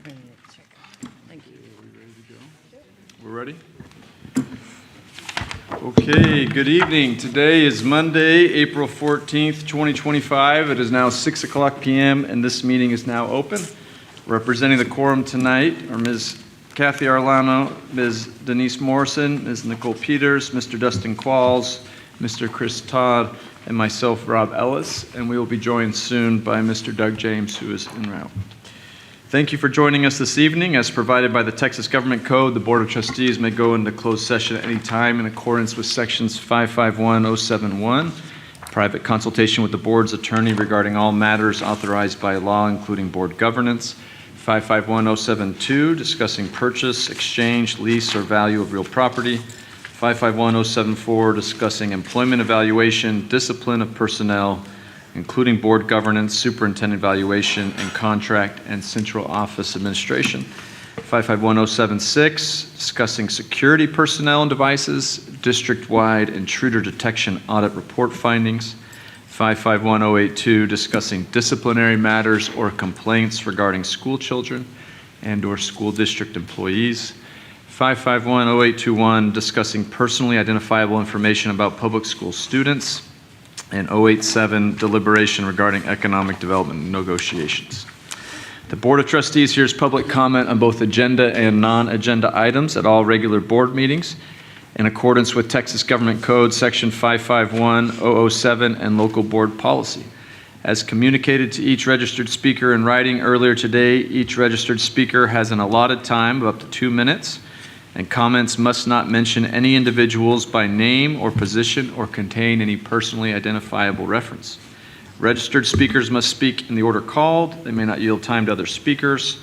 Thank you. We're ready? Okay, good evening. Today is Monday, April 14th, 2025. It is now 6 o'clock p.m. and this meeting is now open. Representing the quorum tonight are Ms. Kathy Arlano, Ms. Denise Morrison, Ms. Nicole Peters, Mr. Dustin Qualls, Mr. Chris Todd, and myself, Rob Ellis, and we will be joined soon by Mr. Doug James, who is en route. Thank you for joining us this evening. As provided by the Texas Government Code, the Board of Trustees may go into closed session at any time in accordance with sections 551071, private consultation with the board's attorney regarding all matters authorized by law, including board governance, 551072, discussing purchase, exchange, lease, or value of real property, 551074, discussing employment evaluation, discipline of personnel, including board governance, superintendent evaluation, and contract and central office administration. 551076, discussing security personnel and devices, district-wide intruder detection audit report findings. 551082, discussing disciplinary matters or complaints regarding school children and/or school district employees. 551081, discussing personally identifiable information about public school students. And 087, deliberation regarding economic development negotiations. The Board of Trustees hears public comment on both agenda and non-agenda items at all regular board meetings in accordance with Texas Government Code Section 551007 and local board policy. As communicated to each registered speaker in writing earlier today, each registered speaker has an allotted time of up to 2 minutes, and comments must not mention any individuals by name or position or contain any personally identifiable reference. Registered speakers must speak in the order called. They may not yield time to other speakers.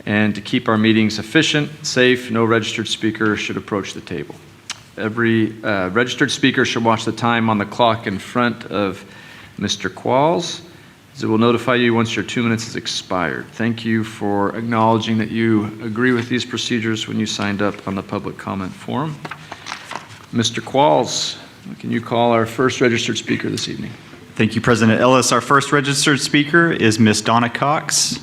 And to keep our meetings efficient, safe, no registered speaker should approach the table. Every registered speaker should watch the time on the clock in front of Mr. Qualls, as it will notify you once your 2 minutes has expired. Thank you for acknowledging that you agree with these procedures when you signed up on the public comment forum. Mr. Qualls, can you call our first registered speaker this evening? Thank you, President Ellis. Our first registered speaker is Ms. Donna Cox.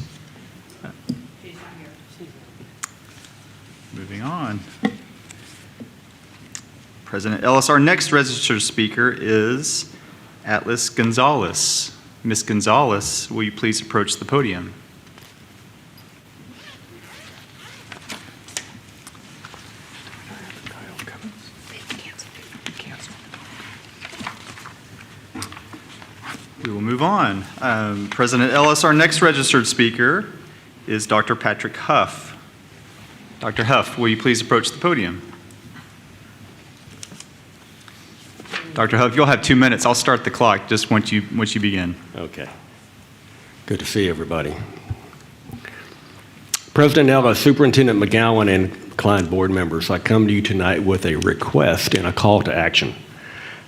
Moving on. President Ellis, our next registered speaker is Atlas Gonzalez. Ms. Gonzalez, will you please approach the podium? We will move on. President Ellis, our next registered speaker is Dr. Patrick Huff. Dr. Huff, will you please approach the podium? Dr. Huff, you'll have 2 minutes. I'll start the clock just once you begin. Okay. Good to see everybody. President Ellis, Superintendent McGowan, and Klein board members, I come to you tonight with a request and a call to action.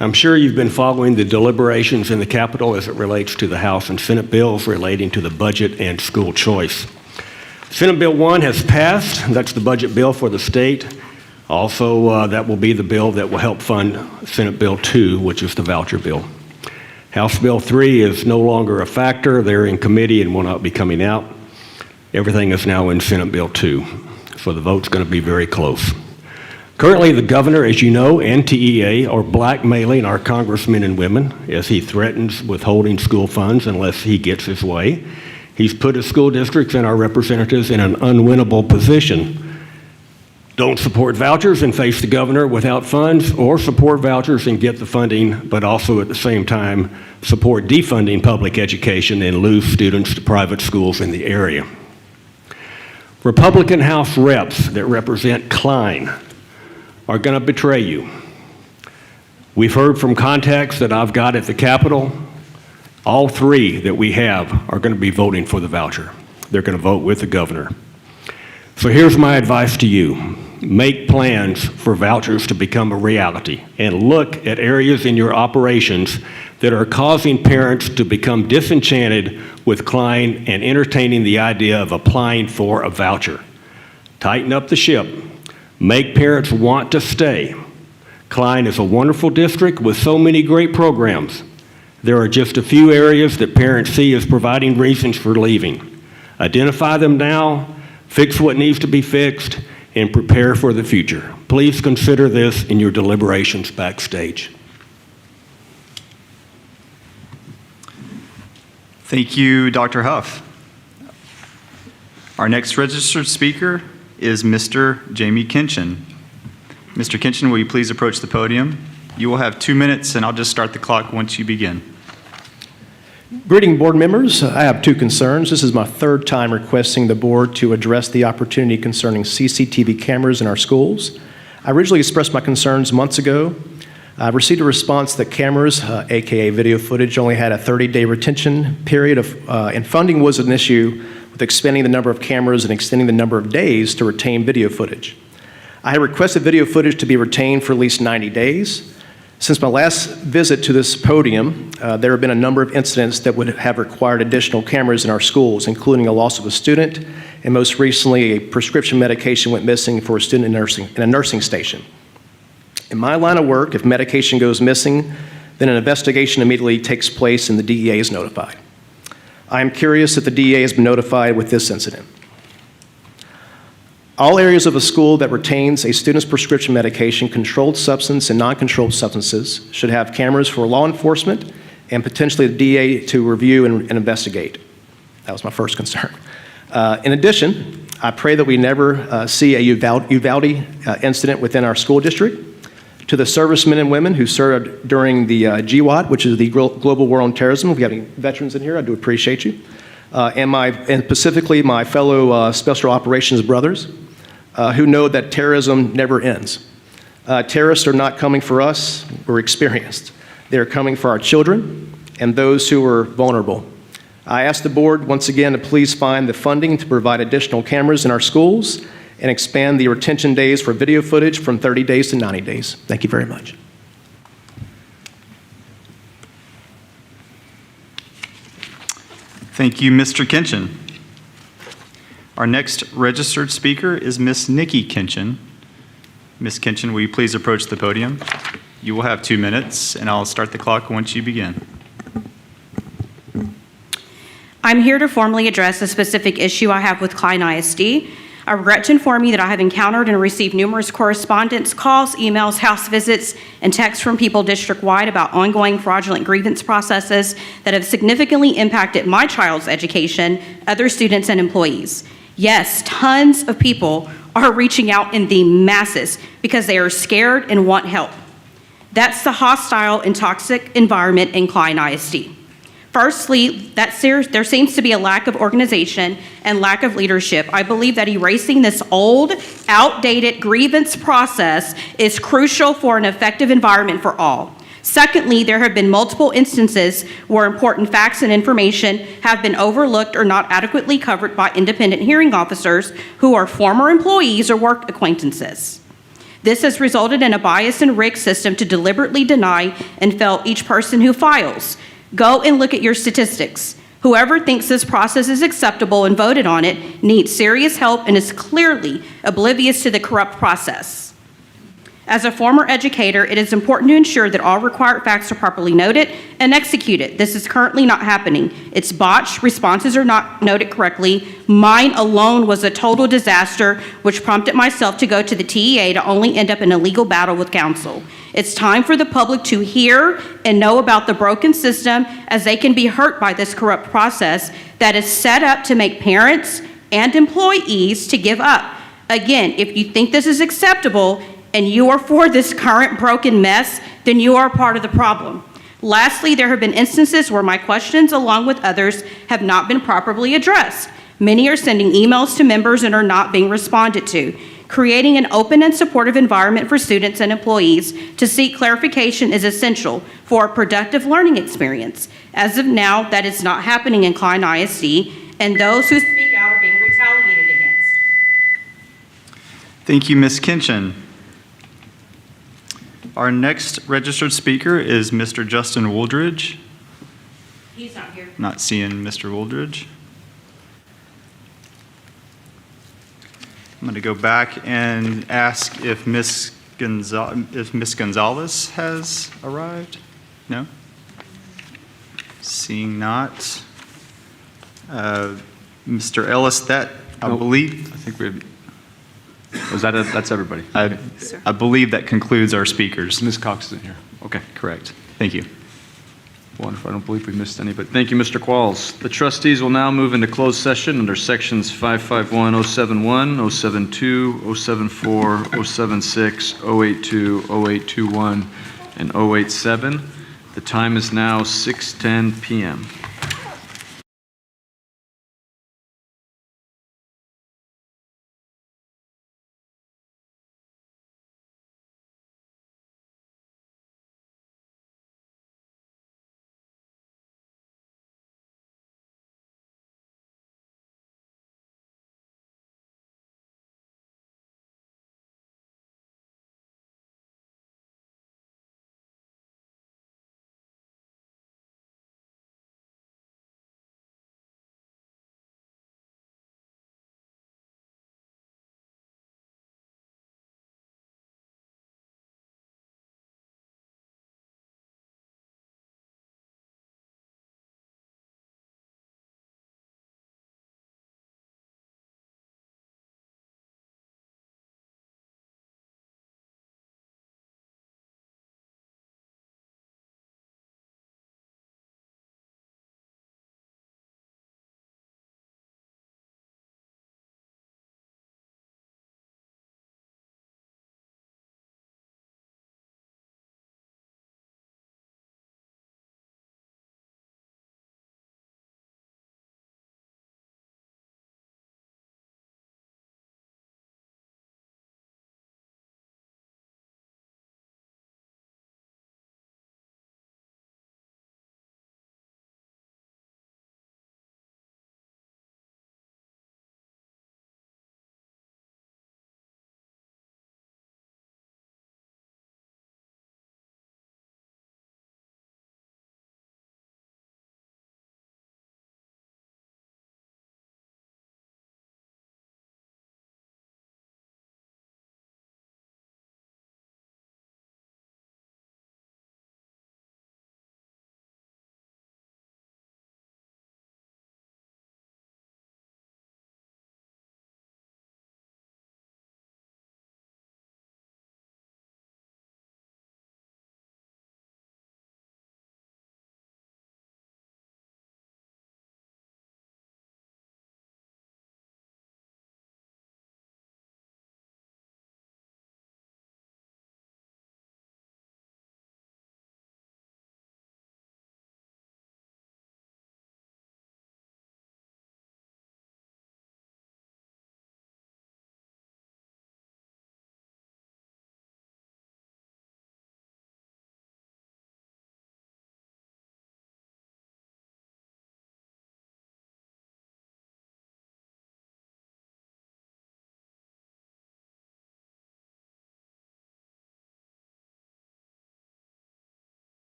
I'm sure you've been following the deliberations in the Capitol as it relates to the House and Senate bills relating to the budget and school choice. Senate Bill 1 has passed. That's the budget bill for the state. Also, that will be the bill that will help fund Senate Bill 2, which is the voucher bill. House Bill 3 is no longer a factor. They're in committee and will not be coming out. Everything is now in Senate Bill 2, so the vote's going to be very close. Currently, the governor, as you know, and TEA are blackmailing our congressmen and women as he threatens withholding school funds unless he gets his way. He's put his school districts and our representatives in an unwinnable position. Don't support vouchers and face the governor without funds, or support vouchers and get the funding, but also at the same time support defunding public education and lose students to private schools in the area. Republican House reps that represent Klein are going to betray you. We've heard from contacts that I've got at the Capitol. All three that we have are going to be voting for the voucher. They're going to vote with the governor. So here's my advice to you. Make plans for vouchers to become a reality and look at areas in your operations that are causing parents to become disenchanted with Klein and entertaining the idea of applying for a voucher. Tighten up the ship. Make parents want to stay. Klein is a wonderful district with so many great programs. There are just a few areas that parents see as providing reasons for leaving. Identify them now, Fix what needs to be fixed and prepare for the future. Please consider this in your deliberations backstage. Thank you, Dr. Huff. Our next registered speaker is Mr. Jamie Kinchin. Mr. Kinchin, will you please approach the podium? You will have 2 minutes, and I'll just start the clock once you begin. Greeting board members. I have two concerns. This is my third time requesting the board to address the opportunity concerning CCTV cameras in our schools. I originally expressed my concerns months ago. I received a response that cameras, aka video footage, only had a 30-day retention period and funding was an issue with expanding the number of cameras and extending the number of days to retain video footage. I had requested video footage to be retained for at least 90 days. Since my last visit to this podium, there have been a number of incidents that would have required additional cameras in our schools, including a loss of a student, and most recently, a prescription medication went missing for a student in a nursing station. In my line of work, if medication goes missing, then an investigation immediately takes place and the DEA is notified. I am curious if the DEA has been notified with this incident. All areas of a school that retains a student's prescription medication, controlled substance, and non-controlled substances should have cameras for law enforcement and potentially the DEA to review and investigate. That was my first concern. In addition, I pray that we never see a Uvalde incident within our school district. To the servicemen and women who served during the GWAT, which is the Global War on Terrorism, if we have any veterans in here, I do appreciate you. And specifically my fellow Special Operations brothers, who know that terrorism never ends. Terrorists are not coming for us, we're experienced. They're coming for our children and those who are vulnerable. I ask the board once again to please find the funding to provide additional cameras in our schools and expand the retention days for video footage from 30 days to 90 days. Thank you very much. Thank you, Mr. Kinchin. Our next registered speaker is Miss Nikki Kinchin. Miss Kinchin, will you please approach the podium? You will have 2 minutes, and I'll start the clock once you begin. I'm here to formally address a specific issue I have with Klein ISD. I regret to inform you that I have encountered and received numerous correspondence, calls, emails, house visits, and texts from people district-wide about ongoing fraudulent grievance processes that have significantly impacted my child's education, other students, and employees. Yes, tons of people are reaching out in the masses because they are scared and want help. That's the hostile and toxic environment in Klein ISD. Firstly, there seems to be a lack of organization and lack of leadership. I believe that erasing this old, outdated grievance process is crucial for an effective environment for all. Secondly, there have been multiple instances where important facts and information have been overlooked or not adequately covered by independent hearing officers who are former employees or work acquaintances. This has resulted in a biased and rigged system to deliberately deny and fail each person who files. Go and look at your statistics. Whoever thinks this process is acceptable and voted on it needs serious help and is clearly oblivious to the corrupt process. As a former educator, it is important to ensure that all required facts are properly noted and executed. This is currently not happening. It's botched, responses are not noted correctly. Mine alone was a total disaster, which prompted myself to go to the TEA to only end up in a legal battle with counsel. It's time for the public to hear and know about the broken system, as they can be hurt by this corrupt process that is set up to make parents and employees to give up. Again, if you think this is acceptable and you are for this current broken mess, then you are part of the problem. Lastly, there have been instances where my questions, along with others, have not been properly addressed. Many are sending emails to members and are not being responded to. Creating an open and supportive environment for students and employees to seek clarification is essential for a productive learning experience. As of now, that is not happening in Klein ISD, and those who speak out are being retaliated against. Thank you, Ms. Kinchin. Our next registered speaker is Mr. Justin Wooldridge. He's not here. Not seeing Mr. Wooldridge. I'm going to go back and ask if Ms. Gonzalez has arrived. No? Seeing not. Mr. Ellis, that I believe, I think we have, that's everybody. I believe that concludes our speakers. Ms. Cox isn't here. Okay. Correct. Thank you. Wonderful. I don't believe we missed any, but thank you, Mr. Qualls. The trustees will now move into closed session under sections 551, 071, 072, 074, 076, 082, 0821, and 087. The time is now 6:10 p.m.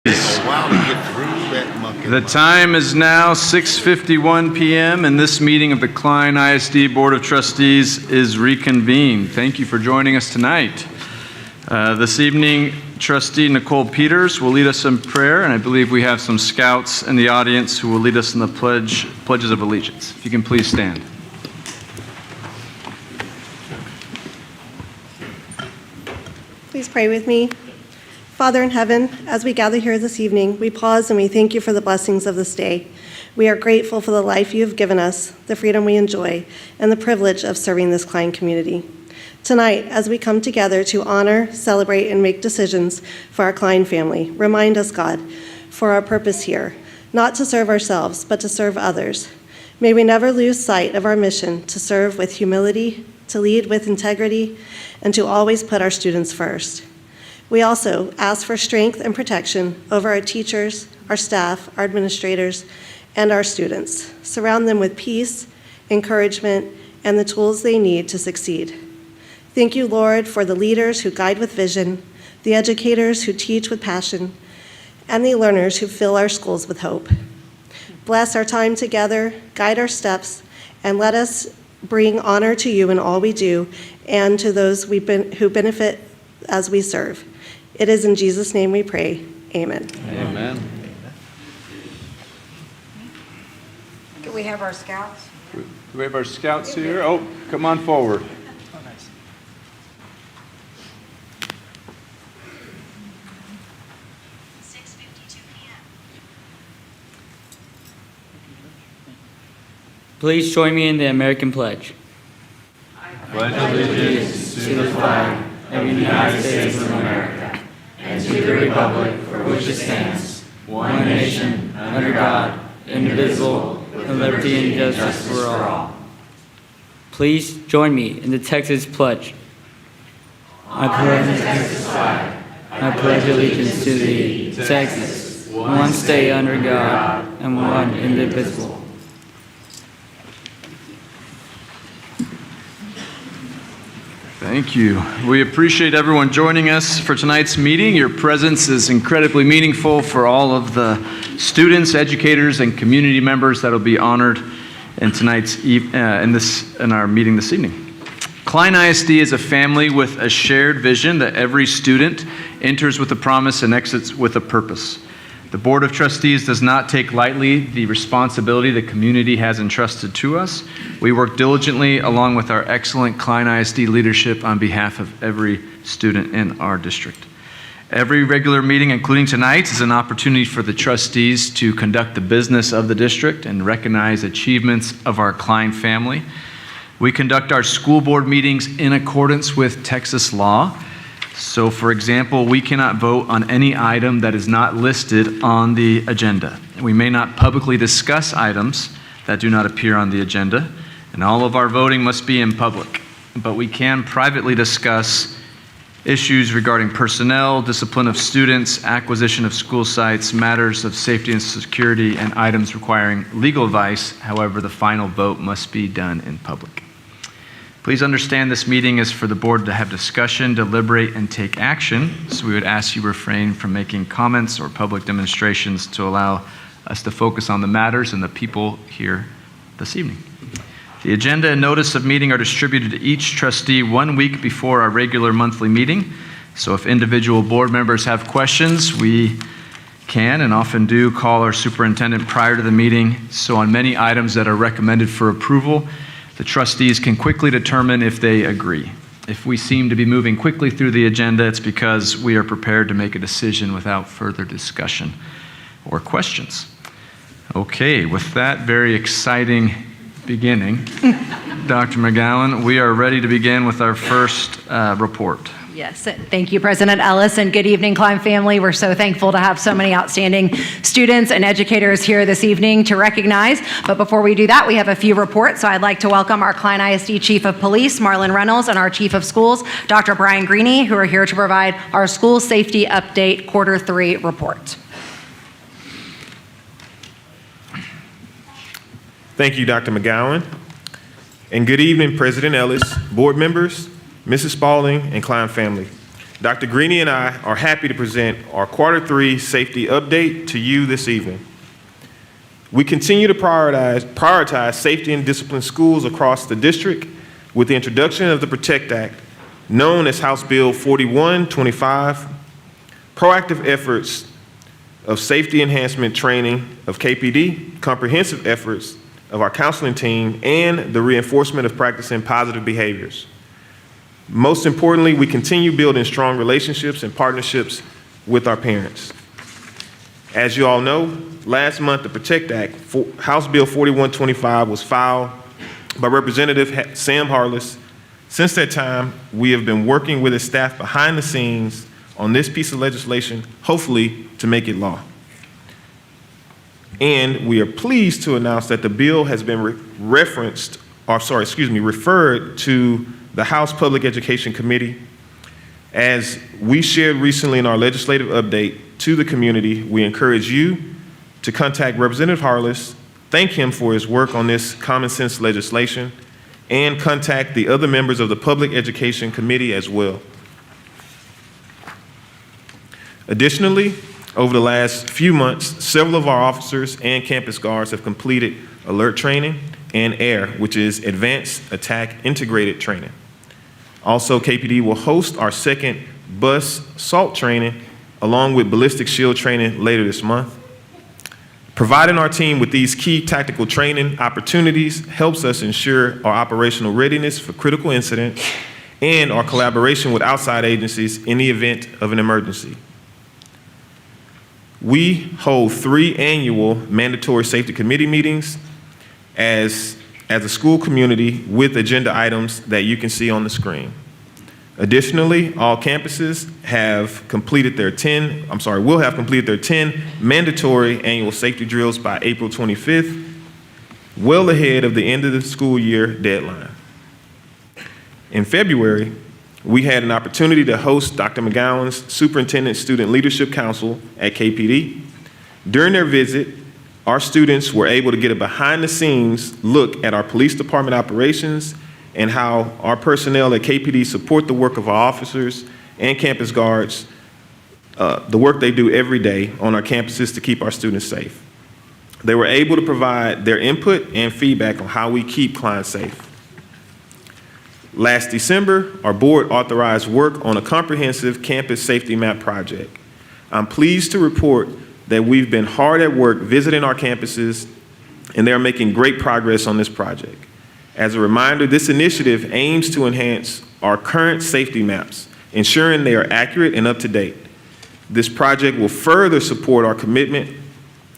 The time is now 6:51 p.m. and this meeting of the Klein ISD Board of Trustees is reconvened. Thank you for joining us tonight. This evening, Trustee Nicole Peters will lead us in prayer, and I believe we have some scouts in the audience who will lead us in the pledges of allegiance. If you can please stand. Please pray with me. Father in heaven, as we gather here this evening, we pause and we thank you for the blessings of this day. We are grateful for the life you have given us, the freedom we enjoy, and the privilege of serving this Klein community. Tonight, as we come together to honor, celebrate, and make decisions for our Klein family, remind us, God, for our purpose here, not to serve ourselves, but to serve others. May we never lose sight of our mission to serve with humility, to lead with integrity, and to always put our students first. We also ask for strength and protection over our teachers, our staff, our administrators, and our students. Surround them with peace, encouragement, and the tools they need to succeed. Thank you, Lord, for the leaders who guide with vision, the educators who teach with passion, and the learners who fill our schools with hope. Bless our time together, guide our steps, and let us bring honor to you in all we do and to those who benefit as we serve. It is in Jesus' name we pray. Amen. Amen. Do we have our scouts? Do we have our scouts here? Oh, come on forward. Please join me in the American pledge. Pledge allegiance To the flag of the United States of America and to the republic for which it stands, one nation, under God, indivisible, with liberty and justice for all. Please join me in the Texas pledge. I pledge the Texas flag. I pledge allegiance to thee, Texas, one state under God and one indivisible. Thank you. We appreciate everyone joining us for tonight's meeting. Your presence is incredibly meaningful for all of the students, educators, and community members that will be honored in in our meeting this evening. Klein ISD is a family with a shared vision that every student enters with a promise and exits with a purpose. The Board of Trustees does not take lightly the responsibility the community has entrusted to us. We work diligently along with our excellent Klein ISD leadership on behalf of every student in our district. Every regular meeting, including tonight's, is an opportunity for the trustees to conduct the business of the district and recognize achievements of our Klein family. We conduct our school board meetings in accordance with Texas law. So, for example, we cannot vote on any item that is not listed on the agenda. We may not publicly discuss items that do not appear on the agenda, and all of our voting must be in public. But we can privately discuss issues regarding personnel, discipline of students, acquisition of school sites, matters of safety and security, and items requiring legal advice. However, the final vote must be done in public. Please understand this meeting is for the board to have discussion, deliberate, and take action. So we would ask you refrain from making comments or public demonstrations to allow us to focus on the matters and the people here this evening. The agenda and notice of meeting are distributed to each trustee 1 week before our regular monthly meeting. So if individual board members have questions, we can and often do call our superintendent prior to the meeting. So on many items that are recommended for approval, the trustees can quickly determine if they agree. If we seem to be moving quickly through the agenda, it's because we are prepared to make a decision without further discussion or questions. Okay, with that very exciting beginning, Dr. McGowan, we are ready to begin with our first report. Yes, thank you, President Ellis, and good evening, Klein family. We're so thankful to have so many outstanding students and educators here this evening to recognize. But before we do that, we have a few reports. So I'd like to welcome our Klein ISD Chief of Police, Marlon Reynolds, and our Chief of Schools, Dr. Brian Greeny, who are here to provide our school safety update Q3 report. Thank you, Dr. McGowan. And good evening, President Ellis, board members, Mrs. Spalding, and Klein family. Dr. Greeny and I are happy to present our Quarter 3 safety update to you this evening. We continue to prioritize safety and discipline schools across the district with the introduction of the PROTECT Act, known as House Bill 4125, proactive efforts of safety enhancement training of KPD, comprehensive efforts of our counseling team, and the reinforcement of practicing positive behaviors. Most importantly, we continue building strong relationships and partnerships with our parents. As you all know, last month the PROTECT Act, House Bill 4125, was filed by Representative Sam Harless. Since that time, we have been working with his staff behind the scenes on this piece of legislation, hopefully to make it law. And we are pleased to announce that the bill has been referred to the House Public Education Committee. As we shared recently in our legislative update to the community, we encourage you to contact Representative Harless, thank him for his work on this common sense legislation, and contact the other members of the Public Education Committee as well. Additionally, over the last few months, several of our officers and campus guards have completed alert training and AIR, which is Advanced Attack Integrated Training. Also, KPD will host our second bus SALT training along with ballistic shield training later this month. Providing our team with these key tactical training opportunities helps us ensure our operational readiness for critical incidents and our collaboration with outside agencies in the event of an emergency. We hold 3 annual mandatory safety committee meetings as a school community with agenda items that you can see on the screen. Additionally, all campuses will have completed their 10 mandatory annual safety drills by April 25th, well ahead of the end of the school year deadline. In February, we had an opportunity to host Dr. McGowan's Superintendent Student Leadership Council at KPD. During their visit, our students were able to get a behind-the-scenes look at our police department operations and how our personnel at KPD support the work of our officers and campus guards, the work they do every day on our campuses to keep our students safe. They were able to provide their input and feedback on how we keep clients safe. Last December, our board authorized work on a comprehensive campus safety map project. I'm pleased to report that we've been hard at work visiting our campuses, and they are making great progress on this project. As a reminder, this initiative aims to enhance our current safety maps, ensuring they are accurate and up to date. This project will further support our commitment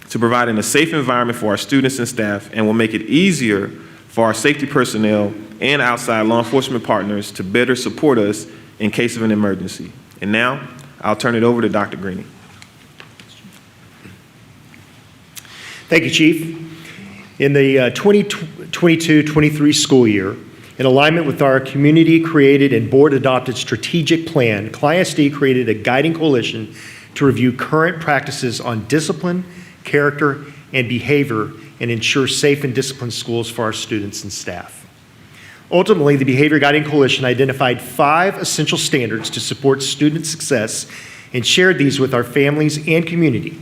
to providing a safe environment for our students and staff, and will make it easier for our safety personnel and outside law enforcement partners to better support us in case of an emergency. And now, I'll turn it over to Dr. Greeny. Thank you, Chief. In the 2022-23 school year, in alignment with our community-created and board-adopted strategic plan, CliISD created a guiding coalition to review current practices on discipline, character, and behavior, and ensure safe and disciplined schools for our students and staff. Ultimately, the Behavior Guiding Coalition identified 5 essential standards to support student success and shared these with our families and community.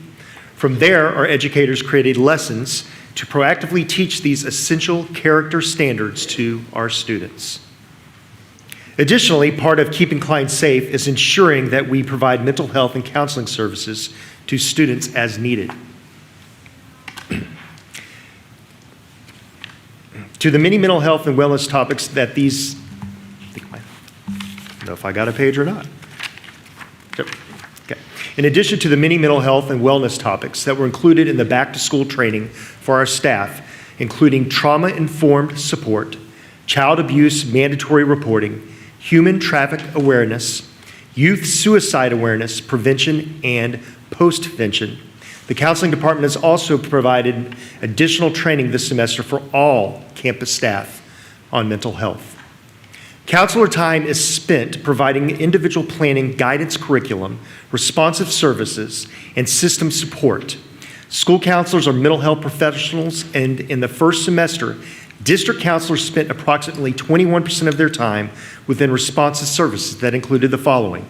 From there, our educators created lessons to proactively teach these essential character standards to our students. Additionally, part of keeping clients safe is ensuring that we provide mental health and counseling services to students as needed. To the many mental health and wellness topics that these, I don't know if I got a page or not. Yep. Okay. In addition to the many mental health and wellness topics that were included in the back-to-school training for our staff, including trauma-informed support, child abuse mandatory reporting, human traffic awareness, youth suicide awareness, prevention, and postvention, the counseling department has also provided additional training this semester for all campus staff on mental health. Counselor time is spent providing individual planning, guidance curriculum, responsive services, and system support. School counselors are mental health professionals, and in the first semester, district counselors spent approximately 21% of their time within responsive services that included the following: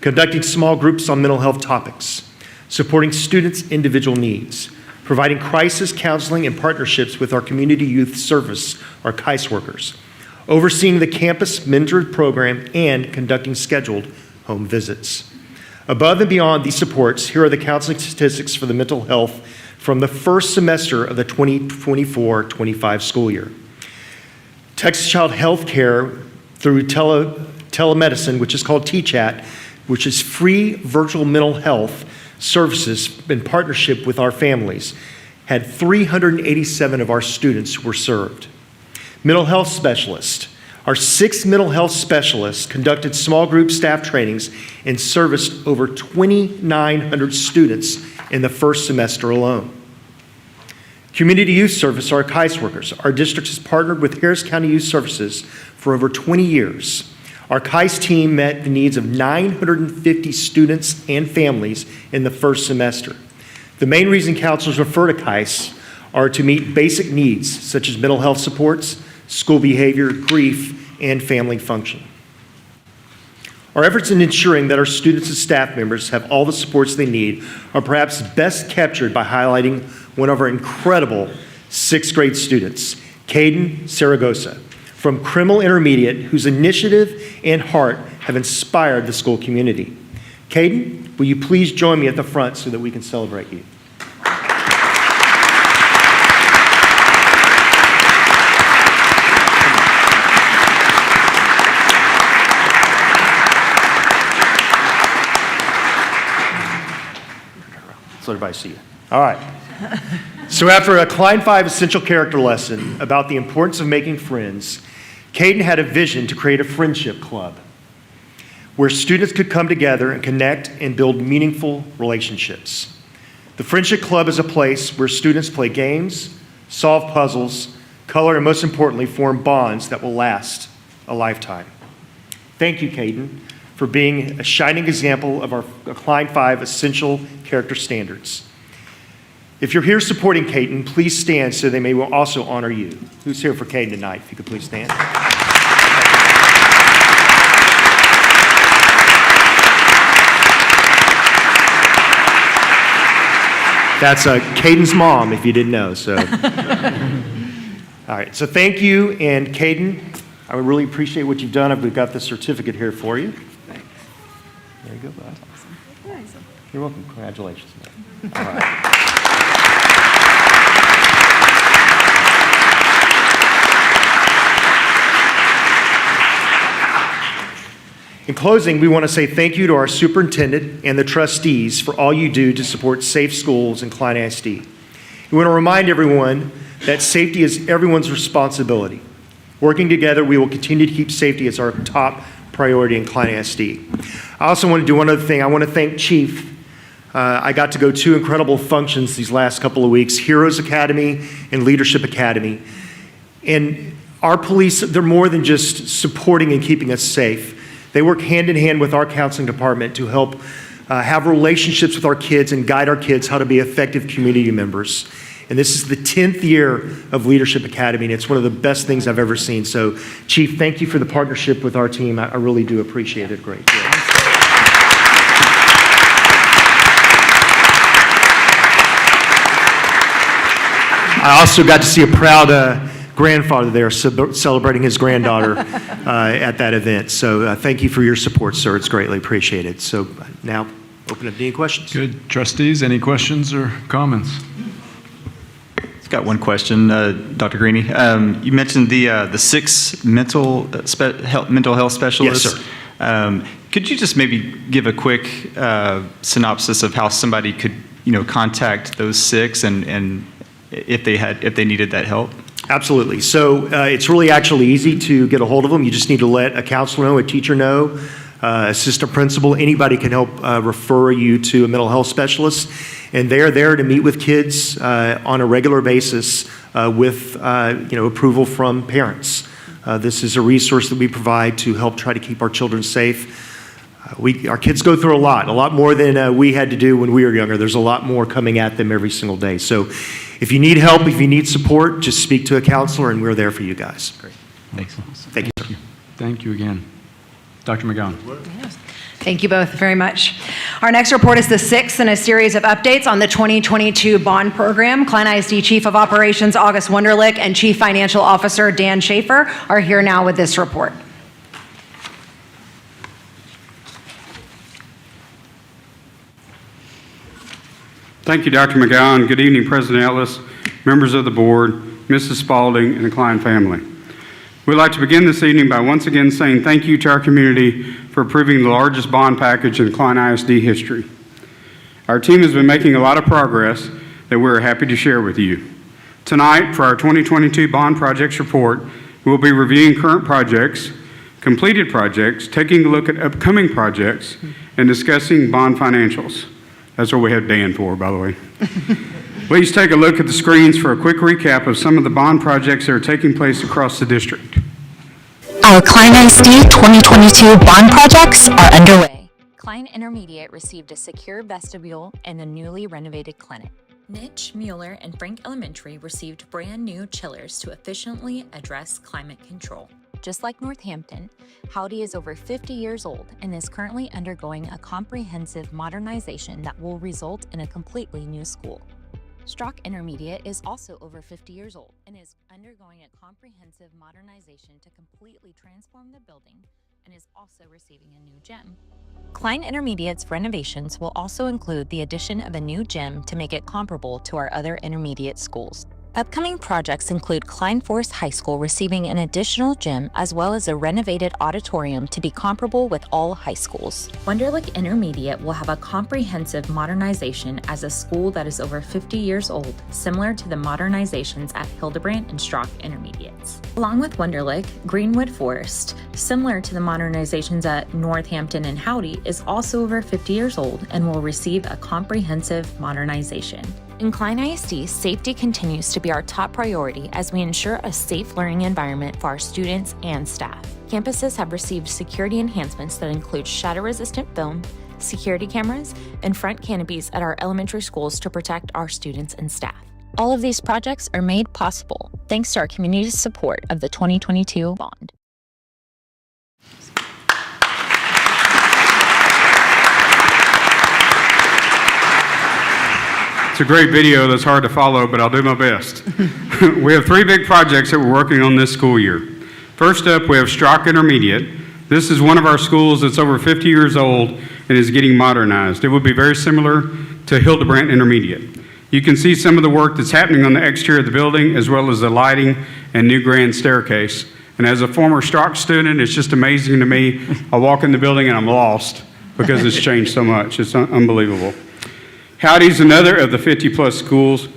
conducting small groups on mental health topics, supporting students' individual needs, providing crisis counseling and partnerships with our community youth service, our KICE workers, overseeing the campus mentor program, and conducting scheduled home visits. Above and beyond these supports, here are the counseling statistics for the mental health from the first semester of the 2024-25 school year. Texas Child Health Care through telemedicine, which is called TChat, which is free virtual mental health services in partnership with our families, had 387 of our students who were served. Mental health specialists. Our 6 mental health specialists conducted small group staff trainings and serviced over 2,900 students in the first semester alone. Community Youth Service, our KICE workers. Our district has partnered with Harris County Youth Services for over 20 years. Our KICE team met the needs of 950 students and families in the first semester. The main reason counselors refer to KICE are to meet basic needs such as mental health supports, school behavior, grief, and family function. Our efforts in ensuring that our students and staff members have all the supports they need are perhaps best captured by highlighting one of our incredible 6th grade students, Caden Saragosa, from Criminal Intermediate, whose initiative and heart have inspired the school community. Caden, will you please join me at the front so that we can celebrate you? So everybody see you. All right. So after a Klein 5 essential character lesson about the importance of making friends, Caden had a vision to create a friendship club where students could come together and connect and build meaningful relationships. The Friendship Club is a place where students play games, solve puzzles, color, and most importantly, form bonds that will last a lifetime. Thank you, Caden, for being a shining example of our Klein 5 essential character standards. If you're here supporting Caden, please stand so they may also honor you. Who's here for Caden tonight? If you could please stand. That's Caden's mom, if you didn't know. So, all right. So thank you, and Caden, I really appreciate what you've done. We've got the certificate here for you. Thanks. There you go, bud. Awesome. You're welcome. Congratulations. All right. In closing, we want to say thank you to our superintendent and the trustees for all you do to support safe schools in Klein ISD. We want to remind everyone that safety is everyone's responsibility. Working together, we will continue to keep safety as our top priority in Klein ISD. I also want to do one other thing. I want to thank Chief. I got to go to 2 incredible functions these last couple of weeks, Heroes Academy and Leadership Academy. And our police, they're more than just supporting and keeping us safe. They work hand in hand with our counseling department to help have relationships with our kids and guide our kids how to be effective community members. And this is the 10th year of Leadership Academy, and it's one of the best things I've ever seen. So, Chief, thank you for the partnership with our team. I really do appreciate it. Great. Yeah. I also got to see a proud grandfather there celebrating his granddaughter at that event. So thank you for your support, sir. It's greatly appreciated. So now open up to any questions. Good. Trustees, any questions or comments? I've got one question, Dr. Greeny. You mentioned the 6 mental health specialists. Yes, sir. Could you just maybe give a quick synopsis of how somebody could, contact those 6 and if they needed that help? Absolutely. So it's really actually easy to get a hold of them. You just need to let a counselor know, a teacher know, assistant principal. Anybody can help refer you to a mental health specialist. And they're there to meet with kids on a regular basis with approval from parents. This is a resource that we provide to help try to keep our children safe. Our kids go through a lot more than we had to do when we were younger. There's a lot more coming at them every single day. So if you need help, if you need support, just speak to a counselor, and we're there for you guys. Great. Thanks. Thank you, sir. Thank you again. Dr. McGowan. Thank you both very much. Our next report is the sixth in a series of updates on the 2022 bond program. Klein ISD Chief of Operations August Wunderlich and Chief Financial Officer Dan Schaefer are here now with this report. Thank you, Dr. McGowan. Good evening, President Ellis, members of the board, Mrs. Spalding, and the Klein family. We'd like to begin this evening by once again saying thank you to our community for approving the largest bond package in Klein ISD history. Our team has been making a lot of progress that we're happy to share with you. Tonight, for our 2022 bond projects report, we'll be reviewing current projects, completed projects, taking a look at upcoming projects, and discussing bond financials. That's what we have Dan for, by the way. Please take a look at the screens for a quick recap of some of the bond projects that are taking place across the district. Our Klein ISD 2022 bond projects are underway. Klein Intermediate received a secure vestibule and a newly renovated clinic. Nitsch, Mueller, and Frank Elementary received brand new chillers to efficiently address climate control. Just like Northampton, Howdy is over 50 years old and is currently undergoing a comprehensive modernization that will result in a completely new school. Strock Intermediate is also over 50 years old and is undergoing a comprehensive modernization to completely transform the building and is also receiving a new gym. Klein Intermediate's renovations will also include the addition of a new gym to make it comparable to our other intermediate schools. Upcoming projects include Klein Forest High School receiving an additional gym as well as a renovated auditorium to be comparable with all high schools. Wunderlich Intermediate will have a comprehensive modernization as a school that is over 50 years old, similar to the modernizations at Hildebrandt and Strock Intermediates. Along with Wunderlich, Greenwood Forest, similar to the modernizations at Northampton and Howdy, is also over 50 years old and will receive a comprehensive modernization. In Klein ISD, safety continues to be our top priority as we ensure a safe learning environment for our students and staff. Campuses have received security enhancements that include shatter-resistant film, security cameras, and front canopies at our elementary schools to protect our students and staff. All of these projects are made possible thanks to our community's support of the 2022 bond. It's a great video that's hard to follow, but I'll do my best. We have three big projects that we're working on this school year. First up, we have Strock Intermediate. This is one of our schools that's over 50 years old and is getting modernized. It will be very similar to Hildebrandt Intermediate. You can see some of the work that's happening on the exterior of the building, as well as the lighting and new grand staircase. And as a former Strock student, it's just amazing to me. I walk in the building and I'm lost because it's changed so much. It's unbelievable. Howdy is another of the 50-plus schools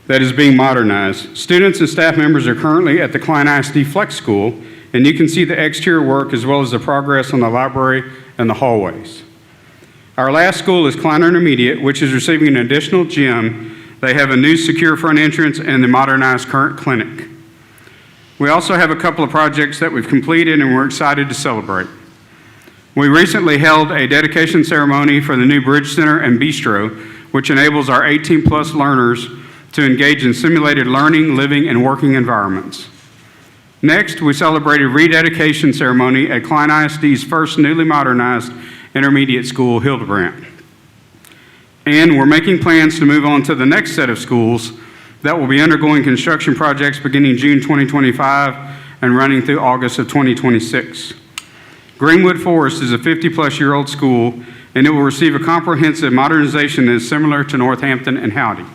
that is being modernized. Students and staff members are currently at the Klein ISD Flex School, and you can see the exterior work as well as the progress on the library and the hallways. Our last school is Klein Intermediate, which is receiving an additional gym. They have a new secure front entrance and the modernized current clinic. We also have a couple of projects that we've completed and we're excited to celebrate. We recently held a dedication ceremony for the new Bridge Center and Bistro, which enables our 18-plus learners to engage in simulated learning, living, and working environments. Next, we celebrated rededication ceremony at Klein ISD's first newly modernized intermediate school, Hildebrandt. And we're making plans to move on to the next set of schools that will be undergoing construction projects beginning June 2025 and running through August of 2026. Greenwood Forest is a 50-plus-year-old school, and it will receive a comprehensive modernization that is similar to Northampton and Howdy.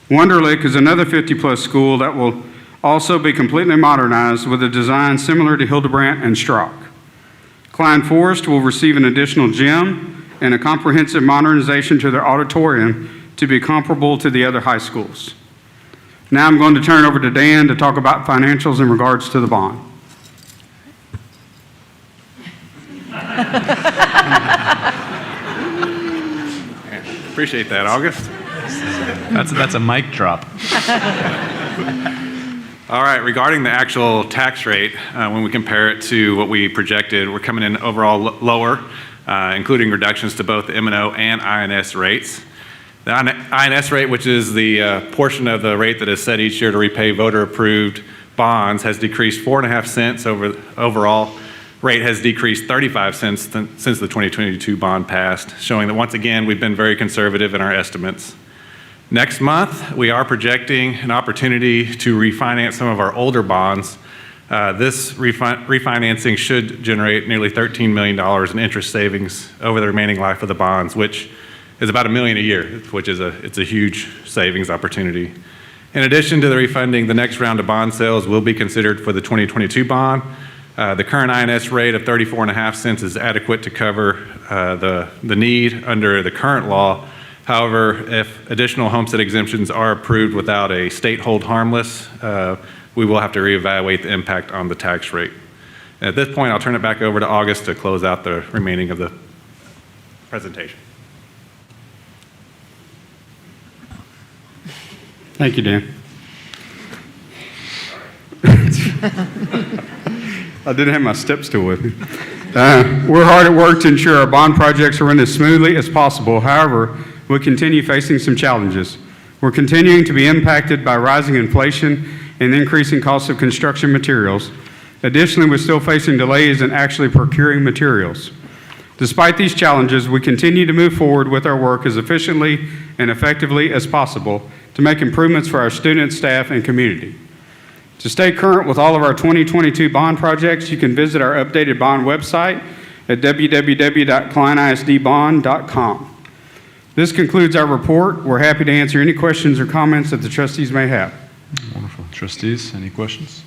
Wunderlich is another 50-plus school that will also be completely modernized with a design similar to Hildebrandt and Strock. Klein Forest will receive an additional gym and a comprehensive modernization to their auditorium to be comparable to the other high schools. Now I'm going to turn it over to Dan to talk about financials in regards to the bond. Appreciate that, August. That's a mic drop. All right, regarding the actual tax rate, when we compare it to what we projected, we're coming in overall lower, including reductions to both the M&O and INS rates. The INS rate, which is the portion of the rate that is set each year to repay voter-approved bonds, has decreased 4.5 cents overall rate has decreased 35 cents since the 2022 bond passed, showing that once again, we've been very conservative in our estimates. Next month, we are projecting an opportunity to refinance some of our older bonds. This refinancing should generate nearly $13 million in interest savings over the remaining life of the bonds, which is about $1 million a year, which is it's a huge savings opportunity. In addition to the refunding, the next round of bond sales will be considered for the 2022 bond. The current INS rate of 34.5 cents is adequate to cover the need under the current law. However, if additional homestead exemptions are approved without a state hold harmless, we will have to reevaluate the impact on the tax rate. At this point, I'll turn it back over to August to close out the remaining of the presentation. Thank you, Dan. I didn't have my step stool with me. We're hard at work to ensure our bond projects are run as smoothly as possible. However, we continue facing some challenges. We're continuing to be impacted by rising inflation and increasing costs of construction materials. Additionally, we're still facing delays in actually procuring materials. Despite these challenges, we continue to move forward with our work as efficiently and effectively as possible to make improvements for our students, staff, and community. To stay current with all of our 2022 bond projects, you can visit our updated bond website at www.kleinisdbond.com. This concludes our report. We're happy to answer any questions or comments that the trustees may have. Wonderful. Trustees, any questions?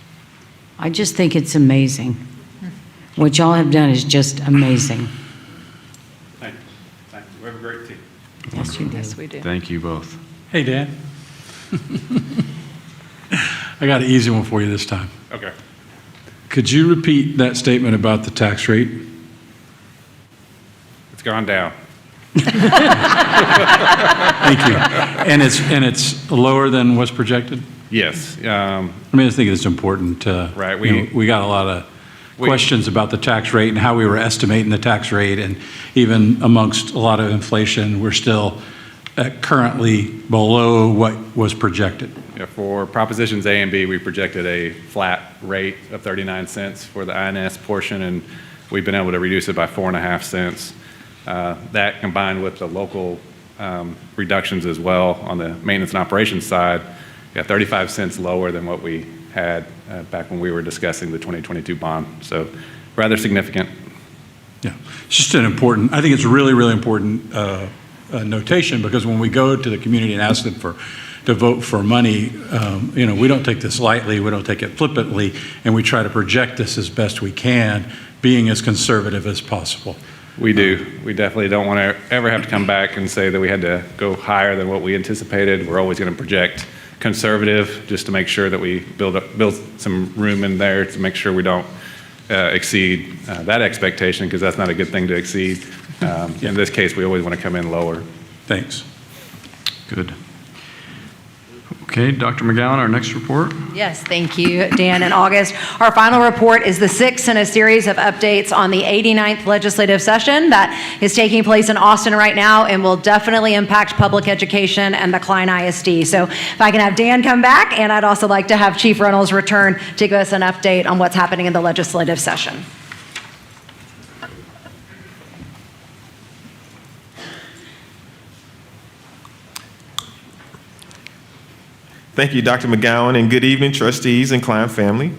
I just think it's amazing. What y'all have done is just amazing. Thank you. Thank you. We have a great team. Yes, you do. Yes, we do. Thank you both. Hey, Dan. I got an easy one for you this time. Okay. Could you repeat that statement about the tax rate? It's gone down. Thank you. And it's lower than what's projected? Yes. I just think it's important. Right. We got a lot of questions about the tax rate and how we were estimating the tax rate, and even amongst a lot of inflation, we're still currently below what was projected. Yeah, for propositions A and B, we projected a flat rate of 39 cents for the INS portion, and we've been able to reduce it by 4.5 cents. That combined with the local reductions as well on the maintenance and operations side, 35 cents lower than what we had back when we were discussing the 2022 bond. So rather significant. Yeah, it's just an important, I think it's really, really important notation, because when we go to the community and ask them to vote for money, we don't take this lightly, we don't take it flippantly, and we try to project this as best we can, being as conservative as possible. We do. We definitely don't want to ever have to come back and say that we had to go higher than what we anticipated. We're always going to project conservative just to make sure that we build some room in there to make sure we don't exceed that expectation, because that's not a good thing to exceed. In this case, we always want to come in lower. Thanks. Good. Okay, Dr. McGowan, our next report. Yes, thank you, Dan and August. Our final report is the sixth in a series of updates on the 89th legislative session that is taking place in Austin right now and will definitely impact public education and the Klein ISD. So if I can have Dan come back, and I'd also like to have Chief Reynolds return to give us an update on what's happening in the legislative session. Thank you, Dr. McGowan, and good evening, trustees and Klein family.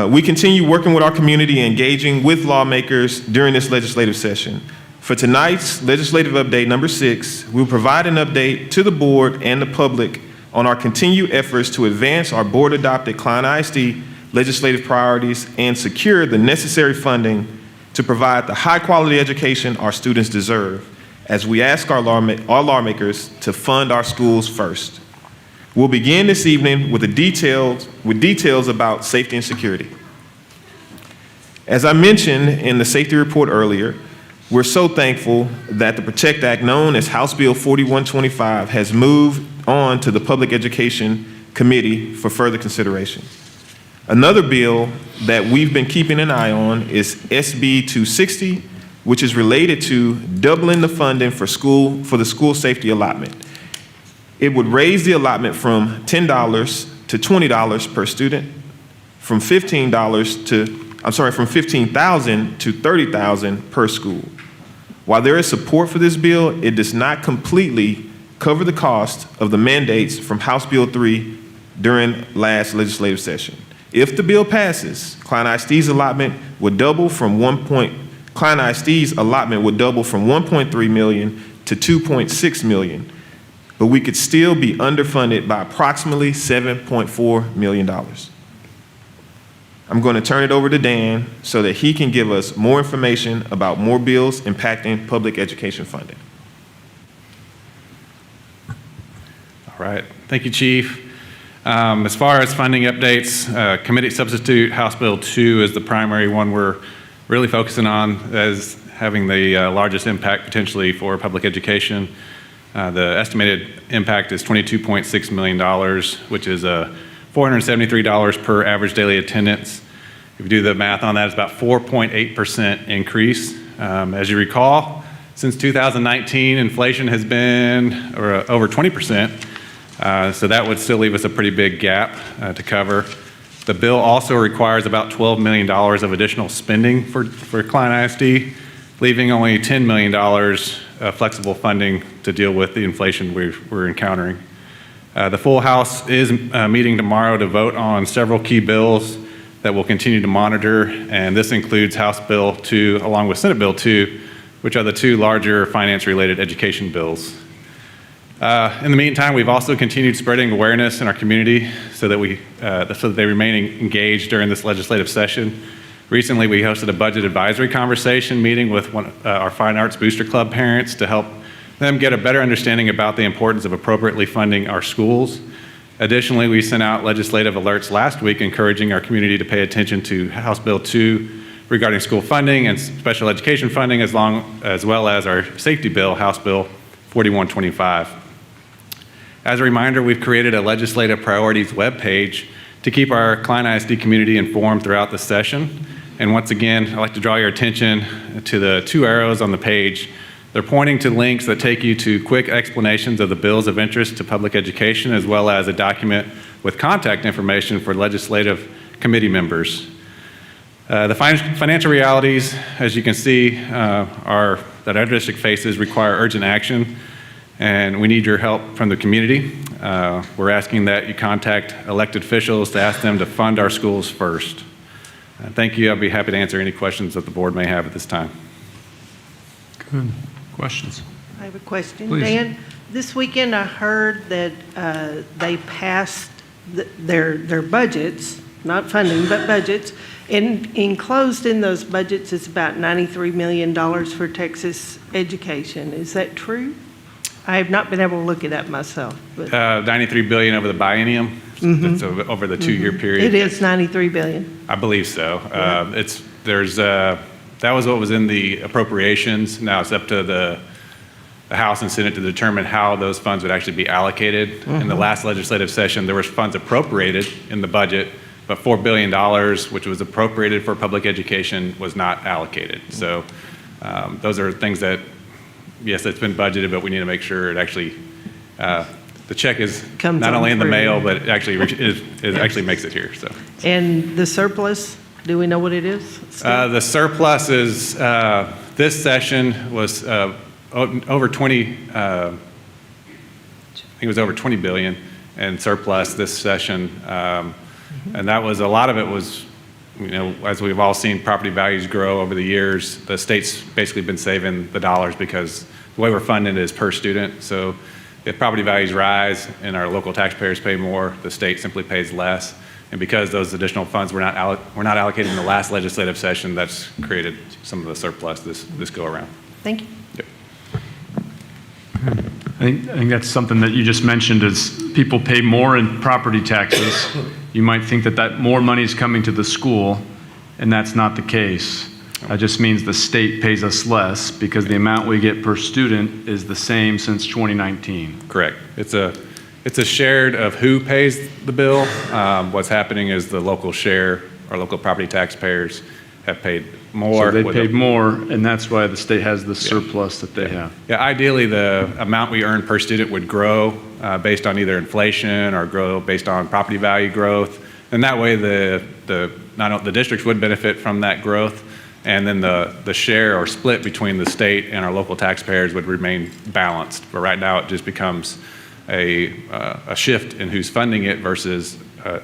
We continue working with our community, engaging with lawmakers during this legislative session. For tonight's legislative update number 6, we'll provide an update to the board and the public on our continued efforts to advance our board-adopted Klein ISD legislative priorities and secure the necessary funding to provide the high-quality education our students deserve, as we ask our lawmakers to fund our schools first. We'll begin this evening with details about safety and security. As I mentioned in the safety report earlier, we're so thankful that the PROTECT Act, known as House Bill 4125, has moved on to the Public Education Committee for further consideration. Another bill that we've been keeping an eye on is SB 260, which is related to doubling the funding for the school safety allotment. It would raise the allotment from $10 to $20 per student, from $15 to from 15,000 to 30,000 per school. While there is support for this bill, it does not completely cover the cost of the mandates from House Bill 3 during last legislative session. If the bill passes, Klein ISD's allotment would double from 1.3 million to 2.6 million, but we could still be underfunded by approximately $7.4 million. I'm going to turn it over to Dan so that he can give us more information about more bills impacting public education funding. All right. Thank you, Chief. As far as funding updates, committee substitute House Bill 2 is the primary one we're really focusing on as having the largest impact potentially for public education. The estimated impact is $22.6 million, which is $473 per average daily attendance. If you do the math on that, it's about 4.8% increase. As you recall, since 2019, inflation has been over 20%, so that would still leave us a pretty big gap to cover. The bill also requires about $12 million of additional spending for Klein ISD, leaving only $10 million flexible funding to deal with the inflation we're encountering. The full House is meeting tomorrow to vote on several key bills that we'll continue to monitor, and this includes House Bill 2 along with Senate Bill 2, which are the two larger finance-related education bills. In the meantime, we've also continued spreading awareness in our community so that they remain engaged during this legislative session. Recently, we hosted a budget advisory conversation meeting with our Fine Arts Booster Club parents to help them get a better understanding about the importance of appropriately funding our schools. Additionally, we sent out legislative alerts last week encouraging our community to pay attention to House Bill 2 regarding school funding and special education funding, as well as our safety bill, House Bill 4125. As a reminder, we've created a legislative priorities webpage to keep our Klein ISD community informed throughout the session. And once again, I'd like to draw your attention to the two arrows on the page. They're pointing to links that take you to quick explanations of the bills of interest to public education, as well as a document with contact information for legislative committee members. The financial realities, as you can see, that our district faces require urgent action, and we need your help from the community. We're asking that you contact elected officials to ask them to fund our schools first. Thank you. I'll be happy to answer any questions that the board may have at this time. Good. Questions? I have a question. Please. Dan, this weekend I heard that they passed their budgets, not funding, but budgets, and enclosed in those budgets is about $93 million for Texas education. Is that true? I have not been able to look it up myself. But $93 billion over the biennium. That's over the two-year period. It is $93 billion. I believe so. That was what was in the appropriations. Now it's up to the House and Senate to determine how those funds would actually be allocated. In the last legislative session, there was funds appropriated in the budget, but $4 billion, which was appropriated for public education, was not allocated. So those are things that, yes, it's been budgeted, but we need to make sure it actually, the check is not only in the mail, but it actually makes it here. So. And the surplus, do we know what it is? The surplus is, this session was over 20, I think it was over 20 billion in surplus this session. And that was, a lot of it was, as we've all seen property values grow over the years, the state's basically been saving the dollars because the way we're funding it is per student. So if property values rise and our local taxpayers pay more, the state simply pays less. And because those additional funds were not allocated in the last legislative session, that's created some of the surplus this go around. Thank you. Yep. I think that's something that you just mentioned is people pay more in property taxes. You might think that more money is coming to the school, and that's not the case. That just means the state pays us less because the amount we get per student is the same since 2019. Correct. It's a shared of who pays the bill. What's happening is the local share, our local property taxpayers have paid more. So they paid more, and that's why the state has the surplus that they have. Yeah, ideally the amount we earn per student would grow based on either inflation or grow based on property value growth. And that way the the districts would benefit from that growth, and then the share or split between the state and our local taxpayers would remain balanced. But right now, it just becomes a shift in who's funding it versus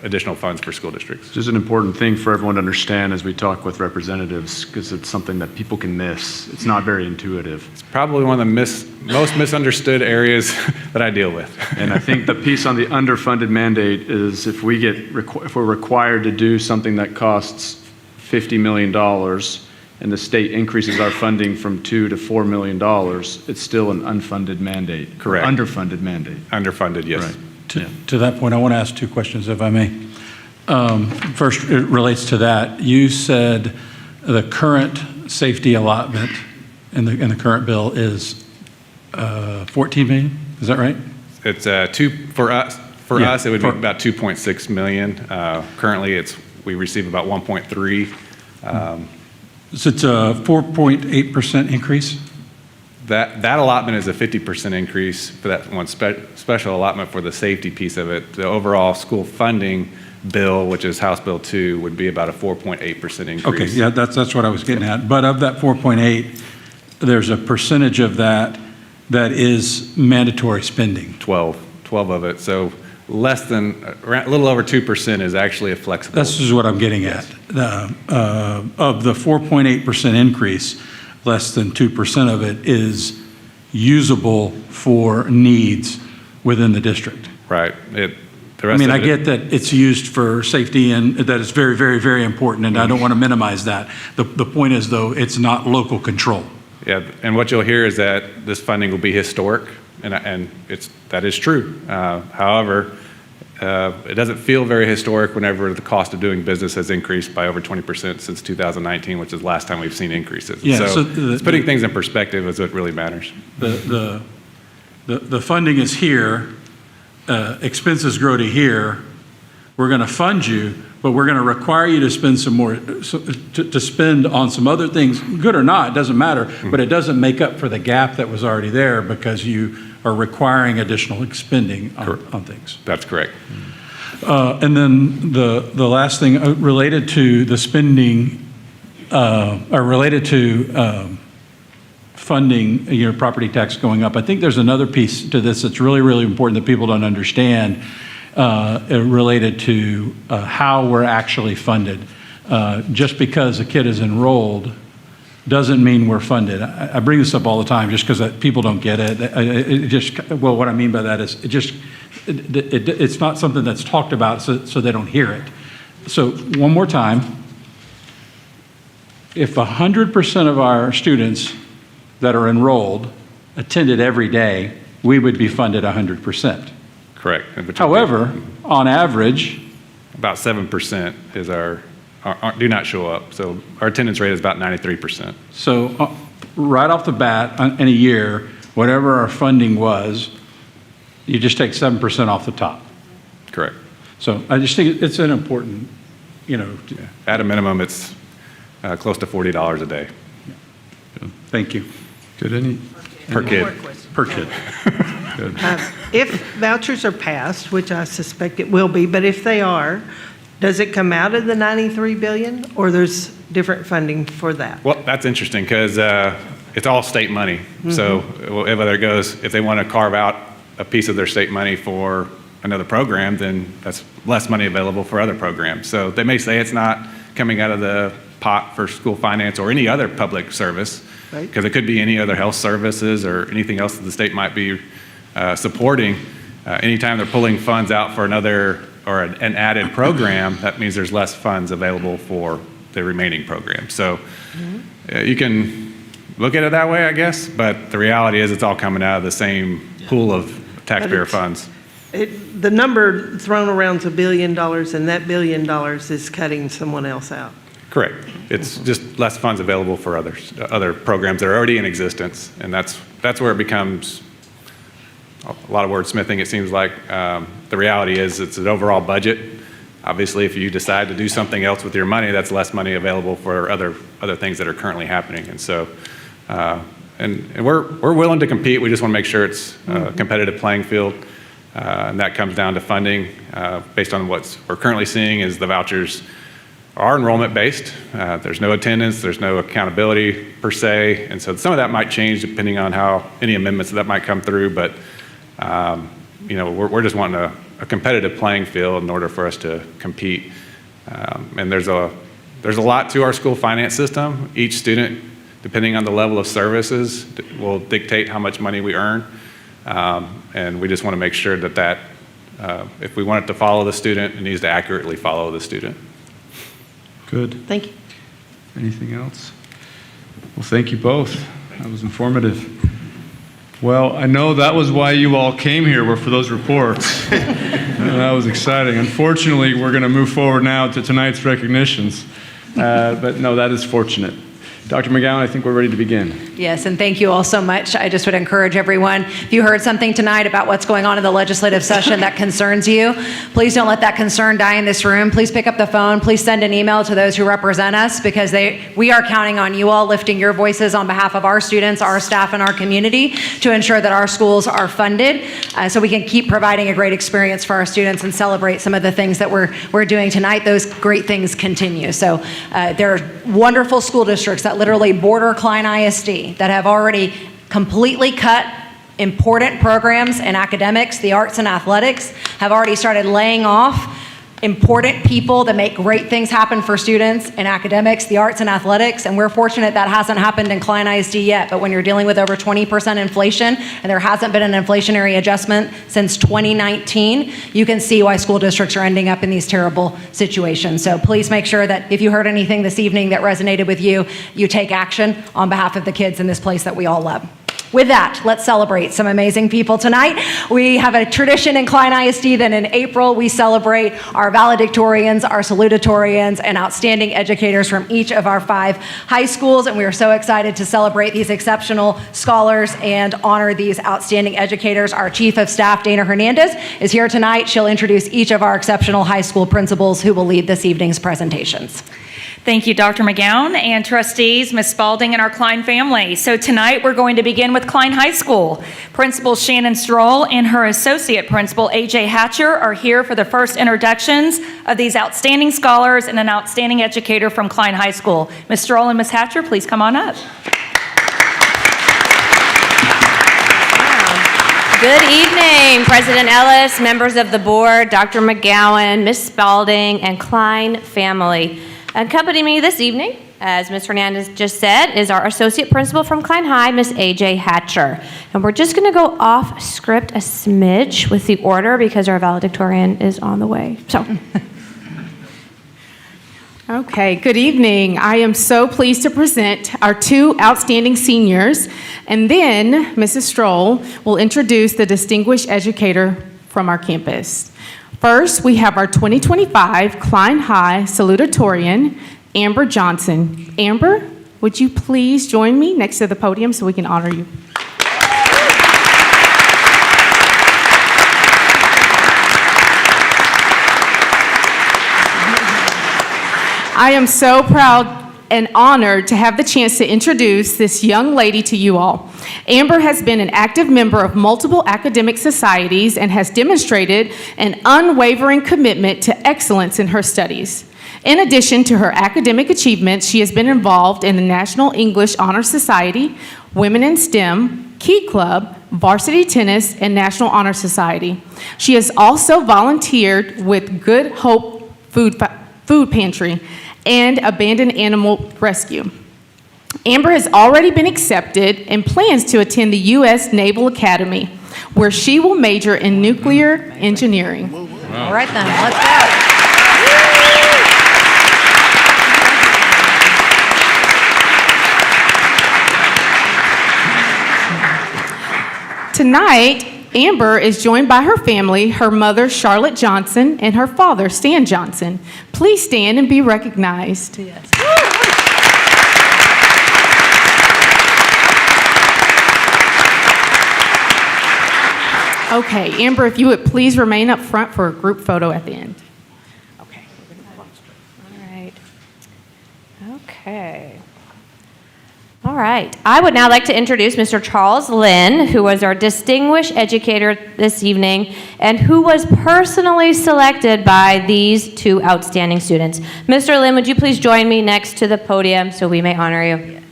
additional funds for school districts. It's just an important thing for everyone to understand as we talk with representatives, because it's something that people can miss. It's not very intuitive. It's probably one of the most misunderstood areas that I deal with. And I think the piece on the underfunded mandate is if we're required to do something that costs $50 million and the state increases our funding from $2 to $4 million, it's still an unfunded mandate. Correct. Underfunded mandate. Underfunded, yes. Right. To that point, I want to ask two questions, if I may. First, it relates to that. You said the current safety allotment in the current bill is 14 million. Is that right? It's for us. For us, it would be about 2.6 million. Currently, we receive about 1.3. So it's a 4.8% increase. That allotment is a 50% increase for that one special allotment for the safety piece of it. The overall school funding bill, which is House Bill 2, would be about a 4.8% increase. Okay, yeah, that's what I was getting at. But of that 4.8, there's a percentage of that is mandatory spending. 12 of it. So less than, a little over 2% is actually a flexible. This is what I'm getting at. Of the 4.8% increase, less than 2% of it is usable for needs within the district. Right. I get that it's used for safety and that it's very, very, very important, and I don't want to minimize that. The point is, though, it's not local control. Yeah, and what you'll hear is that this funding will be historic, and that is true. However, it doesn't feel very historic whenever the cost of doing business has increased by over 20% since 2019, which is the last time we've seen increases. Yeah, so putting things in perspective is what really matters. The funding is here, expenses grow to here. We're going to fund you, but we're going to require you to spend some more, to spend on some other things, good or not, it doesn't matter, but it doesn't make up for the gap that was already there because you are requiring additional spending on things. That's correct. And then the last thing related to the spending, or related to funding, property tax going up. I think there's another piece to this that's really, really important that people don't understand related to how we're actually funded. Just because a kid is enrolled doesn't mean we're funded. I bring this up all the time just because people don't get it. What I mean by that is it's not something that's talked about so they don't hear it. So one more time, if 100% of our students that are enrolled attended every day, we would be funded 100%. Correct. However, on average, about 7% is our do not show up. So our attendance rate is about 93%. So right off the bat in a year, whatever our funding was, you just take 7% off the top. Correct. So I just think it's an important, At a minimum, it's close to $40 a day. Thank you. Per kid. Per kid. Good. If vouchers are passed, which I suspect it will be, but if they are, does it come out of the $93 billion, or there's different funding for that? Well, that's interesting because it's all state money. Mm-hmm. So whether it goes, if they want to carve out a piece of their state money for another program, then that's less money available for other programs. So they may say it's not coming out of the pot for school finance or any other public service, because it could be any other health services or anything else that the state might be supporting. Anytime they're pulling funds out for another or an added program, that means there's less funds available for the remaining program. So you can look at it that way, I guess, but the reality is it's all coming out of the same pool of taxpayer funds. The number thrown around is $1 billion, and that $1 billion is cutting someone else out. Correct. It's just less funds available for other programs that are already in existence, and that's where it becomes a lot of wordsmithing, it seems like. The reality is it's an overall budget. Obviously, if you decide to do something else with your money, that's less money available for other things that are currently happening. And so, and we're willing to compete. We just want to make sure it's a competitive playing field. And that comes down to funding. Based on what we're currently seeing is the vouchers are enrollment-based. There's no attendance, there's no accountability per se, and so some of that might change depending on how any amendments that might come through, but we're just wanting a competitive playing field in order for us to compete. And there's a lot to our school finance system. Each student, depending on the level of services, will dictate how much money we earn. And we just want to make sure that if we want it to follow the student, it needs to accurately follow the student. Good. Thank you. Anything else? Well, thank you both. That was informative. Well, I know that was why you all came here, were for those reports. That was exciting. Unfortunately, we're going to move forward now to tonight's recognitions. But no, that is fortunate. Dr. McGowan, I think we're ready to begin. Yes, and thank you all so much. I just would encourage everyone, if you heard something tonight about what's going on in the legislative session that concerns you, please don't let that concern die in this room. Please pick up the phone. Please send an email to those who represent us, because we are counting on you all lifting your voices on behalf of our students, our staff, and our community to ensure that our schools are funded so we can keep providing a great experience for our students and celebrate some of the things that we're doing tonight. Those great things continue. So there are wonderful school districts that literally border Klein ISD that have already completely cut important programs in academics, the arts, and athletics, have already started laying off important people that make great things happen for students in academics, the arts, and athletics. And we're fortunate that hasn't happened in Klein ISD yet. But when you're dealing with over 20% inflation, and there hasn't been an inflationary adjustment since 2019, you can see why school districts are ending up in these terrible situations. So please make sure that if you heard anything this evening that resonated with you, you take action on behalf of the kids in this place that we all love. With that, let's celebrate some amazing people tonight. We have a tradition in Klein ISD that in April we celebrate our valedictorians, our salutatorians, and outstanding educators from each of our 5 high schools. And we are so excited to celebrate these exceptional scholars and honor these outstanding educators. Our Chief of Staff, Dana Hernandez, is here tonight. She'll introduce each of our exceptional high school principals who will lead this evening's presentations. Thank you, Dr. McGowan and trustees, Ms. Spalding, and our Klein family. So tonight we're going to begin with Klein High School. Principal Shannon Stroll and her associate principal, A.J. Hatcher, are here for the first introductions of these outstanding scholars and an outstanding educator from Klein High School. Ms. Stroll and Ms. Hatcher, please come on up. Good evening, President Ellis, members of the board, Dr. McGowan, Ms. Spalding, and Klein family. Accompanying me this evening, as Ms. Hernandez just said, is our associate principal from Klein High, Ms. A.J. Hatcher. And we're just going to go off script a smidge with the order because our valedictorian is on the way. So. Okay, good evening. I am so pleased to present our 2 outstanding seniors, and then Mrs. Stroll will introduce the distinguished educator from our campus. First, we have our 2025 Klein High salutatorian, Amber Johnson. Amber, would you please join me next to the podium so we can honor you? I am so proud and honored to have the chance to introduce this young lady to you all. Amber has been an active member of multiple academic societies and has demonstrated an unwavering commitment to excellence in her studies. In addition to her academic achievements, she has been involved in the National English Honor Society, Women in STEM, Key Club, Varsity Tennis, and National Honor Society. She has also volunteered with Good Hope Food Pantry and Abandoned Animal Rescue. Amber has already been accepted and plans to attend the U.S. Naval Academy, where she will major in nuclear engineering. Wow. All right then, let's go. Tonight, Amber is joined by her family, her mother, Charlotte Johnson, and her father, Stan Johnson. Please stand and be recognized. Yes. Okay, Amber, if you would please remain up front for a group photo at the end. Okay. All right. Okay. All right. I would now like to introduce Mr. Charles Lynn, who was our distinguished educator this evening and who was personally selected by these two outstanding students. Mr. Lynn, would you please join me next to the podium so we may honor you? Yes.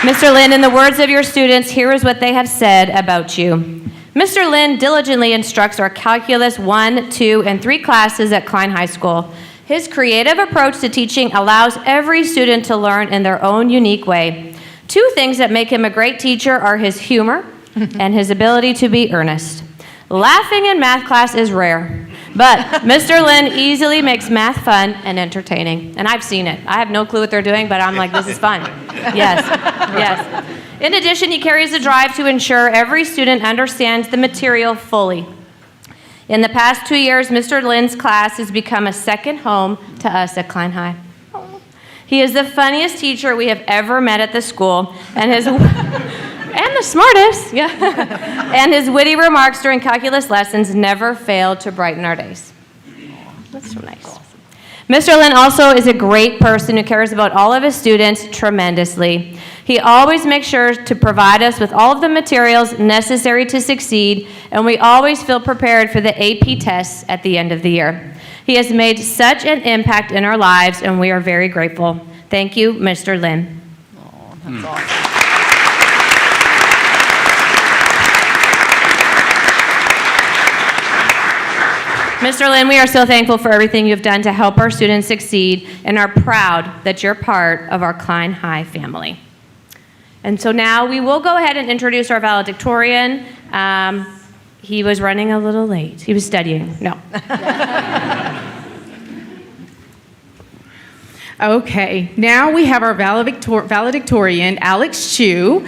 Mr. Lynn, in the words of your students, here is what they have said about you. Mr. Lynn diligently instructs our Calculus 1, 2, and 3 classes at Klein High School. His creative approach to teaching allows every student to learn in their own unique way. Two things that make him a great teacher are his humor and his ability to be earnest. Laughing in math class is rare, but Mr. Lynn easily makes math fun and entertaining. And I've seen it. I have no clue what they're doing, but I'm like, this is fun. Yes, yes. In addition, he carries a drive to ensure every student understands the material fully. In the past 2 years, Mr. Lynn's class has become a second home to us at Klein High. He is the funniest teacher we have ever met at the school, and and the smartest, yeah. And his witty remarks during calculus lessons never failed to brighten our days. That's so nice. Mr. Lynn also is a great person who cares about all of his students tremendously. He always makes sure to provide us with all of the materials necessary to succeed, and we always feel prepared for the AP tests at the end of the year. He has made such an impact in our lives, and we are very grateful. Thank you, Mr. Lynn. Oh, that's awesome. Mr. Lynn, we are so thankful for everything you've done to help our students succeed and are proud that you're part of our Klein High family. And so now we will go ahead and introduce our valedictorian. He was running a little late. He was studying. No. Okay, now we have our valedictorian, Alex Chu,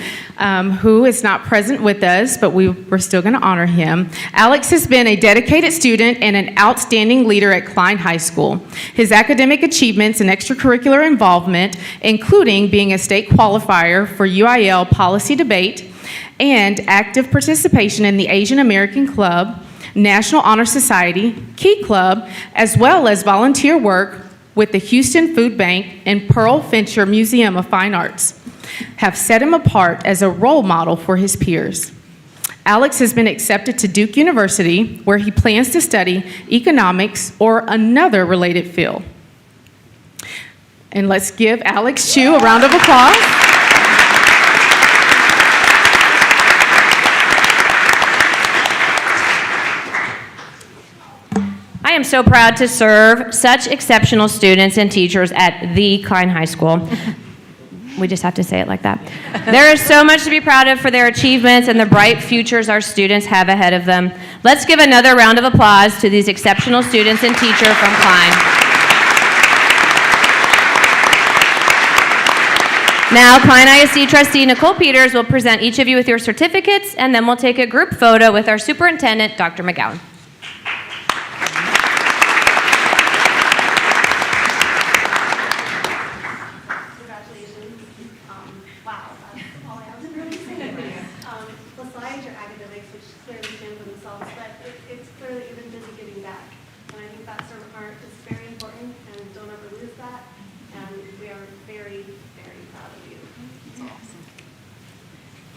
who is not present with us, but we're still going to honor him. Alex has been a dedicated student and an outstanding leader at Klein High School. His academic achievements and extracurricular involvement, including being a state qualifier for UIL policy debate and active participation in the Asian American Club, National Honor Society, Key Club, as well as volunteer work with the Houston Food Bank and Pearl Fincher Museum of Fine Arts, have set him apart as a role model for his peers. Alex has been accepted to Duke University, where he plans to study economics or another related field. And let's give Alex Chu a round of applause. I am so proud to serve such exceptional students and teachers at the Klein High School. We just have to say it like that. There is so much to be proud of for their achievements and the bright futures our students have ahead of them. Let's give another round of applause to these exceptional students and teachers from Klein. Now, Klein ISD trustee Nicole Peters will present each of you with your certificates, and then we'll take a group photo with our superintendent, Dr. McGowan.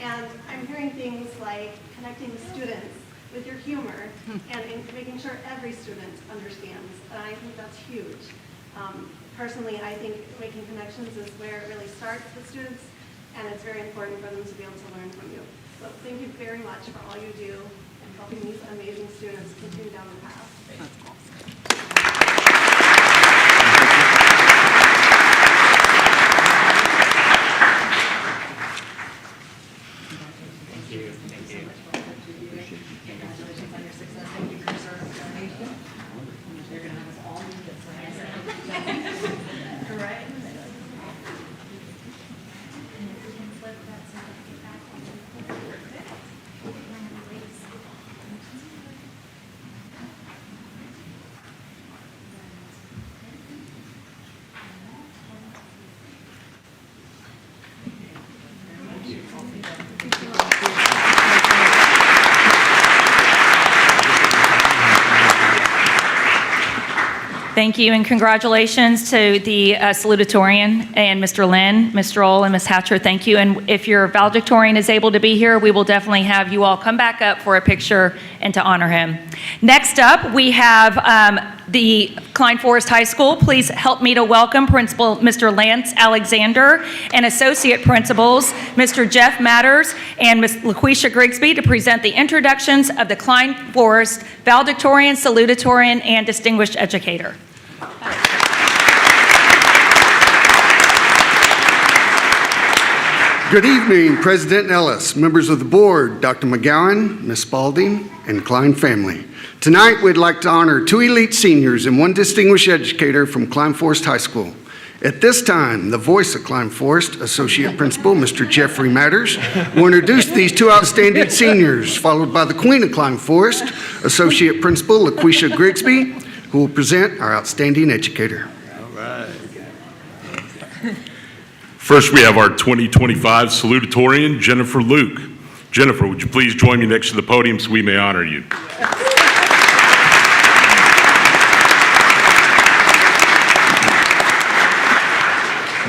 And I'm hearing things like connecting students with your humor and making sure every student understands. And I think that's huge. Personally, I think making connections is where it really starts with students, and it's very important for them to be able to learn from you. So thank you very much for all you do and helping these amazing students continue down the path. That's awesome. Thank you, and congratulations to the salutatorian and Mr. Lynn, Ms. Stroll, and Ms. Hatcher. Thank you. And if your valedictorian is able to be here, we will definitely have you all come back up for a picture and to honor him. Next up, we have the Klein Forest High School. Please help me to welcome Principal Mr. Lance Alexander and Associate Principals Mr. Jeff Matters and Ms. LaQuisha Grigsby to present the introductions of the Klein Forest valedictorian, salutatorian, and distinguished educator. Good evening, President Ellis, members of the board, Dr. McGowan, Ms. Spalding, and Klein family. Tonight, we'd like to honor 2 elite seniors and 1 distinguished educator from Klein Forest High School. At this time, the voice of Klein Forest, Associate Principal Mr. Jeffrey Matters, will introduce these 2 outstanding seniors, followed by the Queen of Klein Forest, Associate Principal LaQuisha Grigsby, who will present our outstanding educator. First, we have our 2025 salutatorian, Jennifer Luke. Jennifer, would you please join me next to the podium so we may honor you?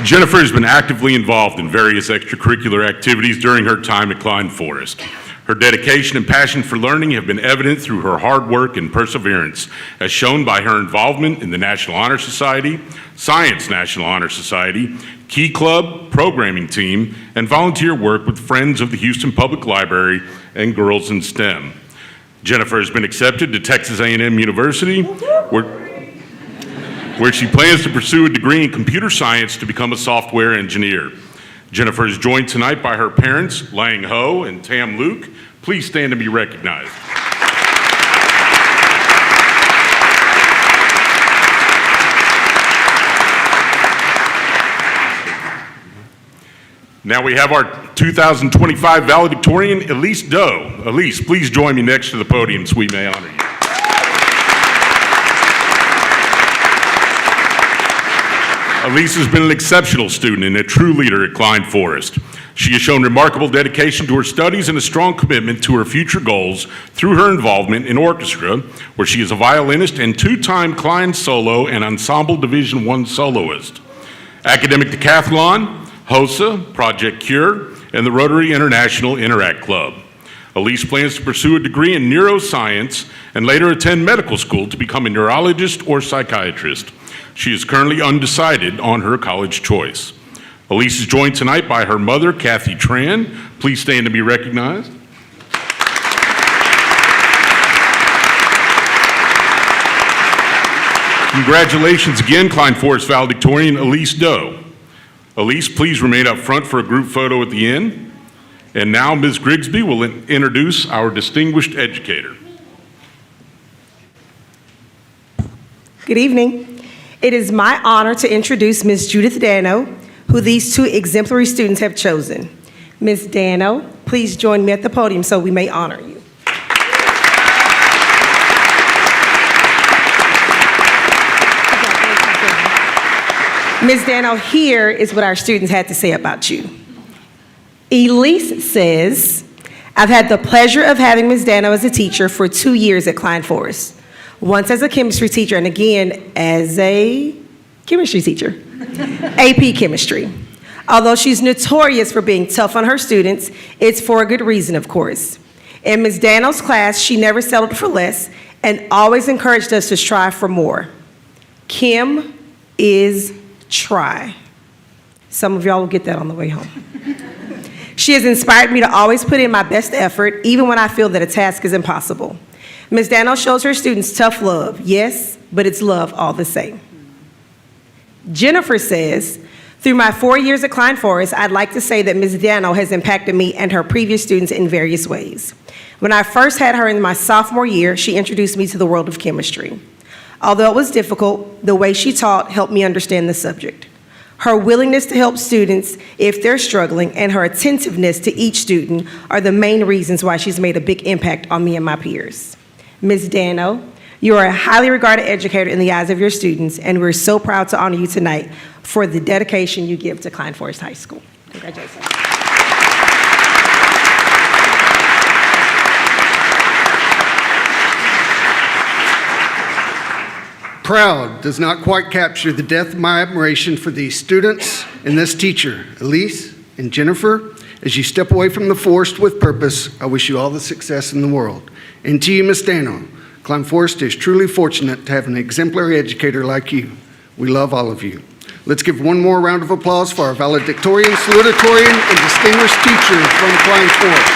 Jennifer has been actively involved in various extracurricular activities during her time at Klein Forest. Her dedication and passion for learning have been evident through her hard work and perseverance, as shown by her involvement in the National Honor Society, Science National Honor Society, Key Club, programming team, and volunteer work with Friends of the Houston Public Library and Girls in STEM. Jennifer has been accepted to Texas A&M University, where she plans to pursue a degree in computer science to become a software engineer. Jennifer is joined tonight by her parents, Lang Ho and Tam Luke. Please stand and be recognized. Now we have our 2025 valedictorian, Elise Doe. Elise, please join me next to the podium so we may honor you. Elise has been an exceptional student and a true leader at Klein Forest. She has shown remarkable dedication to her studies and a strong commitment to her future goals through her involvement in orchestra, where she is a violinist and 2-time Klein Solo and Ensemble Division I soloist. Academic decathlon, HOSA, Project Cure, and the Rotary International Interact Club. Elise plans to pursue a degree in neuroscience and later attend medical school to become a neurologist or psychiatrist. She is currently undecided on her college choice. Elise is joined tonight by her mother, Kathy Tran. Please stand and be recognized. Congratulations again, Klein Forest valedictorian Elise Doe. Elise, please remain up front for a group photo at the end. And now Ms. Grigsby will introduce our distinguished educator. Good evening. It is my honor to introduce Ms. Judith Dano, who these 2 exemplary students have chosen. Ms. Dano, please join me at the podium so we may honor you. Ms. Dano, here is what our students had to say about you. Elise says, I've had the pleasure of having Ms. Dano as a teacher for 2 years at Klein Forest. Once as a chemistry teacher and again as a chemistry teacher, AP chemistry. Although she's notorious for being tough on her students, it's for a good reason, of course. In Ms. Dano's class, she never settled for less and always encouraged us to strive for more. Chem is try. Some of y'all will get that on the way home. She has inspired me to always put in my best effort, even when I feel that a task is impossible. Ms. Dano shows her students tough love, yes, but it's love all the same. Jennifer says, through my 4 years at Klein Forest, I'd like to say that Ms. Dano has impacted me and her previous students in various ways. When I first had her in my sophomore year, she introduced me to the world of chemistry. Although it was difficult, the way she taught helped me understand the subject. Her willingness to help students if they're struggling and her attentiveness to each student are the main reasons why she's made a big impact on me and my peers. Ms. Dano, you are a highly regarded educator in the eyes of your students, and we're so proud to honor you tonight for the dedication you give to Klein Forest High School. Congratulations. Proud does not quite capture the depth of my admiration for these students and this teacher, Elise and Jennifer. As you step away from the forest with purpose, I wish you all the success in the world. And to you, Ms. Dano, Klein Forest is truly fortunate to have an exemplary educator like you. We love all of you. Let's give one more round of applause for our valedictorian, salutatorian, and distinguished teacher from Klein Forest.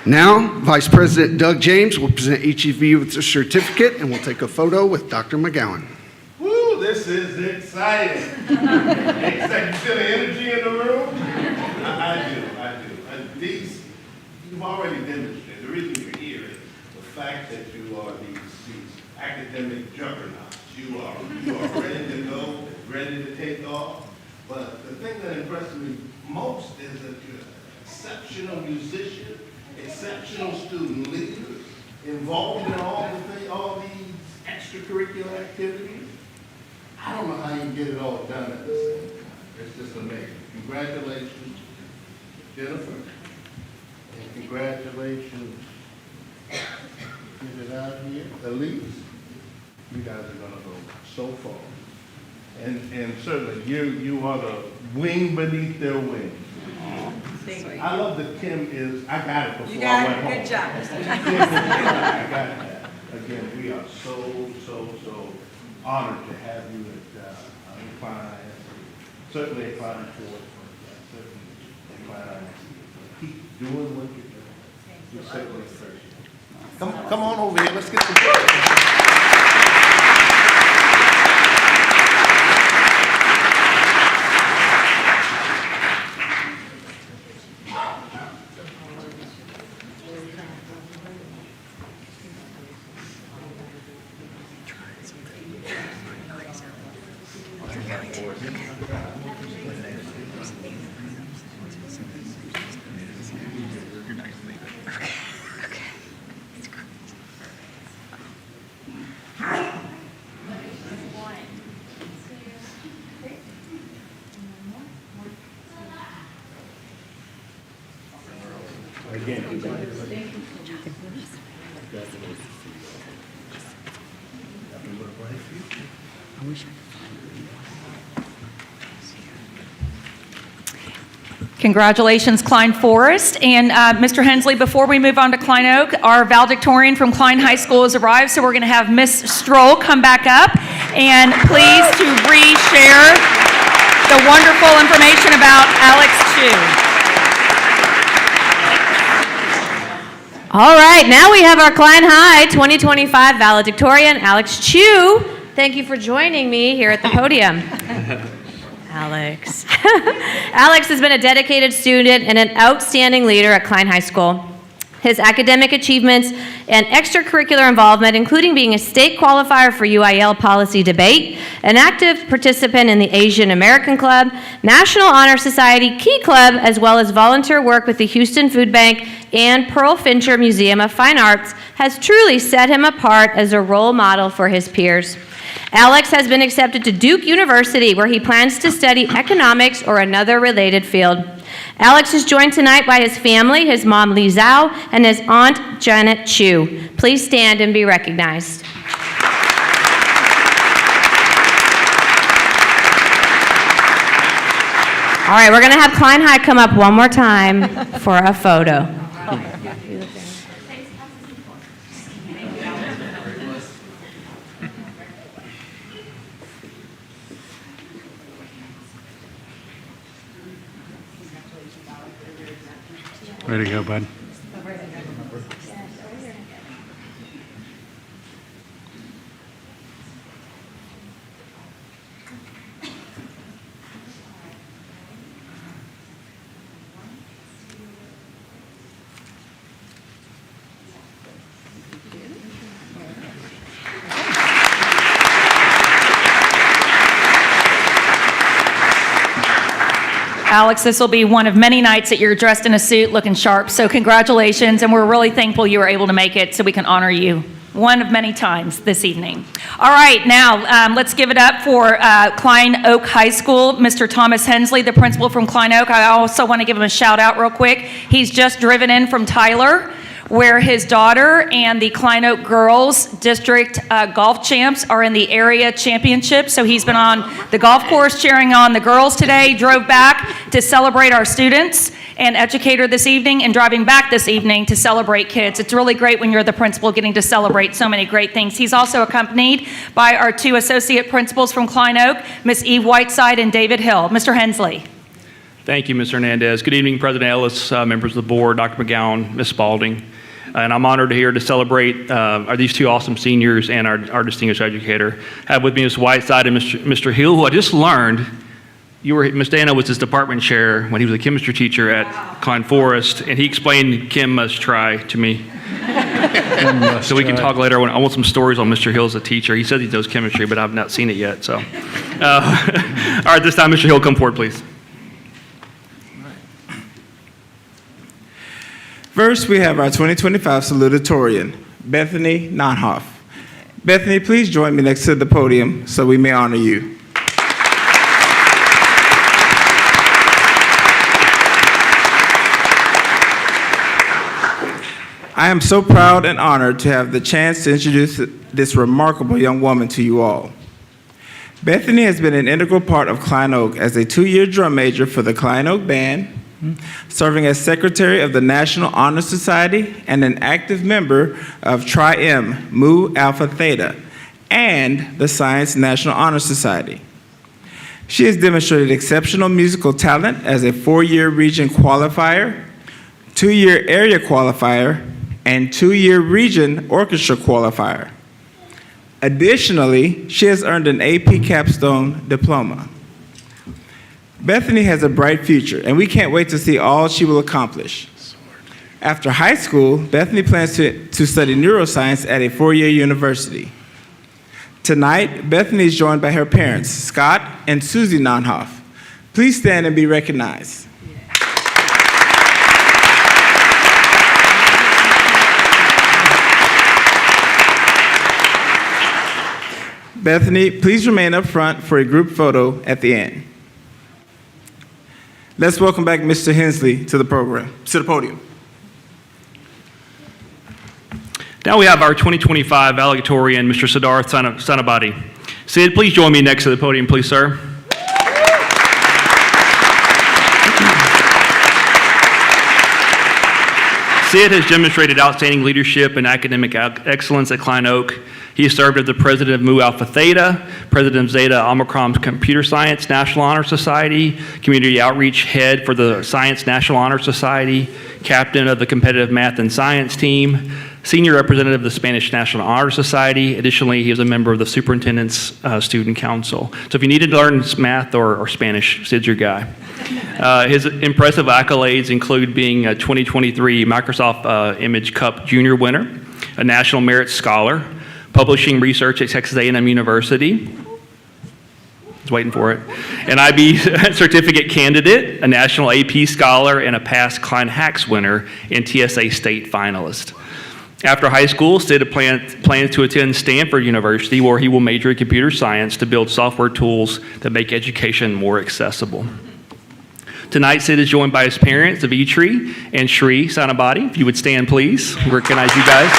Now, Vice President Doug James will present each of you with a certificate, and we'll take a photo with Dr. McGowan. Woo, this is exciting. You feel the energy in the room? I do. These, you've already demonstrated. The reason you're here is the fact that you are these academic juggernauts. You are ready to go, ready to take off. But the thing that impressed me most is that you're an exceptional musician, exceptional student leader, involved in all these extracurricular activities. I don't know how you get it all done at the same time. It's just amazing. Congratulations, Jennifer, and congratulations, get it out here, Elise. You guys are gonna go so far. And certainly you are the wing beneath their wings. I love that Kim is, I got it before I went home. Good job. I got that. Again, we are so honored to have you at Klein. Certainly at Klein Forest, certainly at Klein. Keep doing what you're doing. We certainly appreciate it. Come on over here, let's get some pictures. Congratulations, Klein Forest. And Mr. Hensley, before we move on to Klein Oak, our valedictorian from Klein High School has arrived, so we're going to have Miss Stroll come back up. And please to re-share the wonderful information about Alex Chu. All right, now we have our Klein High 2025 valedictorian, Alex Chu. Thank you for joining me here at the podium. Alex. Alex has been a dedicated student and an outstanding leader at Klein High School. His academic achievements and extracurricular involvement, including being a state qualifier for UIL policy debate, an active participant in the Asian American Club, National Honor Society Key Club, as well as volunteer work with the Houston Food Bank and Pearl Fincher Museum of Fine Arts, has truly set him apart as a role model for his peers. Alex has been accepted to Duke University, where he plans to study economics or another related field. Alex is joined tonight by his family, his mom, Li Zhao, and his aunt, Janet Chu. Please stand and be recognized. All right, we're going to have Klein High come up one more time for a photo. Way to go, bud. Alex, this will be one of many nights that you're dressed in a suit looking sharp, so congratulations, and we're really thankful you were able to make it so we can honor you one of many times this evening. All right, now let's give it up for Klein Oak High School, Mr. Thomas Hensley, the principal from Klein Oak. I also want to give him a shout out real quick. He's just driven in from Tyler where his daughter and the Klein Oak Girls District golf champs are in the area championship. So he's been on the golf course cheering on the girls today, drove back to celebrate our students and educator this evening, and driving back this evening to celebrate kids. It's really great when you're the principal getting to celebrate so many great things. He's also accompanied by our 2 associate principals from Klein Oak, Miss Eve Whiteside and David Hill. Mr. Hensley. Thank you, Mr. Hernandez. Good evening, President Ellis, members of the board, Dr. McGowan, Ms. Spalding. And I'm honored here to celebrate these 2 awesome seniors and our distinguished educator. I have with me Ms. Whiteside and Mr. Hill, who I just learned Ms. Dana was his department chair when he was a chemistry teacher at Klein Forest, and he explained chem must try to me. So we can talk later. I want some stories on Mr. Hill as a teacher. He says he knows chemistry, but I've not seen it yet. So, all right, this time, Mr. Hill, come forward, please. First, we have our 2025 salutatorian, Bethany Nonhoff. Bethany, please join me next to the podium so we may honor you. I am so proud and honored to have the chance to introduce this remarkable young woman to you all. Bethany has been an integral part of Klein Oak as a 2-year drum major for the Klein Oak Band, serving as secretary of the National Honor Society and an active member of Tri-M, Mu Alpha Theta, and the Science National Honor Society. She has demonstrated exceptional musical talent as a 4-year region qualifier, 2-year area qualifier, and 2-year region orchestra qualifier. Additionally, she has earned an AP capstone diploma. Bethany has a bright future, and we can't wait to see all she will accomplish. After high school, Bethany plans to study neuroscience at a 4-year university. Tonight, Bethany is joined by her parents, Scott and Susie Nonhoff. Please stand and be recognized. Bethany, please remain up front for a group photo at the end. Let's welcome back Mr. Hensley to the podium. Now we have our 2025 valedictorian, Mr. Siddharth Sanabadi. Sid, please join me next to the podium, please, sir. Sid has demonstrated outstanding leadership and academic excellence at Klein Oak. He has served as the president of Mu Alpha Theta, president of Zeta Omicron Computer Science National Honor Society, community outreach head for the Science National Honor Society, captain of the competitive math and science team, senior representative of the Spanish National Honor Society. Additionally, he is a member of the Superintendent's Student Council. So if you need to learn math or Spanish, Sid's your guy. His impressive accolades include being a 2023 Microsoft Image Cup Junior winner, a National Merit Scholar, publishing research at Texas A&M University. I was waiting for it. An IB certificate candidate, a National AP Scholar, and a past Klein Hacks winner and TSA State finalist. After high school, Sid plans to attend Stanford University, where he will major in computer science to build software tools that make education more accessible. Tonight, Sid is joined by his parents, Avitri and Shri Sanabadi. If you would stand, please. We recognize you guys.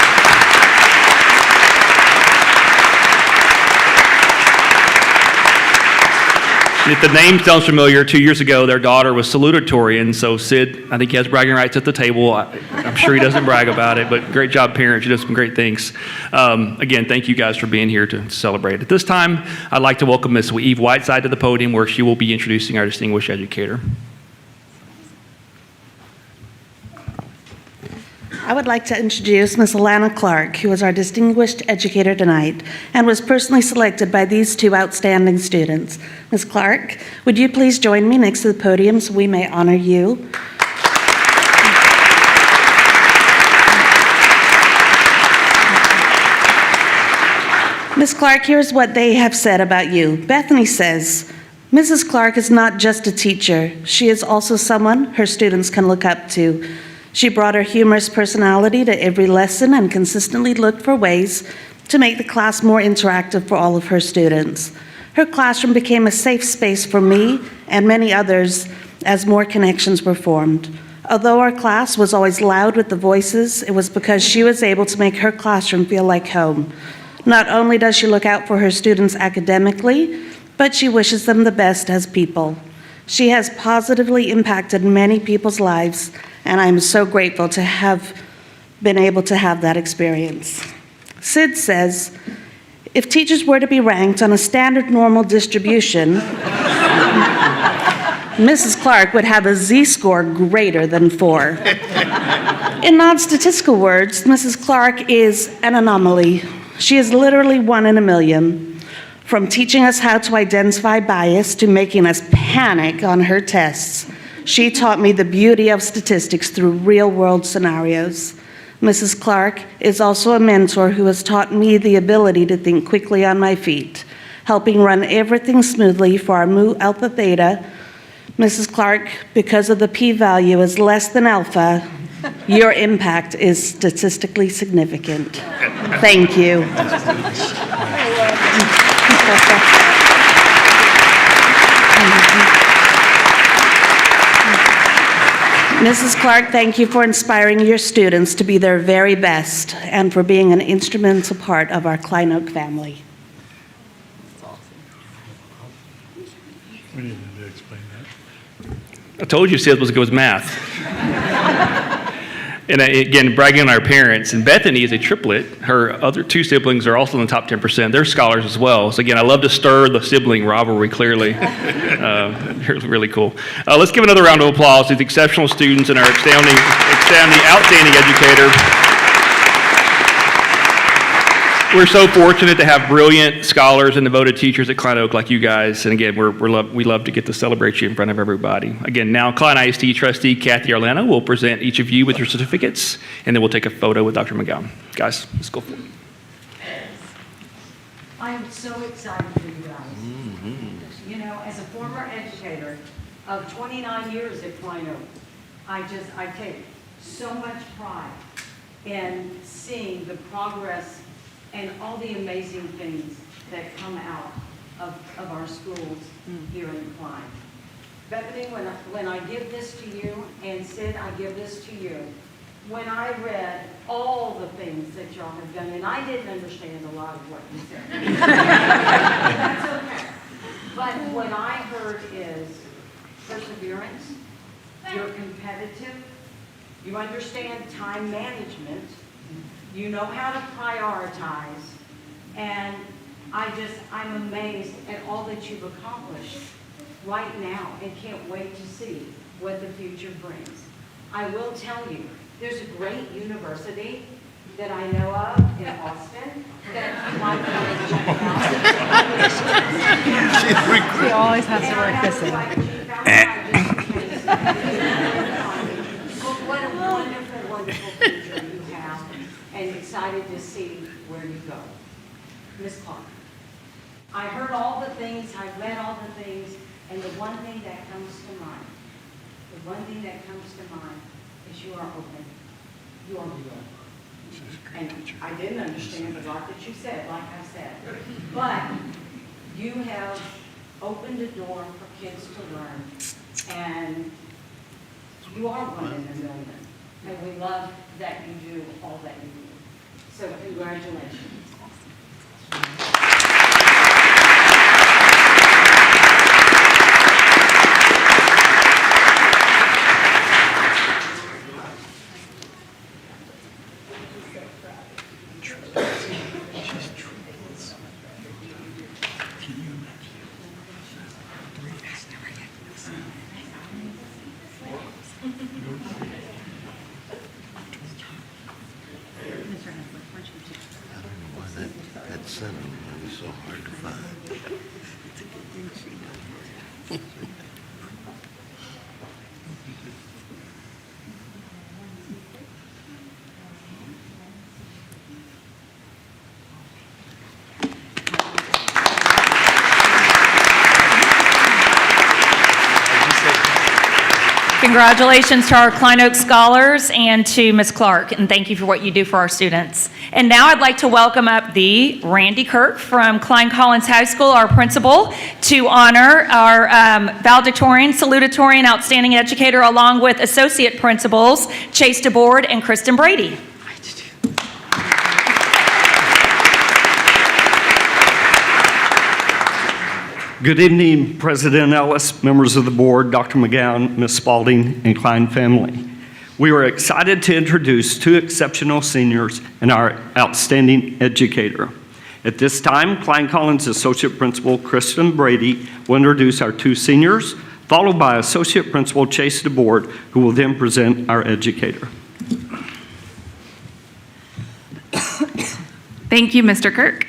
If the name sounds familiar, 2 years ago, their daughter was salutatorian, so Sid, I think he has bragging rights at the table. I'm sure he doesn't brag about it, but great job, parents. You did some great things. Again, thank you guys for being here to celebrate. At this time, I'd like to welcome Ms. Eve Whiteside to the podium, where she will be introducing our distinguished educator. I would like to introduce Ms. Alana Clark, who is our distinguished educator tonight and was personally selected by these 2 outstanding students. Ms. Clark, would you please join me next to the podium so we may honor you? Ms. Clark, here's what they have said about you. Bethany says, Mrs. Clark is not just a teacher. She is also someone her students can look up to. She brought her humorous personality to every lesson and consistently looked for ways to make the class more interactive for all of her students. Her classroom became a safe space for me and many others as more connections were formed. Although our class was always loud with the voices, it was because she was able to make her classroom feel like home. Not only does she look out for her students academically, but she wishes them the best as people. She has positively impacted many people's lives, and I'm so grateful to have been able to have that experience. Sid says, if teachers were to be ranked on a standard normal distribution, Mrs. Clark would have a Z-score greater than 4. In non-statistical words, Mrs. Clark is an anomaly. She is literally 1 in a million. From teaching us how to identify bias to making us panic on her tests, she taught me the beauty of statistics through real-world scenarios. Mrs. Clark is also a mentor who has taught me the ability to think quickly on my feet, helping run everything smoothly for our Mu Alpha Theta. Mrs. Clark, because of the p-value is less than alpha, your impact is statistically significant. Thank you. Mrs. Clark, thank you for inspiring your students to be their very best and for being an instrumental part of our Klein Oak family. We need to explain that. I told you Sid was good with math. And again, bragging on our parents. And Bethany is a triplet. Her other 2 siblings are also in the top 10%. They're scholars as well. So again, I love to stir the sibling rivalry, clearly. Really cool. Let's give another round of applause to the exceptional students and our outstanding educator. We're so fortunate to have brilliant scholars and devoted teachers at Klein Oak like you guys. And again, we love to get to celebrate you in front of everybody. Again, now Klein ISD trustee Kathy Arlano will present each of you with your certificates, and then we'll take a photo with Dr. McGowan. Guys, let's go for it. I am so excited for you guys. You know, as a former educator of 29 years at Klein Oak, I take so much pride in seeing the progress and all the amazing things that come out of our schools here in Klein. Bethany, when I give this to you, and Sid, I give this to you, when I read all the things that y'all have done, and I didn't understand a lot of what you said. That's okay. But what I heard is perseverance, you're competitive, you understand time management, you know how to prioritize, and I'm amazed at all that you've accomplished right now and can't wait to see what the future brings. I will tell you, there's a great university that I know of in Austin that you might want to check out. She always has to work this in. What a wonderful, wonderful future you have, and excited to see where you go. Ms. Clark, I heard all the things, I've read all the things, and the one thing that comes to mind is you are open. You are real. And I didn't understand a lot that you said, like I said. But you have opened a door for kids to learn. And you are 1 in a million. And we love that you do all that you do. So congratulations. That center is so hard to find. Congratulations to our Klein Oak Scholars and to Ms. Clark, and thank you for what you do for our students. And now I'd like to welcome up the Randy Kirk from Klein Collins High School, our principal, to honor our valedictorian, salutatorian, outstanding educator, along with associate principals Chase DeBoard and Kristen Brady. Good evening, President Ellis, members of the board, Dr. McGowan, Ms. Spalding, and Klein family. We are excited to introduce two exceptional seniors and our outstanding educator. At this time, Klein Collins Associate Principal Kristen Brady will introduce our two seniors, followed by Associate Principal Chase DeBoard, who will then present our educator. Thank you, Mr. Kirk.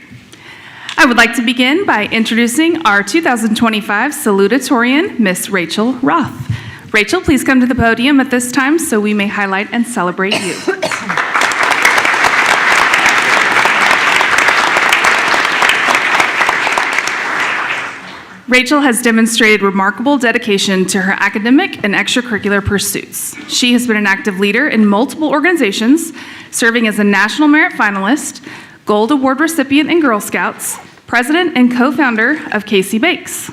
I would like to begin by introducing our 2025 salutatorian, Miss Rachel Roth. Rachel, please come to the podium at this time so we may highlight and celebrate you. Rachel has demonstrated remarkable dedication to her academic and extracurricular pursuits. She has been an active leader in multiple organizations, serving as a National Merit Finalist, Gold Award recipient in Girl Scouts, president and co-founder of KC Bakes.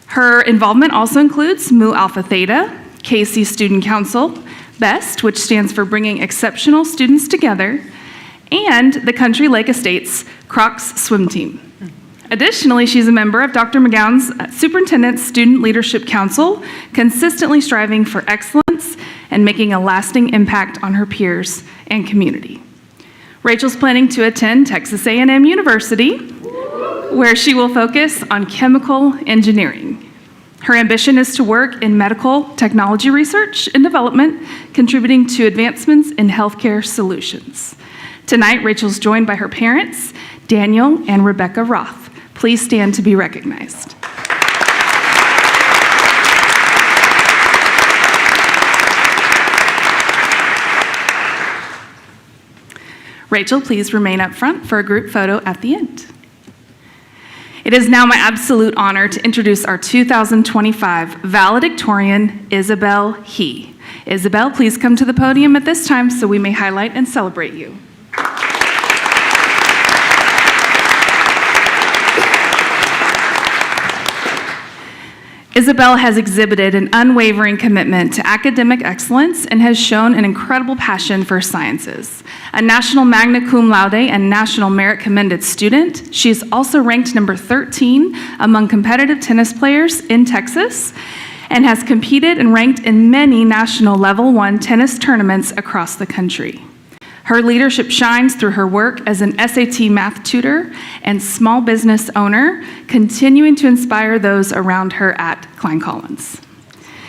Her involvement also includes Mu Alpha Theta, KC Student Council, BEST, which stands for Bringing Exceptional Students Together, and the Country Lake Estates Crocs Swim Team. Additionally, she's a member of Dr. McGowan's Superintendent's Student Leadership Council, consistently striving for excellence and making a lasting impact on her peers and community. Rachel's planning to attend Texas A&M University, where she will focus on chemical engineering. Her ambition is to work in medical technology research and development, contributing to advancements in healthcare solutions. Tonight, Rachel's joined by her parents, Daniel and Rebecca Roth. Please stand to be recognized. Rachel, please remain up front for a group photo at the end. It is now my absolute honor to introduce our 2025 valedictorian, Isabel He. Isabel, please come to the podium at this time so we may highlight and celebrate you. Isabel has exhibited an unwavering commitment to academic excellence and has shown an incredible passion for sciences. A National Magna Cum Laude and National Merit Commended student, she is also ranked number 13 among competitive tennis players in Texas and has competed and ranked in many national level 1 tennis tournaments across the country. Her leadership shines through her work as an SAT math tutor and small business owner, continuing to inspire those around her at Klein Collins.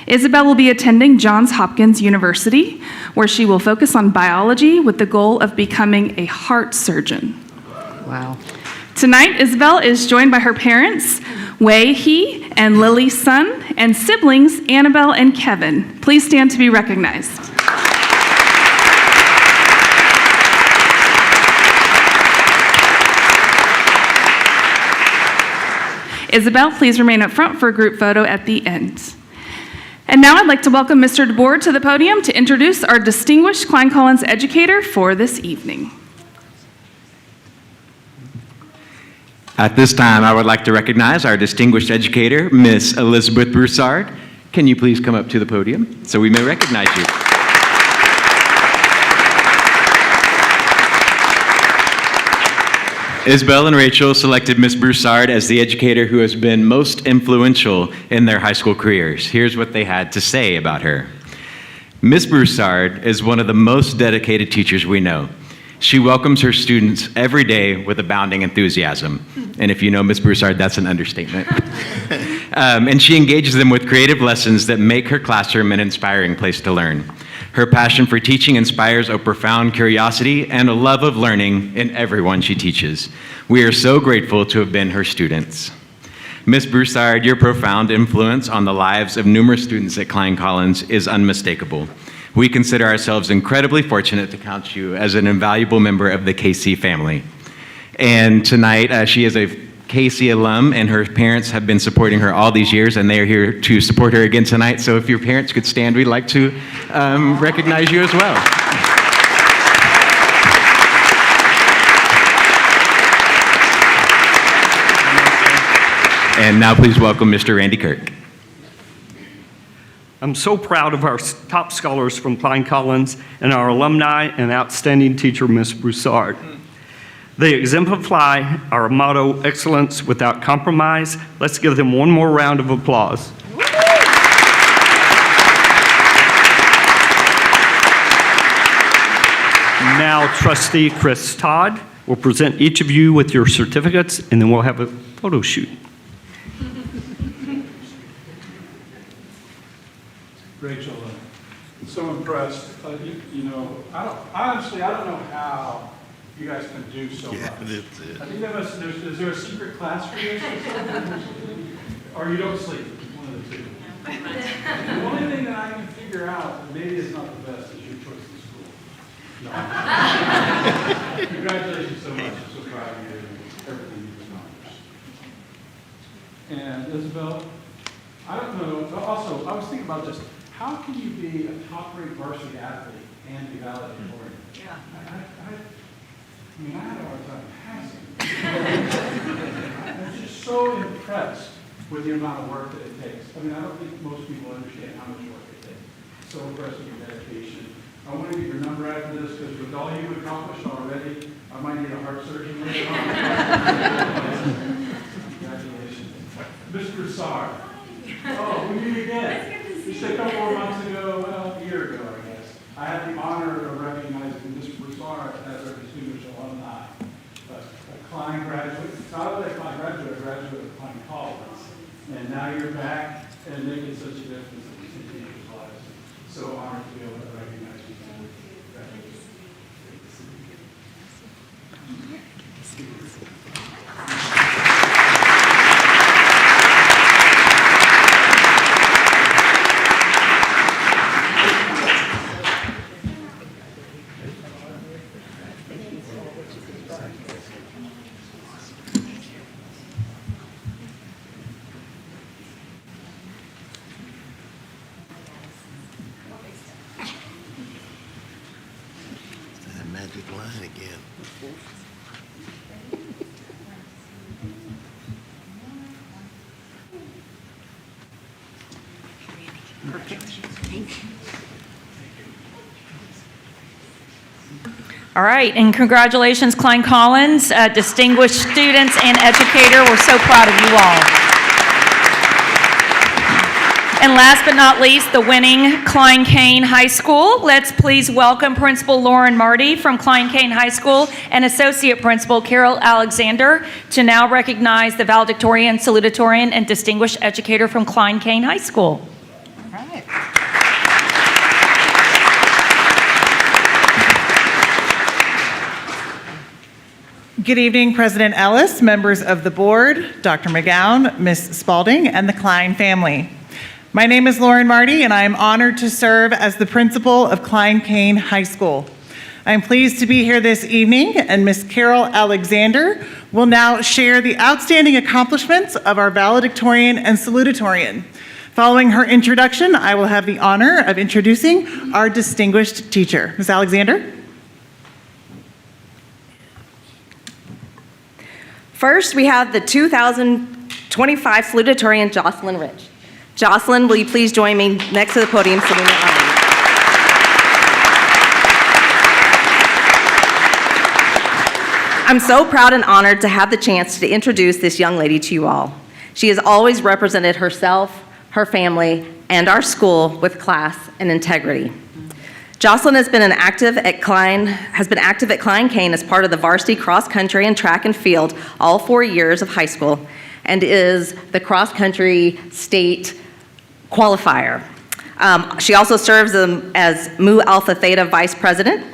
Isabel will be attending Johns Hopkins University, where she will focus on biology with the goal of becoming a heart surgeon. Wow. Tonight, Isabel is joined by her parents, Wei He and Lily Sun, and siblings Annabelle and Kevin. Please stand to be recognized. Isabel, please remain up front for a group photo at the end. And now I'd like to welcome Mr. DeBoard to the podium to introduce our distinguished Klein Collins educator for this evening. At this time, I would like to recognize our distinguished educator, Miss Elizabeth Broussard. Can you please come up to the podium so we may recognize you? Isabel and Rachel selected Miss Broussard as the educator who has been most influential in their high school careers. Here's what they had to say about her. Miss Broussard is one of the most dedicated teachers we know. She welcomes her students every day with abounding enthusiasm. And if you know Miss Broussard, that's an understatement. And she engages them with creative lessons that make her classroom an inspiring place to learn. Her passion for teaching inspires a profound curiosity and a love of learning in everyone she teaches. We are so grateful to have been her students. Ms. Broussard, your profound influence on the lives of numerous students at Klein Collins is unmistakable. We consider ourselves incredibly fortunate to count you as an invaluable member of the KC family. And tonight, she is a Casey alum, and her parents have been supporting her all these years, and they are here to support her again tonight. So if your parents could stand, we'd like to recognize you as well. And now please welcome Mr. Randy Kirk. I'm so proud of our top scholars from Klein Collins and our alumni and outstanding teacher, Ms. Broussard. They exemplify our motto, excellence without compromise. Let's give them one more round of applause. Now, Trustee Chris Todd will present each of you with your certificates, and then we'll have a photo shoot. Rachel, so impressed. You know, honestly, I don't know how you guys can do so much. I think is there a secret class for this? Or you don't sleep? One of the two. The only thing that I can figure out, and maybe it's not the best, is your choice of school. No. Congratulations so much. I'm so proud of you and everything you've accomplished. And Isabel, I don't know. Also, I was thinking about just how can you be a top-rate varsity athlete and be valedictorian? Yeah. I mean, I had a hard time passing. I'm just so impressed with the amount of work that it takes. I mean, I don't think most people understand how much work it takes. So impressed with your dedication. I want to get your number after this because with all you've accomplished already, I might need a heart surgeon later on. Congratulations. Ms. Broussard. Oh, we meet again. Just a couple more months ago, well, a year ago, I guess. I had the honor of recognizing Ms. Broussard as our distinguished alumni. A Klein graduate, not only a Klein graduate, a graduate of Klein Collins. And now you're back and making such a difference in teenagers' lives. So honored to be able to recognize you. Congratulations. Magic line again. All right, and congratulations, Klein Collins, distinguished students and educator. We're so proud of you all. And last but not least, the winning Klein Cain High School. Let's please welcome Principal Lauren Marty from Klein Cain High School and Associate Principal Carol Alexander to now recognize the valedictorian, salutatorian, and distinguished educator from Klein Cain High School. All right. Good evening, President Ellis, members of the board, Dr. McGowan, Ms. Spalding, and the Klein family. My name is Lauren Marty, and I am honored to serve as the principal of Klein Cain High School. I am pleased to be here this evening, and Ms. Carol Alexander will now share the outstanding accomplishments of our valedictorian and salutatorian. Following her introduction, I will have the honor of introducing our distinguished teacher. Ms. Alexander? First, we have the 2025 salutatorian, Jocelyn Rich. Jocelyn, will you please join me next to the podium saluting the audience? I'm so proud and honored to have the chance to introduce this young lady to you all. She has always represented herself, her family, and our school with class and integrity. Jocelyn has been active at Klein Cain as part of the varsity cross country and track and field all 4 years of high school, and is the cross country state qualifier. She also serves as Mu Alpha Theta Vice President.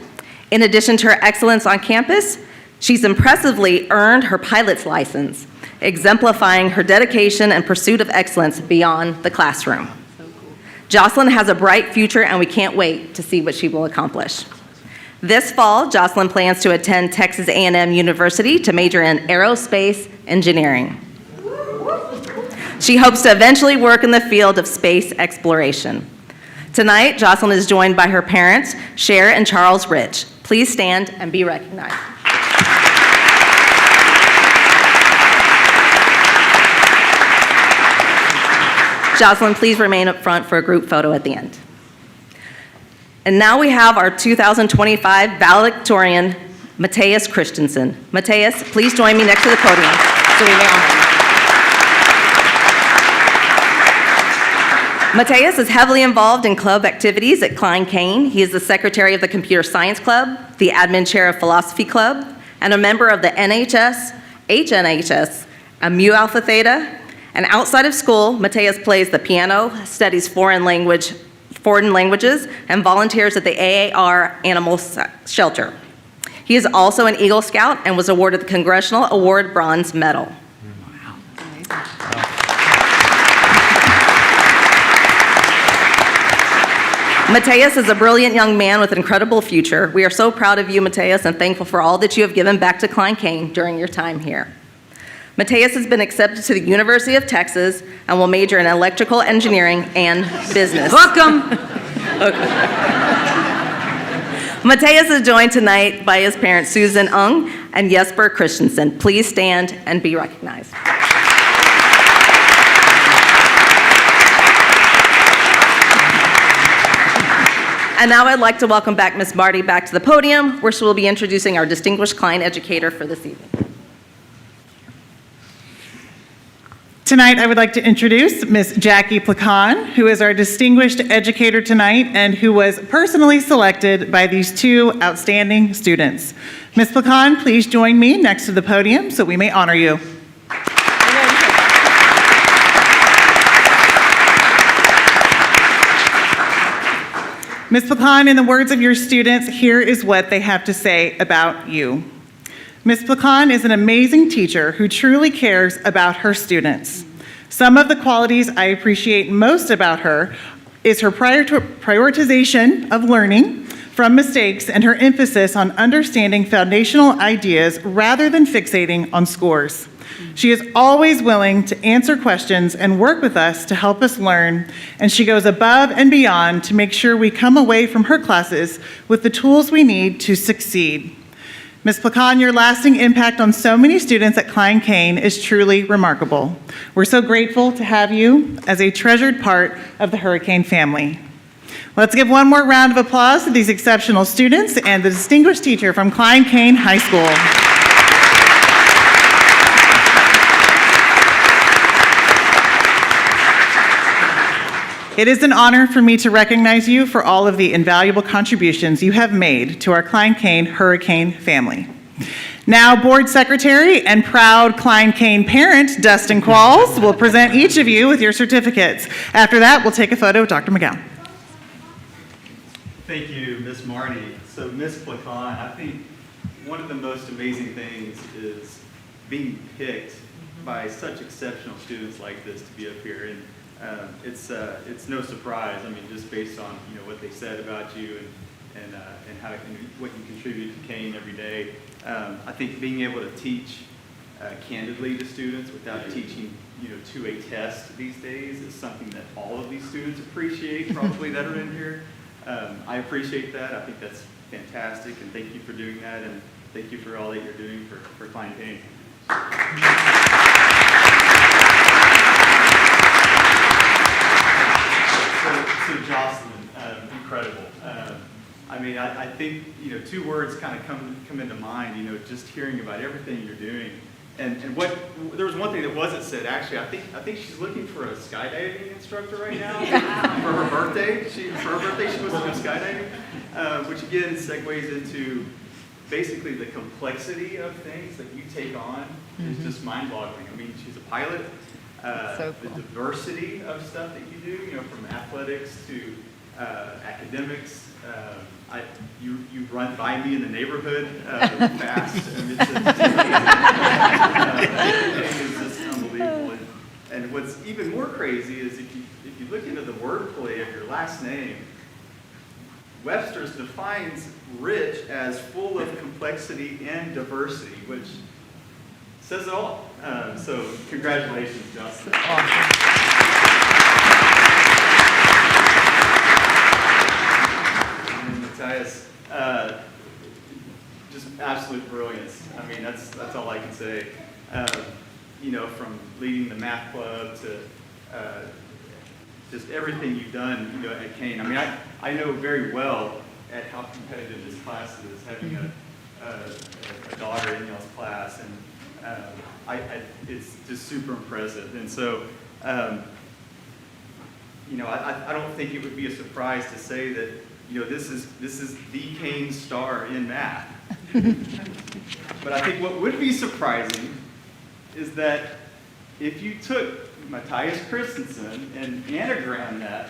In addition to her excellence on campus, she's impressively earned her pilot's license, exemplifying her dedication and pursuit of excellence beyond the classroom. Jocelyn has a bright future, and we can't wait to see what she will accomplish. This fall, Jocelyn plans to attend Texas A&M University to major in aerospace engineering. She hopes to eventually work in the field of space exploration. Tonight, Jocelyn is joined by her parents, Cher and Charles Rich. Please stand and be recognized. Jocelyn, please remain up front for a group photo at the end. And now we have our 2025 valedictorian, Mateus Christensen. Mateus, please join me next to the podium so we may honor you. Mateus is heavily involved in club activities at Klein Cain. He is the secretary of the Computer Science Club, the admin chair of Philosophy Club, and a member of the NHS, HNHS, and Mu Alpha Theta. And outside of school, Mateus plays the piano, studies foreign languages, and volunteers at the AAR Animal Shelter. He is also an Eagle Scout and was awarded the Congressional Award Bronze Medal. Mateus is a brilliant young man with an incredible future. We are so proud of you, Mateus, and thankful for all that you have given back to Klein Cain during your time here. Mateus has been accepted to the University of Texas and will major in electrical engineering and business. Welcome. Okay. Mateus is joined tonight by his parents, Susan Ung and Jesper Christensen. Please stand and be recognized. And now I'd like to welcome back Ms. Marty back to the podium, where she will be introducing our distinguished Klein educator for this evening. Tonight, I would like to introduce Ms. Jackie Placan, who is our distinguished educator tonight and who was personally selected by these two outstanding students. Ms. Placan, please join me next to the podium so we may honor you. Ms. Placan, in the words of your students, here is what they have to say about you. Ms. Placan is an amazing teacher who truly cares about her students. Some of the qualities I appreciate most about her is her prioritization of learning from mistakes and her emphasis on understanding foundational ideas rather than fixating on scores. She is always willing to answer questions and work with us to help us learn, and she goes above and beyond to make sure we come away from her classes with the tools we need to succeed. Ms. Placan, your lasting impact on so many students at Klein Cain is truly remarkable. We're so grateful to have you as a treasured part of the Hurricane family. Let's give one more round of applause to these exceptional students and the distinguished teacher from Klein Cain High School. It is an honor for me to recognize you for all of the invaluable contributions you have made to our Klein Cain Hurricane family. Now, Board Secretary and proud Klein Cain parent, Dustin Qualls, will present each of you with your certificates. After that, we'll take a photo with Dr. McGowan. Thank you, Ms. Marty. So, Ms. Placan, I think one of the most amazing things is being picked by such exceptional students like this to be up here. And it's no surprise. I mean, just based on what they said about you and how what you contribute to Cain every day. I think being able to teach candidly to students without teaching to a test these days is something that all of these students appreciate, probably that are in here. I appreciate that. I think that's fantastic, and thank you for doing that, and thank you for all that you're doing for Klein Cain. So Jocelyn, incredible. I mean, I think, two words kind of come into mind, just hearing about everything you're doing. And there was one thing that wasn't said, actually. I think she's looking for a skydiving instructor right now for her birthday. She was supposed to go skydiving, which again segues into basically the complexity of things that you take on is just mind-boggling. I mean, she's a pilot. The diversity of stuff that you do, from athletics to academics. You run by me in the neighborhood fast. I mean, it's just unbelievable. And what's even more crazy is if you look into the wordplay of your last name, Webster's defines rich as full of complexity and diversity, which says it all. So congratulations, Justin. And Matthias, just absolute brilliance. I mean, that's all I can say. You know, from leading the math club to just everything you've done, you know, at Kane. I mean, I know very well at how competitive this class is, having a daughter in y'all's class, and it's just super impressive. And so, you know, I don't think it would be a surprise to say that, you know, this is the Kane star in math. But I think what would be surprising is that if you took Matthias Christensen and anagram that,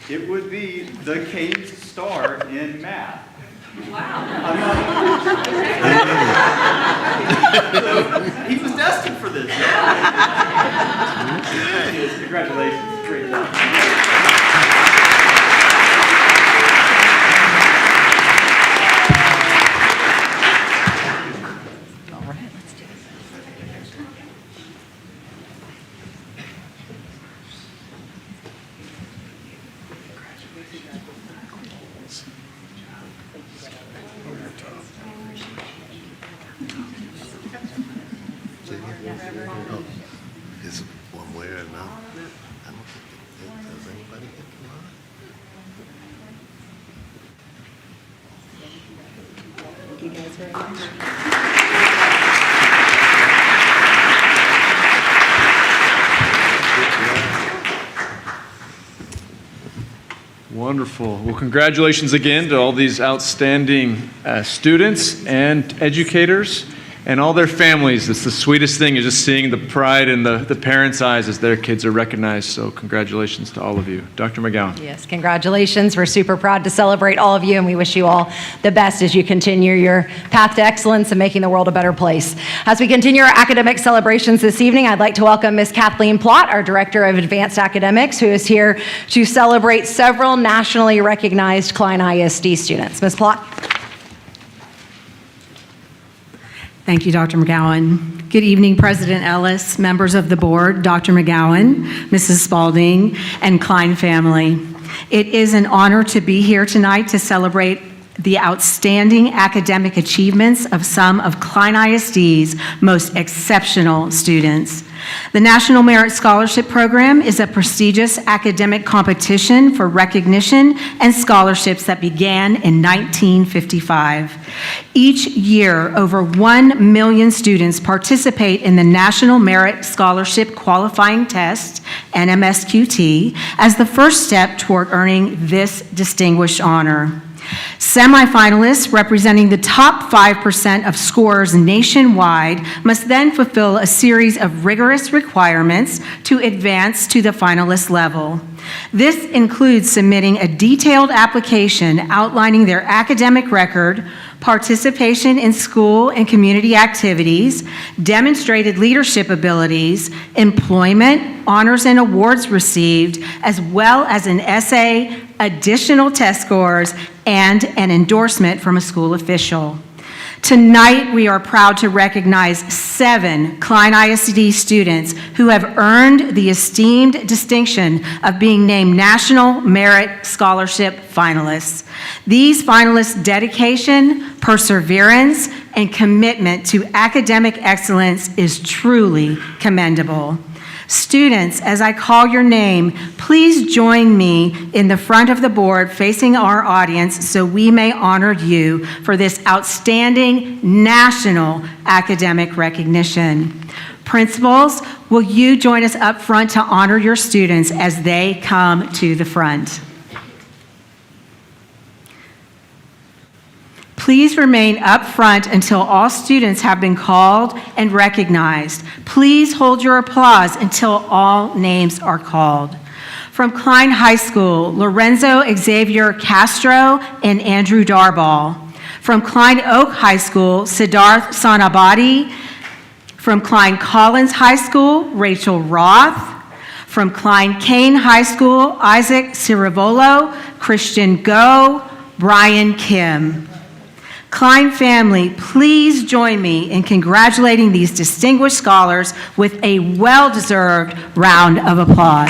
it would be the Kane star in math. Wow. So he was destined for this. Congratulations. Great job. Is it one way or another? I don't think does anybody get the line? Thank you guys very much. Wonderful. Well, congratulations again to all these outstanding students and educators and all their families. It's the sweetest thing is just seeing the pride in the parents' eyes as their kids are recognized. So congratulations to all of you. Dr. McGowan. Yes, congratulations. We're super proud to celebrate all of you, and we wish you all the best as you continue your path to excellence and making the world a better place. As we continue our academic celebrations this evening, I'd like to welcome Ms. Kathleen Plott, our Director of Advanced Academics, who is here to celebrate several nationally recognized Klein ISD students. Ms. Plott. Thank you, Dr. McGowan. Good evening, President Ellis, members of the board, Dr. McGowan, Mrs. Spalding, and Klein family. It is an honor to be here tonight to celebrate the outstanding academic achievements of some of Klein ISD's most exceptional students. The National Merit Scholarship Program is a prestigious academic competition for recognition and scholarships that began in 1955. Each year, over 1 million students participate in the National Merit Scholarship Qualifying Test, NMSQT, as the first step toward earning this distinguished honor. Semifinalists representing the top 5% of scorers nationwide must then fulfill a series of rigorous requirements to advance to the finalist level. This includes submitting a detailed application outlining their academic record, participation in school and community activities, demonstrated leadership abilities, employment, honors and awards received, as well as an essay, additional test scores, and an endorsement from a school official. Tonight, we are proud to recognize 7 Klein ISD students who have earned the esteemed distinction of being named National Merit Scholarship finalists. These finalists' dedication, perseverance, and commitment to academic excellence is truly commendable. Students, as I call your name, please join me in the front of the board facing our audience so we may honor you for this outstanding national academic recognition. Principals, will you join us up front to honor your students as they come to the front? Please remain up front until all students have been called and recognized. Please hold your applause until all names are called. From Klein High School, Lorenzo Xavier Castro and Andrew Darball. From Klein Oak High School, Siddharth Sanabadi. From Klein Collins High School, Rachel Roth. From Klein Kane High School, Isaac Cirivolo, Christian Go, Brian Kim. Klein family, please join me in congratulating these distinguished scholars with a well-deserved round of applause.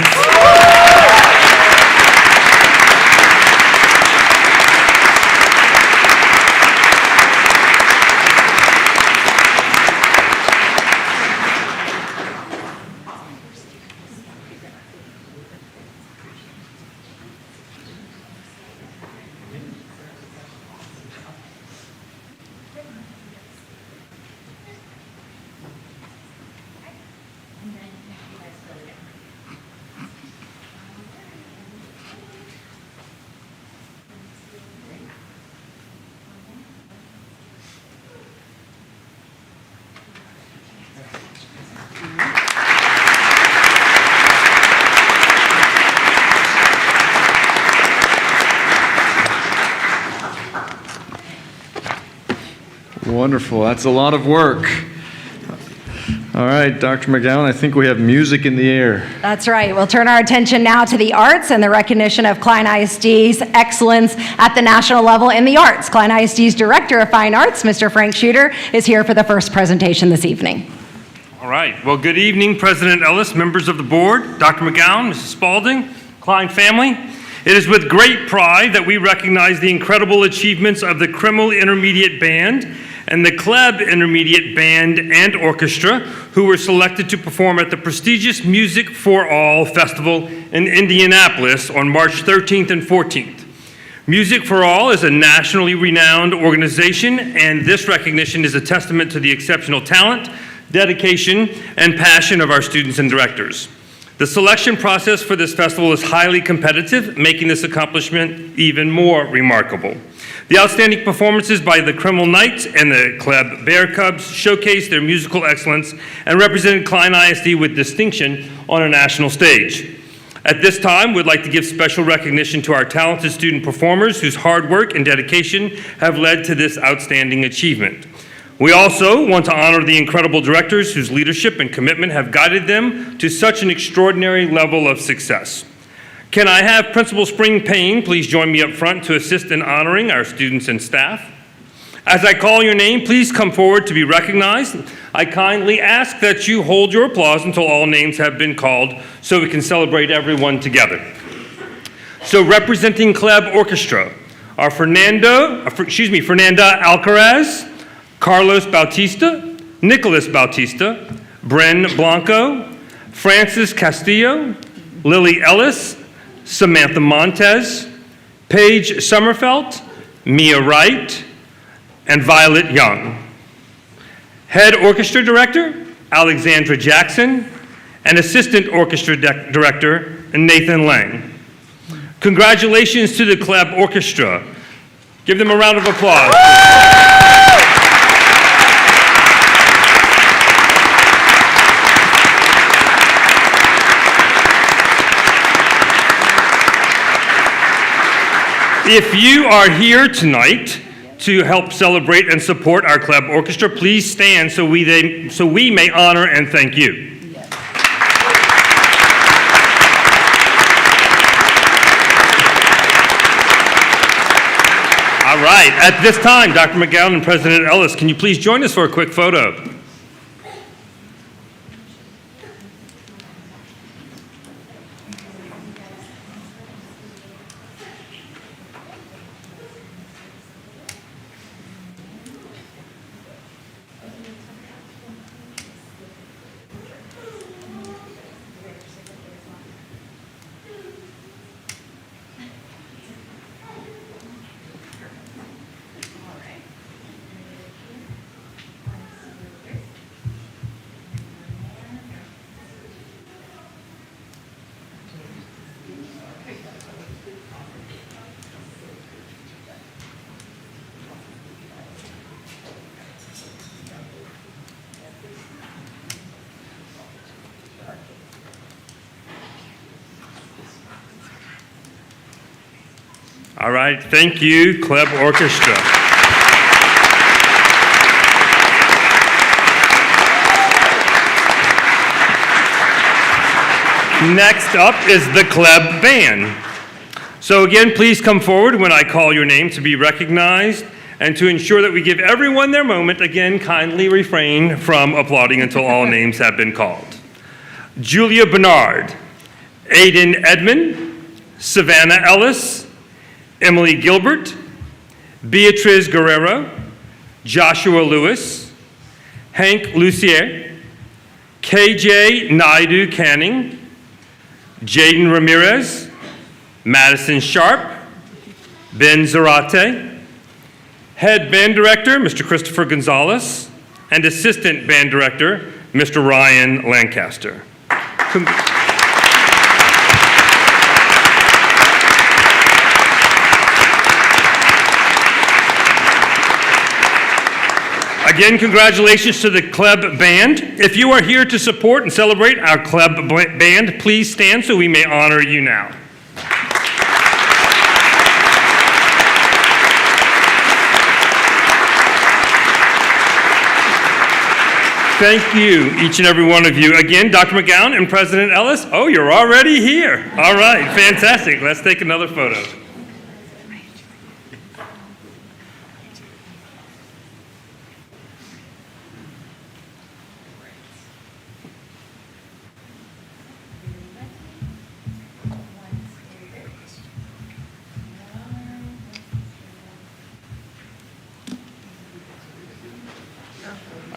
Wonderful. That's a lot of work. All right, Dr. McGowan, I think we have music in the air. That's right. We'll turn our attention now to the arts and the recognition of Klein ISD's excellence at the national level in the arts. Klein ISD's Director of Fine Arts, Mr. Frank Shooter, is here for the first presentation this evening. All right. Well, good evening, President Ellis, members of the board, Dr. McGowan, Mrs. Spalding, Klein family. It is with great pride that we recognize the incredible achievements of the Krimmel Intermediate Band and the Kleb Intermediate Band and Orchestra, who were selected to perform at the prestigious Music for All Festival in Indianapolis on March 13th and 14th. Music for All is a nationally renowned organization, and this recognition is a testament to the exceptional talent, dedication, and passion of our students and directors. The selection process for this festival is highly competitive, making this accomplishment even more remarkable. The outstanding performances by the Krimmel Knights and the Kleb Bear Cubs showcased their musical excellence and represented Klein ISD with distinction on a national stage. At this time, we'd like to give special recognition to our talented student performers whose hard work and dedication have led to this outstanding achievement. We also want to honor the incredible directors whose leadership and commitment have guided them to such an extraordinary level of success. Can I have Principal Spring Payne please join me up front to assist in honoring our students and staff? As I call your name, please come forward to be recognized. I kindly ask that you hold your applause until all names have been called so we can celebrate everyone together. So representing Kleb Orchestra are Fernanda Alcaraz, Carlos Bautista, Nicholas Bautista, Bren Blanco, Francis Castillo, Lily Ellis, Samantha Montez, Paige Sommerfeld, Mia Wright, and Violet Young. Head Orchestra Director, Alexandra Jackson, and Assistant Orchestra Director, Nathan Lang. Congratulations to the Kleb Orchestra. Give them a round of applause. If you are here tonight to help celebrate and support our Kleb Orchestra, please stand so we may honor and thank you. All right, at this time, Dr. McGowan and President Ellis, can you please join us for a quick photo? All right, thank you, Kleb Orchestra. Next up is the Kleb Band. So again, please come forward when I call your name to be recognized. And to ensure that we give everyone their moment, again, kindly refrain from applauding until all names have been called. Julia Bernard, Aiden Edmond, Savannah Ellis, Emily Gilbert, Beatriz Guerrero, Joshua Lewis, Hank Lucier, KJ Naidu Canning, Jaden Ramirez, Madison Sharp, Ben Zarate, Head Band Director, Mr. Christopher Gonzalez, and Assistant Band Director, Mr. Ryan Lancaster. Again, congratulations to the Kleb Band. If you are here to support and celebrate our Kleb Band, please stand so we may honor you now. Thank you, each and every one of you. Again, Dr. McGowan and President Ellis. Oh, you're already here. All right, fantastic. Let's take another photo.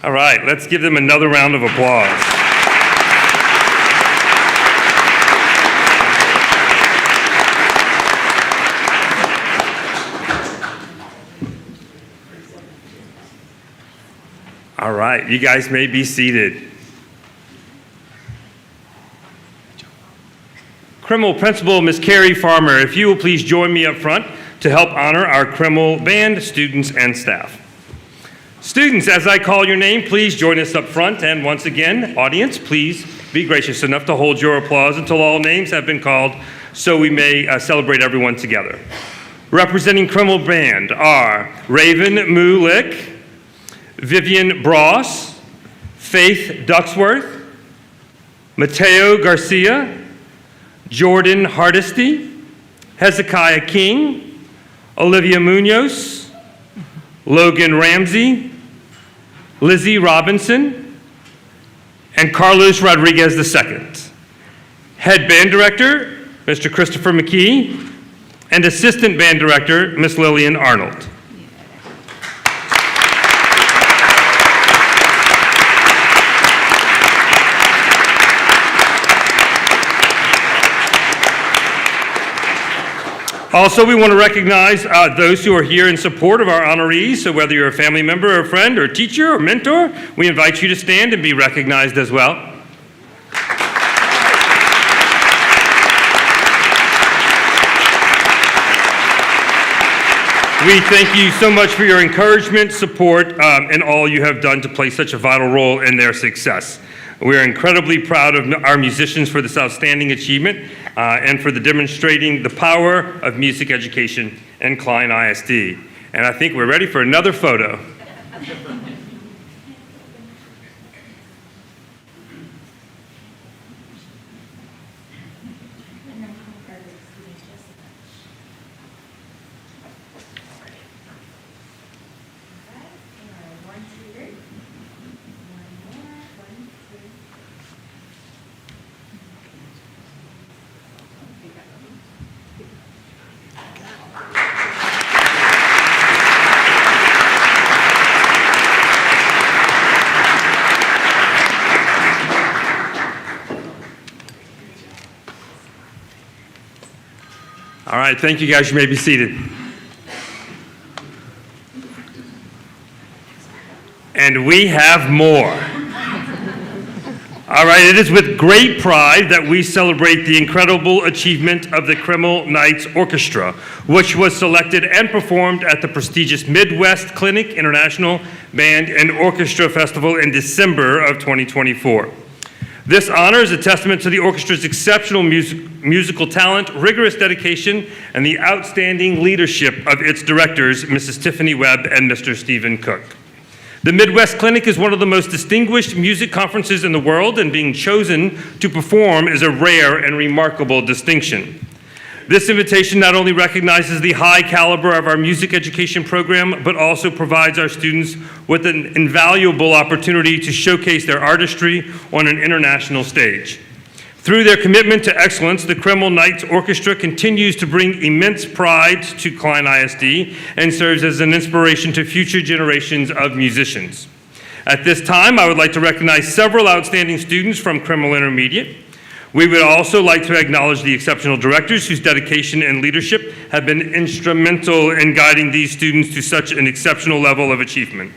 All right, let's give them another round of applause. All right, you guys may be seated. Criminal Principal Ms. Carrie Farmer, if you will please join me up front to help honor our Criminal Band students and staff. Students, as I call your name, please join us up front. And once again, audience, please be gracious enough to hold your applause until all names have been called so we may celebrate everyone together. Representing Criminal Band are Raven Mulick, Vivian Bross, Faith Ducksworth, Mateo Garcia, Jordan Hardesty, Hezekiah King, Olivia Munoz, Logan Ramsey, Lizzie Robinson, and Carlos Rodriguez II. Head Band Director, Mr. Christopher McKee, and Assistant Band Director, Ms. Lillian Arnold. Also, we want to recognize those who are here in support of our honorees. So whether you're a family member or a friend or teacher or mentor, we invite you to stand and be recognized as well. We thank you so much for your encouragement, support, and all you have done to play such a vital role in their success. We are incredibly proud of our musicians for this outstanding achievement and for demonstrating the power of music education in Klein ISD. And I think we're ready for another photo. All right, thank you guys. You may be seated. And we have more. All right, it is with great pride that we celebrate the incredible achievement of the Criminal Knights Orchestra, which was selected and performed at the prestigious Midwest Clinic International Band and Orchestra Festival in December of 2024. This honor is a testament to the orchestra's exceptional musical talent, rigorous dedication, and the outstanding leadership of its directors, Mrs. Tiffany Webb and Mr. Stephen Cook. The Midwest Clinic is one of the most distinguished music conferences in the world, and being chosen to perform is a rare and remarkable distinction. This invitation not only recognizes the high caliber of our music education program, but also provides our students with an invaluable opportunity to showcase their artistry on an international stage. Through their commitment to excellence, the Kreml Knights Orchestra continues to bring immense pride to Klein ISD and serves as an inspiration to future generations of musicians. At this time, I would like to recognize several outstanding students from Kreml Intermediate. We would also like to acknowledge the exceptional directors whose dedication and leadership have been instrumental in guiding these students to such an exceptional level of achievement.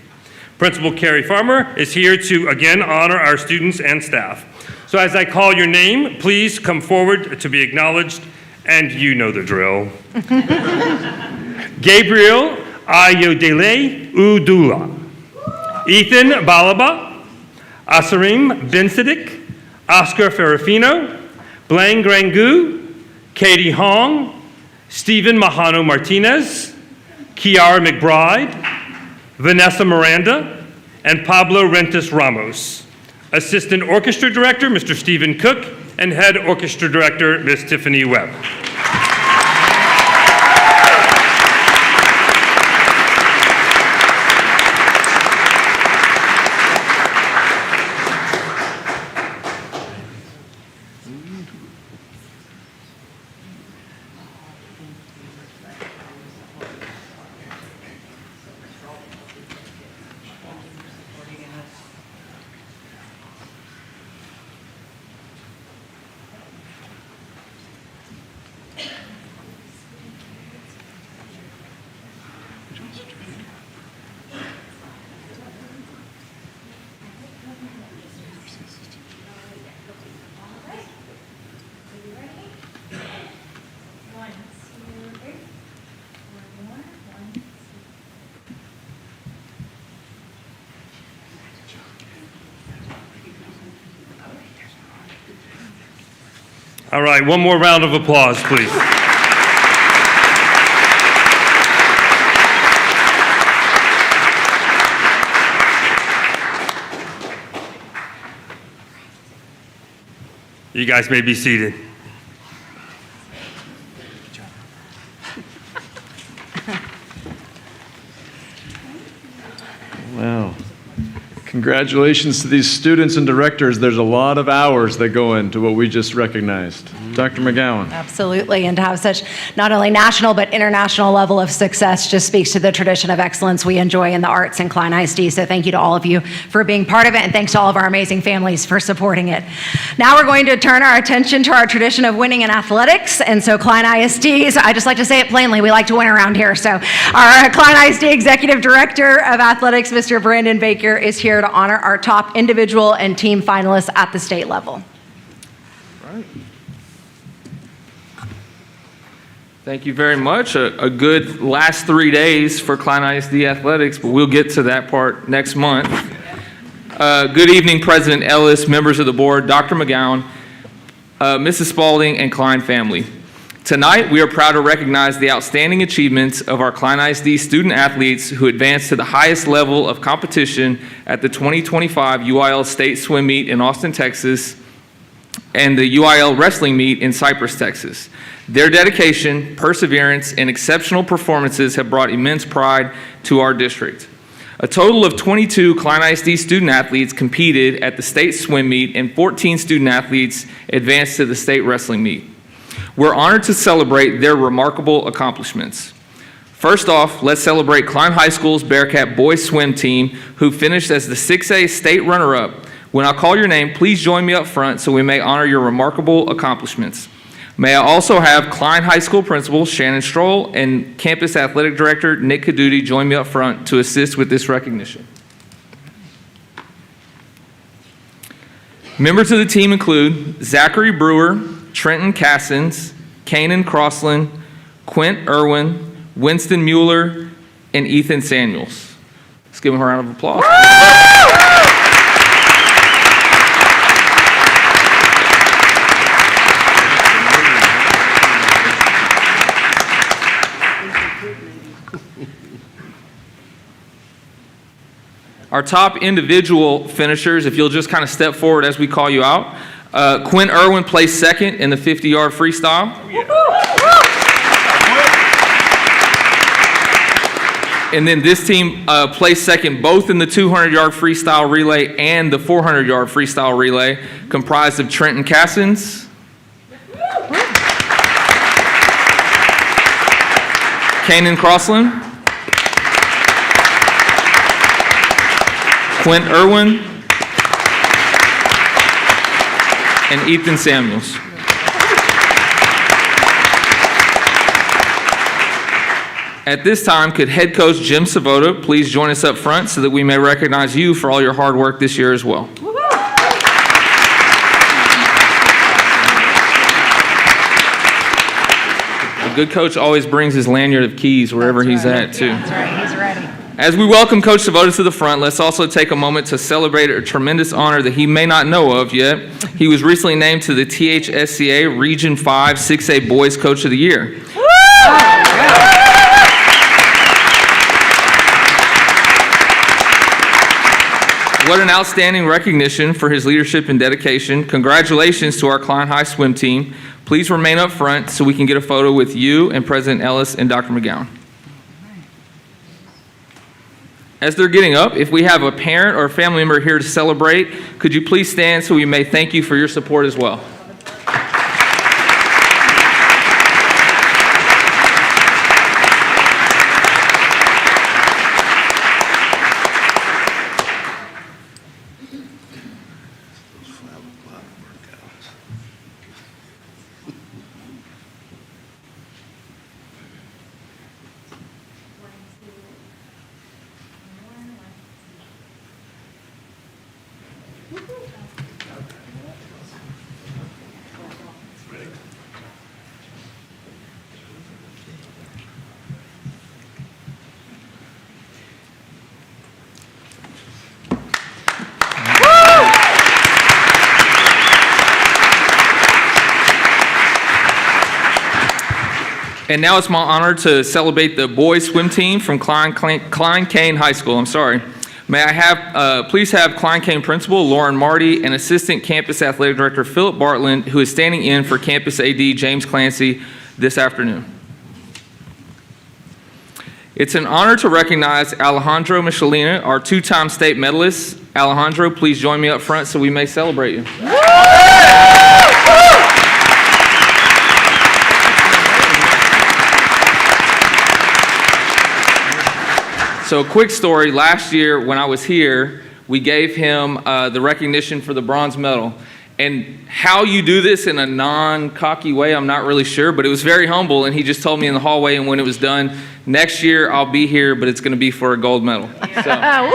Principal Carrie Farmer is here to again honor our students and staff. So as I call your name, please come forward to be acknowledged, and you know the drill. Gabriel Ayodele Udula, Ethan Balaba, Asarim Bensidik, Oscar Ferrafino, Blaine Grangu, Katie Hong, Stephen Mahano Martinez, Kiara McBride, Vanessa Miranda, and Pablo Rentis Ramos. Assistant Orchestra Director, Mr. Stephen Cook, and Head Orchestra Director, Ms. Tiffany Webb. All right, one more round of applause, please. You guys may be seated. Wow. Congratulations to these students and directors. There's a lot of hours that go into what we just recognized. Dr. McGowan. Absolutely, and to have such not only national but international level of success just speaks to the tradition of excellence we enjoy in the arts in Klein ISD. So thank you to all of you for being part of it, and thanks to all of our amazing families for supporting it. Now we're going to turn our attention to our tradition of winning in athletics, and so Klein ISD, I just like to say it plainly, we like to win around here. So our Klein ISD Executive Director of Athletics, Mr. Brandon Baker, is here to honor our top individual and team finalists at the state level. Right. Thank you very much. A good last 3 days for Klein ISD Athletics, but we'll get to that part next month. Good evening, President Ellis, members of the board, Dr. McGowan, Mrs. Spalding, and Klein family. Tonight, we are proud to recognize the outstanding achievements of our Klein ISD student athletes who advanced to the highest level of competition at the 2025 UIL State Swim Meet in Austin, Texas, and the UIL Wrestling Meet in Cypress, Texas. Their dedication, perseverance, and exceptional performances have brought immense pride to our district. A total of 22 Klein ISD student athletes competed at the state swim meet, and 14 student athletes advanced to the state wrestling meet. We're honored to celebrate their remarkable accomplishments. First off, let's celebrate Klein High School's Bearcat boys swim team, who finished as the 6A state runner-up. When I call your name, please join me up front so we may honor your remarkable accomplishments. May I also have Klein High School Principal Shannon Stroll and Campus Athletic Director Nick Caduti join me up front to assist with this recognition. Members of the team include Zachary Brewer, Trenton Cassins, Kanan Crossland, Quint Irwin, Winston Mueller, and Ethan Samuels. Let's give them a round of applause. Our top individual finishers, if you'll just kind of step forward as we call you out. Quinn Irwin placed second in the 50-yard freestyle. And then this team placed second both in the 200-yard freestyle relay and the 400-yard freestyle relay, comprised of Trenton Cassins, Kanan Crossland, Quint Irwin, and Ethan Samuels. At this time, could head coach Jim Savota please join us up front so that we may recognize you for all your hard work this year as well. A good coach always brings his lanyard of keys wherever he's at, too. That's right, he's ready. As we welcome Coach Savota to the front, let's also take a moment to celebrate a tremendous honor that he may not know of yet. He was recently named to the THSCA Region 5 6A Boys Coach of the Year. What an outstanding recognition for his leadership and dedication. Congratulations to our Klein High swim team. Please remain up front so we can get a photo with you and President Ellis and Dr. McGowan. As they're getting up, if we have a parent or a family member here to celebrate, could you please stand so we may thank you for your support as well. And now it's my honor to celebrate the boys swim team from Klein Cain High School. May I have, please have Klein Cain Principal Lauren Marty and Assistant Campus Athletic Director Philip Bartland, who is standing in for Campus AD James Clancy this afternoon. It's an honor to recognize Alejandro Michelina, our two-time state medalist. Alejandro, please join me up front so we may celebrate you. So a quick story, last year when I was here, we gave him the recognition for the bronze medal. And how you do this in a non-cocky way, I'm not really sure, but it was very humble, and he just told me in the hallway, and when it was done, next year I'll be here, but it's going to be for a gold medal. So.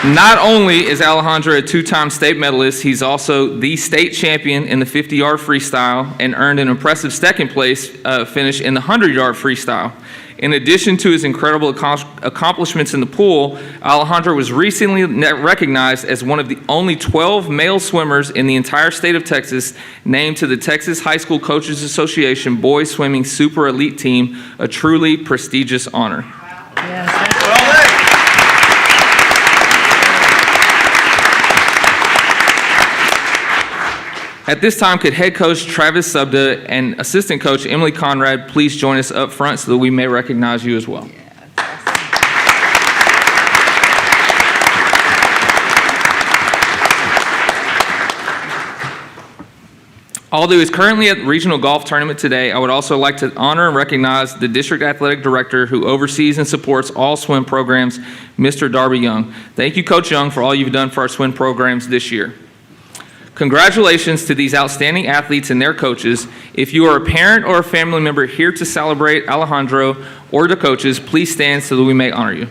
Not only is Alejandro a two-time state medalist, he's also the state champion in the 50-yard freestyle and earned an impressive second place finish in the 100-yard freestyle. In addition to his incredible accomplishments in the pool, Alejandro was recently recognized as one of the only 12 male swimmers in the entire state of Texas named to the Texas High School Coaches Association Boys Swimming Super Elite Team, a truly prestigious honor. At this time, could head coach Travis Subda and assistant coach Emily Conrad please join us up front so that we may recognize you as well. Although he's currently at the regional golf tournament today, I would also like to honor and recognize the district athletic director who oversees and supports all swim programs, Mr. Darby Young. Thank you, Coach Young, for all you've done for our swim programs this year. Congratulations to these outstanding athletes and their coaches. If you are a parent or a family member here to celebrate Alejandro or the coaches, please stand so that we may honor you.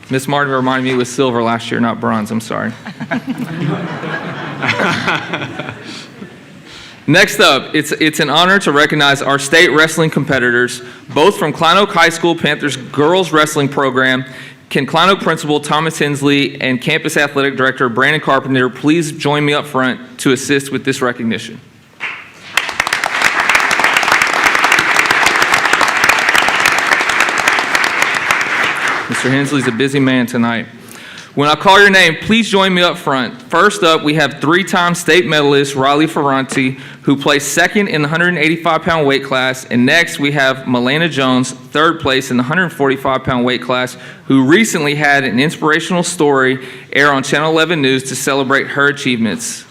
Miss Martin reminded me it was silver last year, not bronze. I'm sorry. Next up, it's an honor to recognize our state wrestling competitors, both from Klein Oak High School Panthers girls wrestling program. Can Klein Oak Principal Thomas Hensley and Campus Athletic Director Brandon Carpenter please join me up front to assist with this recognition? Mr. Hensley's a busy man tonight. When I call your name, please join me up front. First up, we have three-time state medalist Riley Ferranti, who placed second in the 185-pound weight class. And next, we have Milena Jones, third place in the 145-pound weight class, who recently had an inspirational story air on Channel 11 News to celebrate her achievements.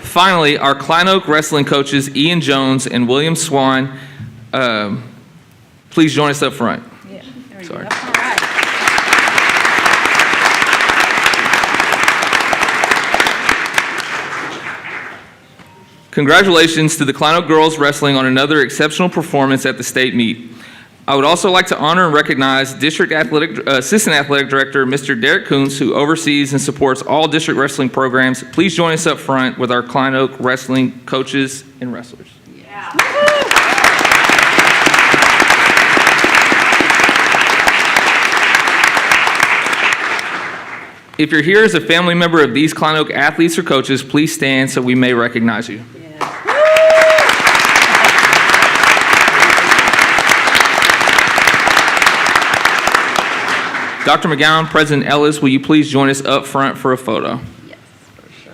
Finally, our Klein Oak wrestling coaches, Ian Jones and William Swan, please join us up front. Sorry. Congratulations to the Klein Oak girls wrestling on another exceptional performance at the state meet. I would also like to honor and recognize Assistant Athletic Director, Mr. Derek Kuntz, who oversees and supports all district wrestling programs. Please join us up front with our Klein Oak wrestling coaches and wrestlers. If you're here as a family member of these Klein Oak athletes or coaches, please stand so we may recognize you. Dr. McGowan, President Ellis, will you please join us up front for a photo? Yes, for sure.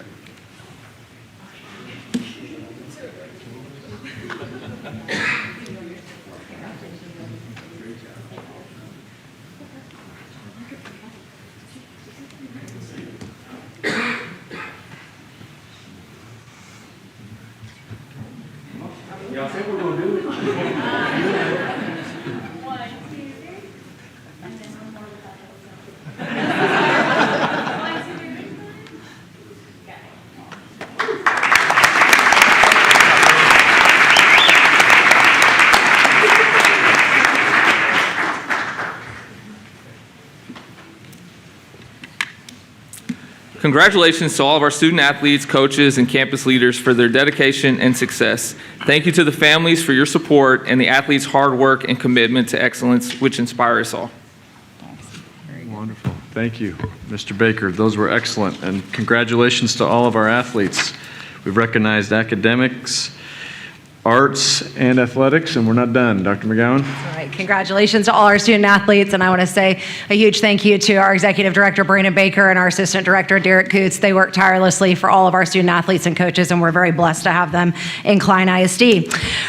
Y'all think we're going to do it? Congratulations to all of our student athletes, coaches, and campus leaders for their dedication and success. Thank you to the families for your support and the athletes' hard work and commitment to excellence, which inspire us all. Wonderful. Thank you, Mr. Baker. Those were excellent. And congratulations to all of our athletes. We've recognized academics, arts, and athletics, and we're not done. Dr. McGowan? All right, congratulations to all our student athletes, and I want to say a huge thank you to our Executive Director, Brandon Baker, and our Assistant Director, Derek Coots. They work tirelessly for all of our student athletes and coaches, and we're very blessed to have them in Klein ISD.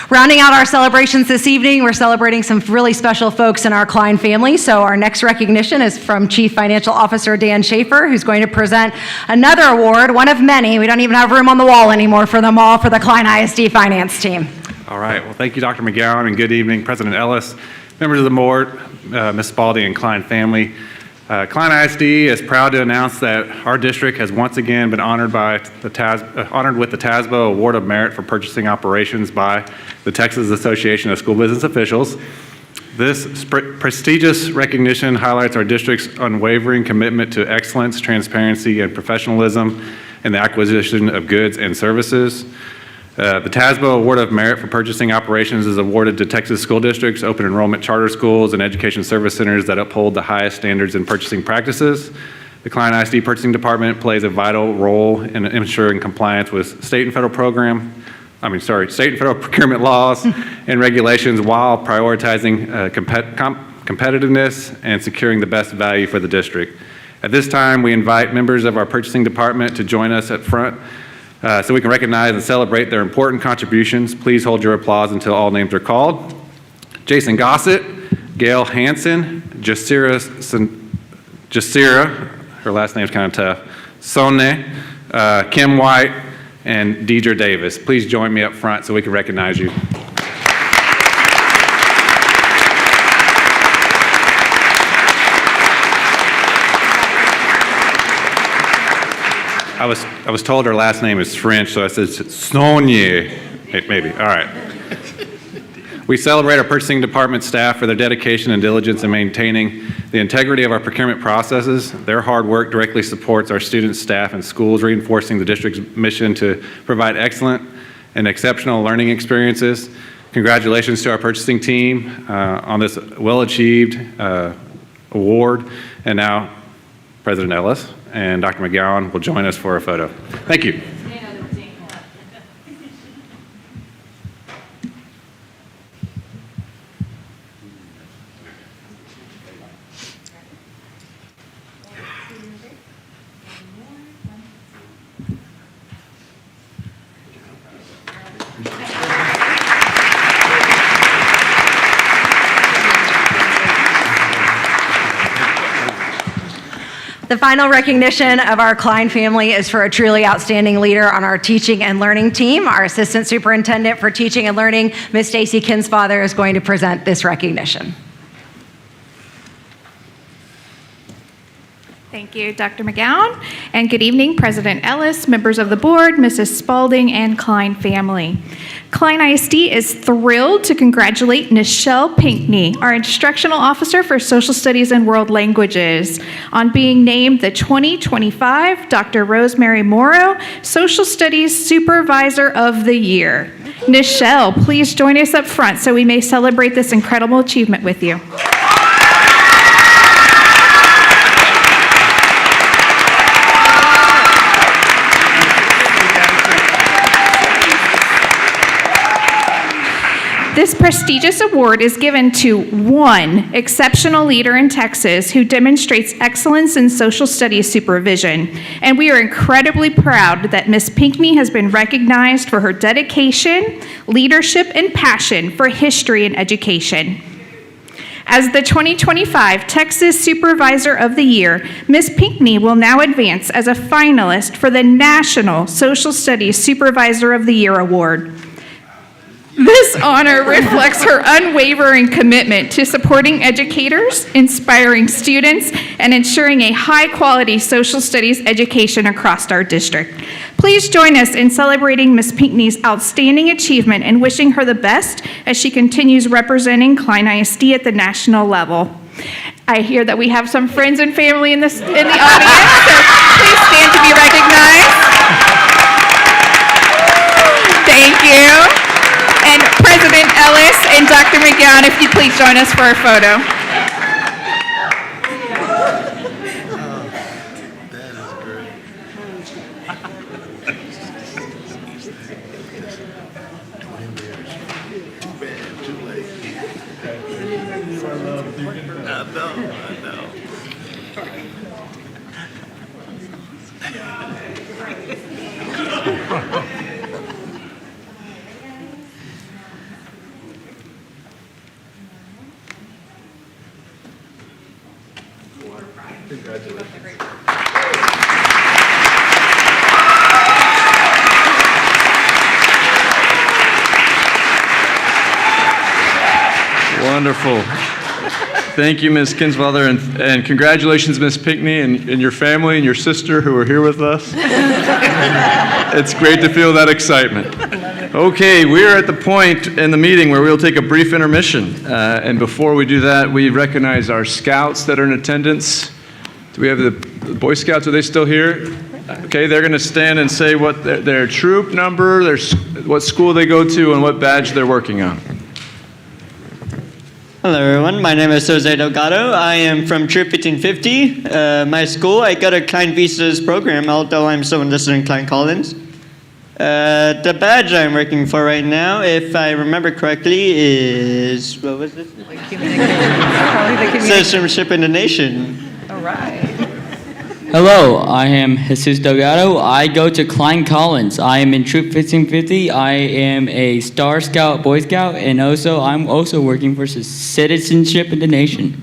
Rounding out our celebrations this evening, we're celebrating some really special folks in our Klein family. So our next recognition is from Chief Financial Officer Dan Schaefer, who's going to present another award, one of many. We don't even have room on the wall anymore for them all, for the Klein ISD finance team. All right. Well, thank you, Dr. McGowan, and good evening, President Ellis, members of the board, Ms. Spalding, and Klein family. Klein ISD is proud to announce that our district has once again been honored with the TASBO Award of Merit for Purchasing Operations by the Texas Association of School Business Officials. This prestigious recognition highlights our district's unwavering commitment to excellence, transparency, and professionalism in the acquisition of goods and services. The TASBO Award of Merit for Purchasing Operations is awarded to Texas school districts, open enrollment charter schools, and education service centers that uphold the highest standards in purchasing practices. The Klein ISD Purchasing Department plays a vital role in ensuring compliance with state and federal procurement laws and regulations while prioritizing competitiveness and securing the best value for the district. At this time, we invite members of our purchasing department to join us at front so we can recognize and celebrate their important contributions. Please hold your applause until all names are called. Jason Gossett, Gail Hansen, Jasira, her last name's kind of tough, Sonne, Kim White, and Deidre Davis. Please join me up front so we can recognize you. I was told her last name is French, so I said Sonia. Maybe. All right. We celebrate our purchasing department staff for their dedication and diligence in maintaining the integrity of our procurement processes. Their hard work directly supports our students, staff, and schools, reinforcing the district's mission to provide excellent and exceptional learning experiences. Congratulations to our purchasing team on this well-achieved award. And now, President Ellis and Dr. McGowan will join us for a photo. Thank you. The final recognition of our Klein family is for a truly outstanding leader on our teaching and learning team. Our Assistant Superintendent for Teaching and Learning, Ms. Stacy Kinsfather, is going to present this recognition. Thank you, Dr. McGowan. And good evening, President Ellis, members of the board, Mrs. Spalding, and Klein family. Klein ISD is thrilled to congratulate Nichelle Pinkney, our Instructional Officer for Social Studies and World Languages, on being named the 2025 Dr. Rosemary Morrow Social Studies Supervisor of the Year. Nichelle, please join us up front so we may celebrate this incredible achievement with you. This prestigious award is given to one exceptional leader in Texas who demonstrates excellence in social studies supervision. And we are incredibly proud that Ms. Pinkney has been recognized for her dedication, leadership, and passion for history and education. As the 2025 Texas Supervisor of the Year, Ms. Pinkney will now advance as a finalist for the National Social Studies Supervisor of the Year Award. This honor reflects her unwavering commitment to supporting educators, inspiring students, and ensuring a high-quality social studies education across our district. Please join us in celebrating Ms. Pinkney's outstanding achievement and wishing her the best as she continues representing Klein ISD at the national level. I hear that we have some friends and family in the audience, so please stand to be recognized. Thank you. And President Ellis and Dr. McGowan, if you please join us for a photo. Wonderful. Thank you, Ms. Kinsfather, and congratulations, Ms. Pinkney, and your family and your sister who are here with us. It's great to feel that excitement. Okay, we are at the point in the meeting where we'll take a brief intermission. And before we do that, we recognize our scouts that are in attendance. Do we have the Boy Scouts? Are they still here? Okay, they're going to stand and say what their troop number, what school they go to, and what badge they're working on. Hello everyone, my name is Jose Delgado. I am from Troop 1550. My school, I go to Klein Visa's program, although I'm still enlisted in Klein Collins. The badge I'm working for right now, if I remember correctly, is, what was it? Citizenship in the Nation. All right. Hello, I am Jesus Delgado. I go to Klein Collins. I am in Troop 1550. I am a Star Scout, Boy Scout, and I'm also working for Citizenship in the Nation.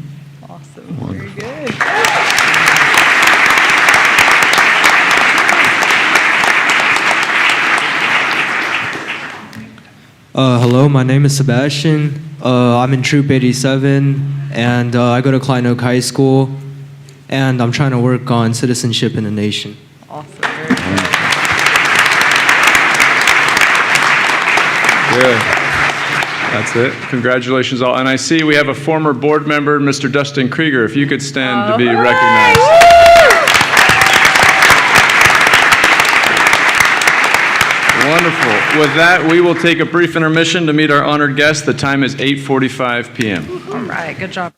Awesome. Very good. Hello, my name is Sebastian. I'm in Troop 87, and I go to Klein Oak High School, and I'm trying to work on Citizenship in the Nation. Awesome. Very good. Good. That's it. Congratulations all. And I see we have a former board member, Mr. Dustin Krieger. If you could stand to be recognized. Wonderful. With that, we will take a brief intermission to meet our honored guest. The time is 8:45 p.m. All right, good job.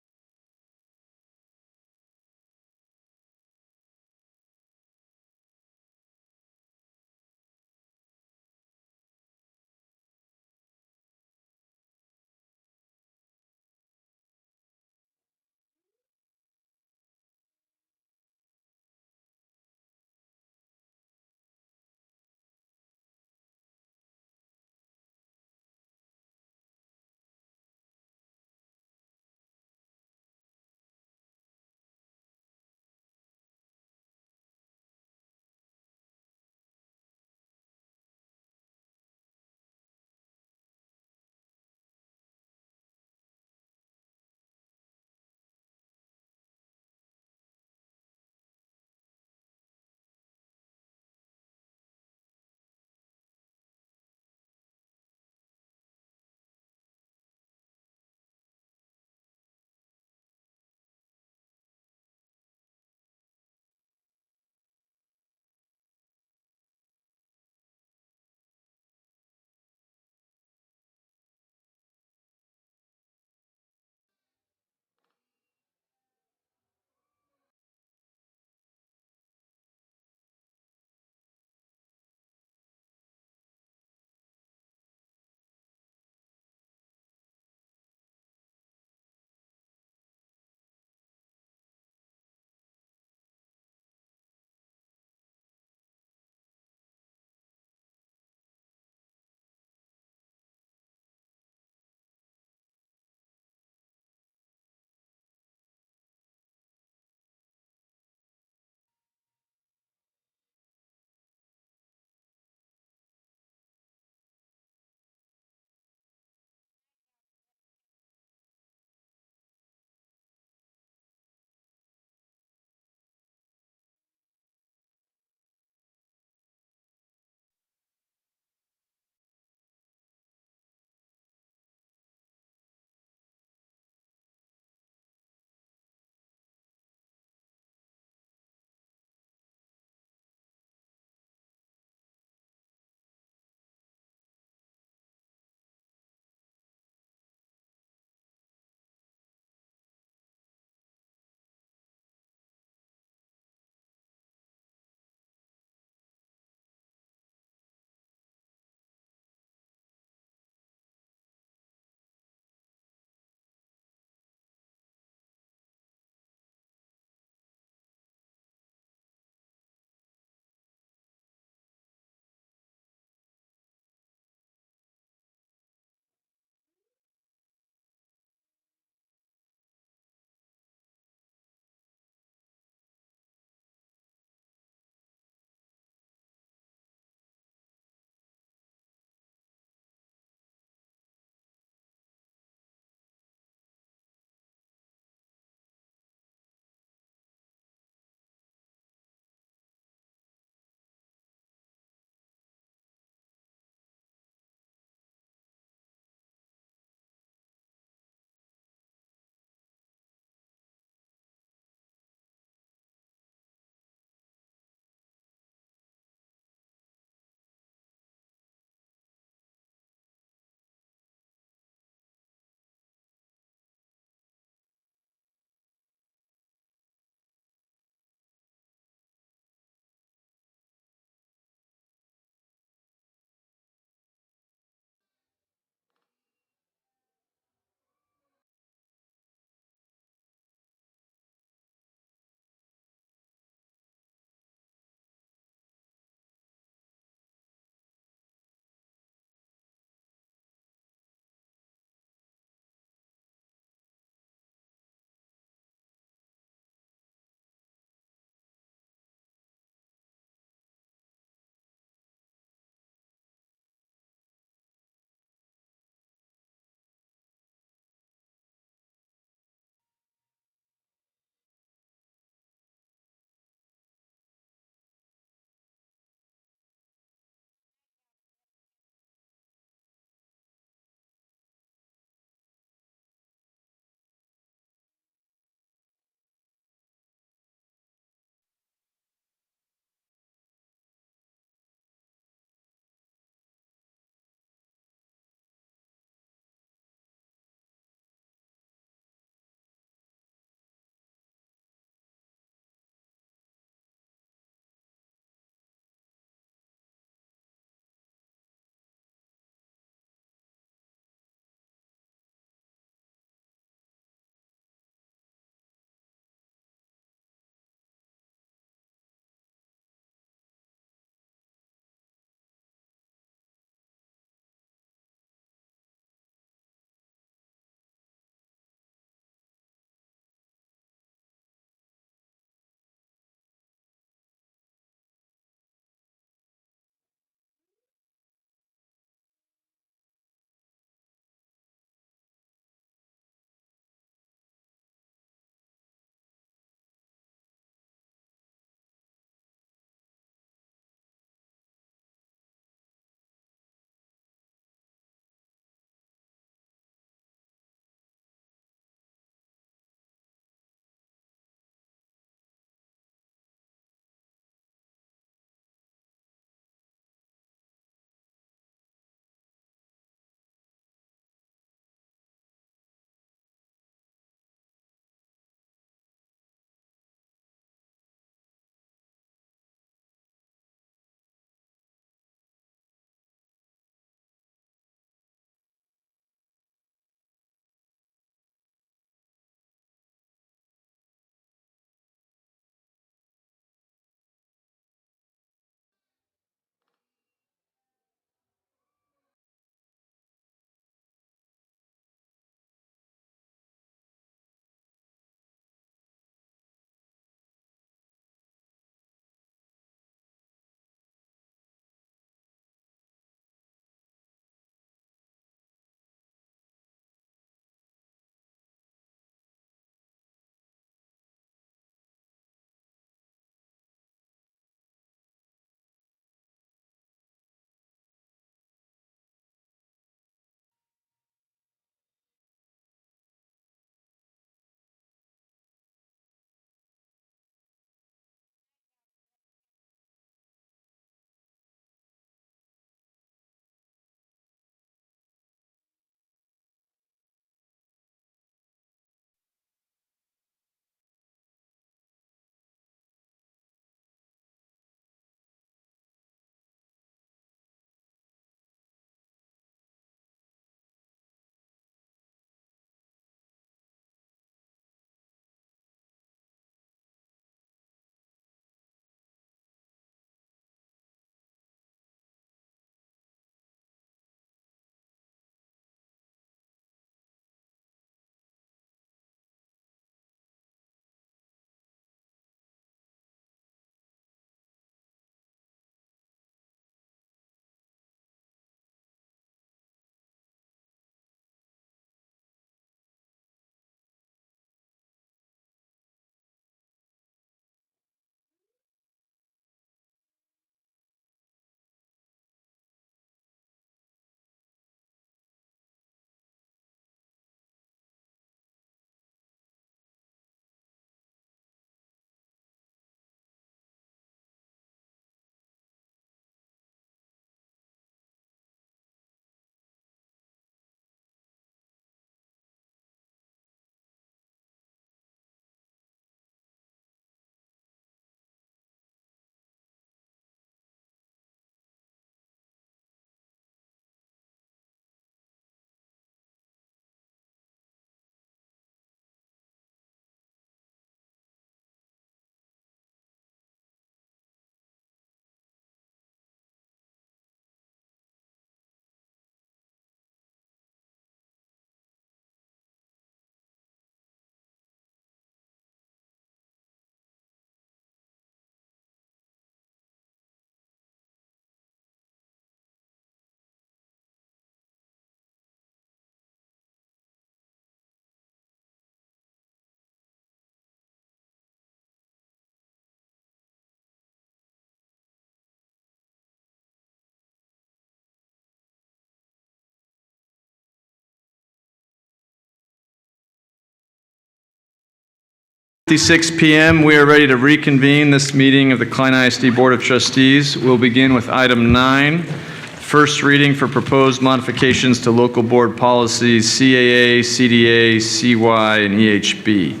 6 p.m. We are ready to reconvene this meeting of the Klein ISD Board of Trustees. We'll begin with item 9, first reading for proposed modifications to local board policies CAA, CDA, CY, and EHB.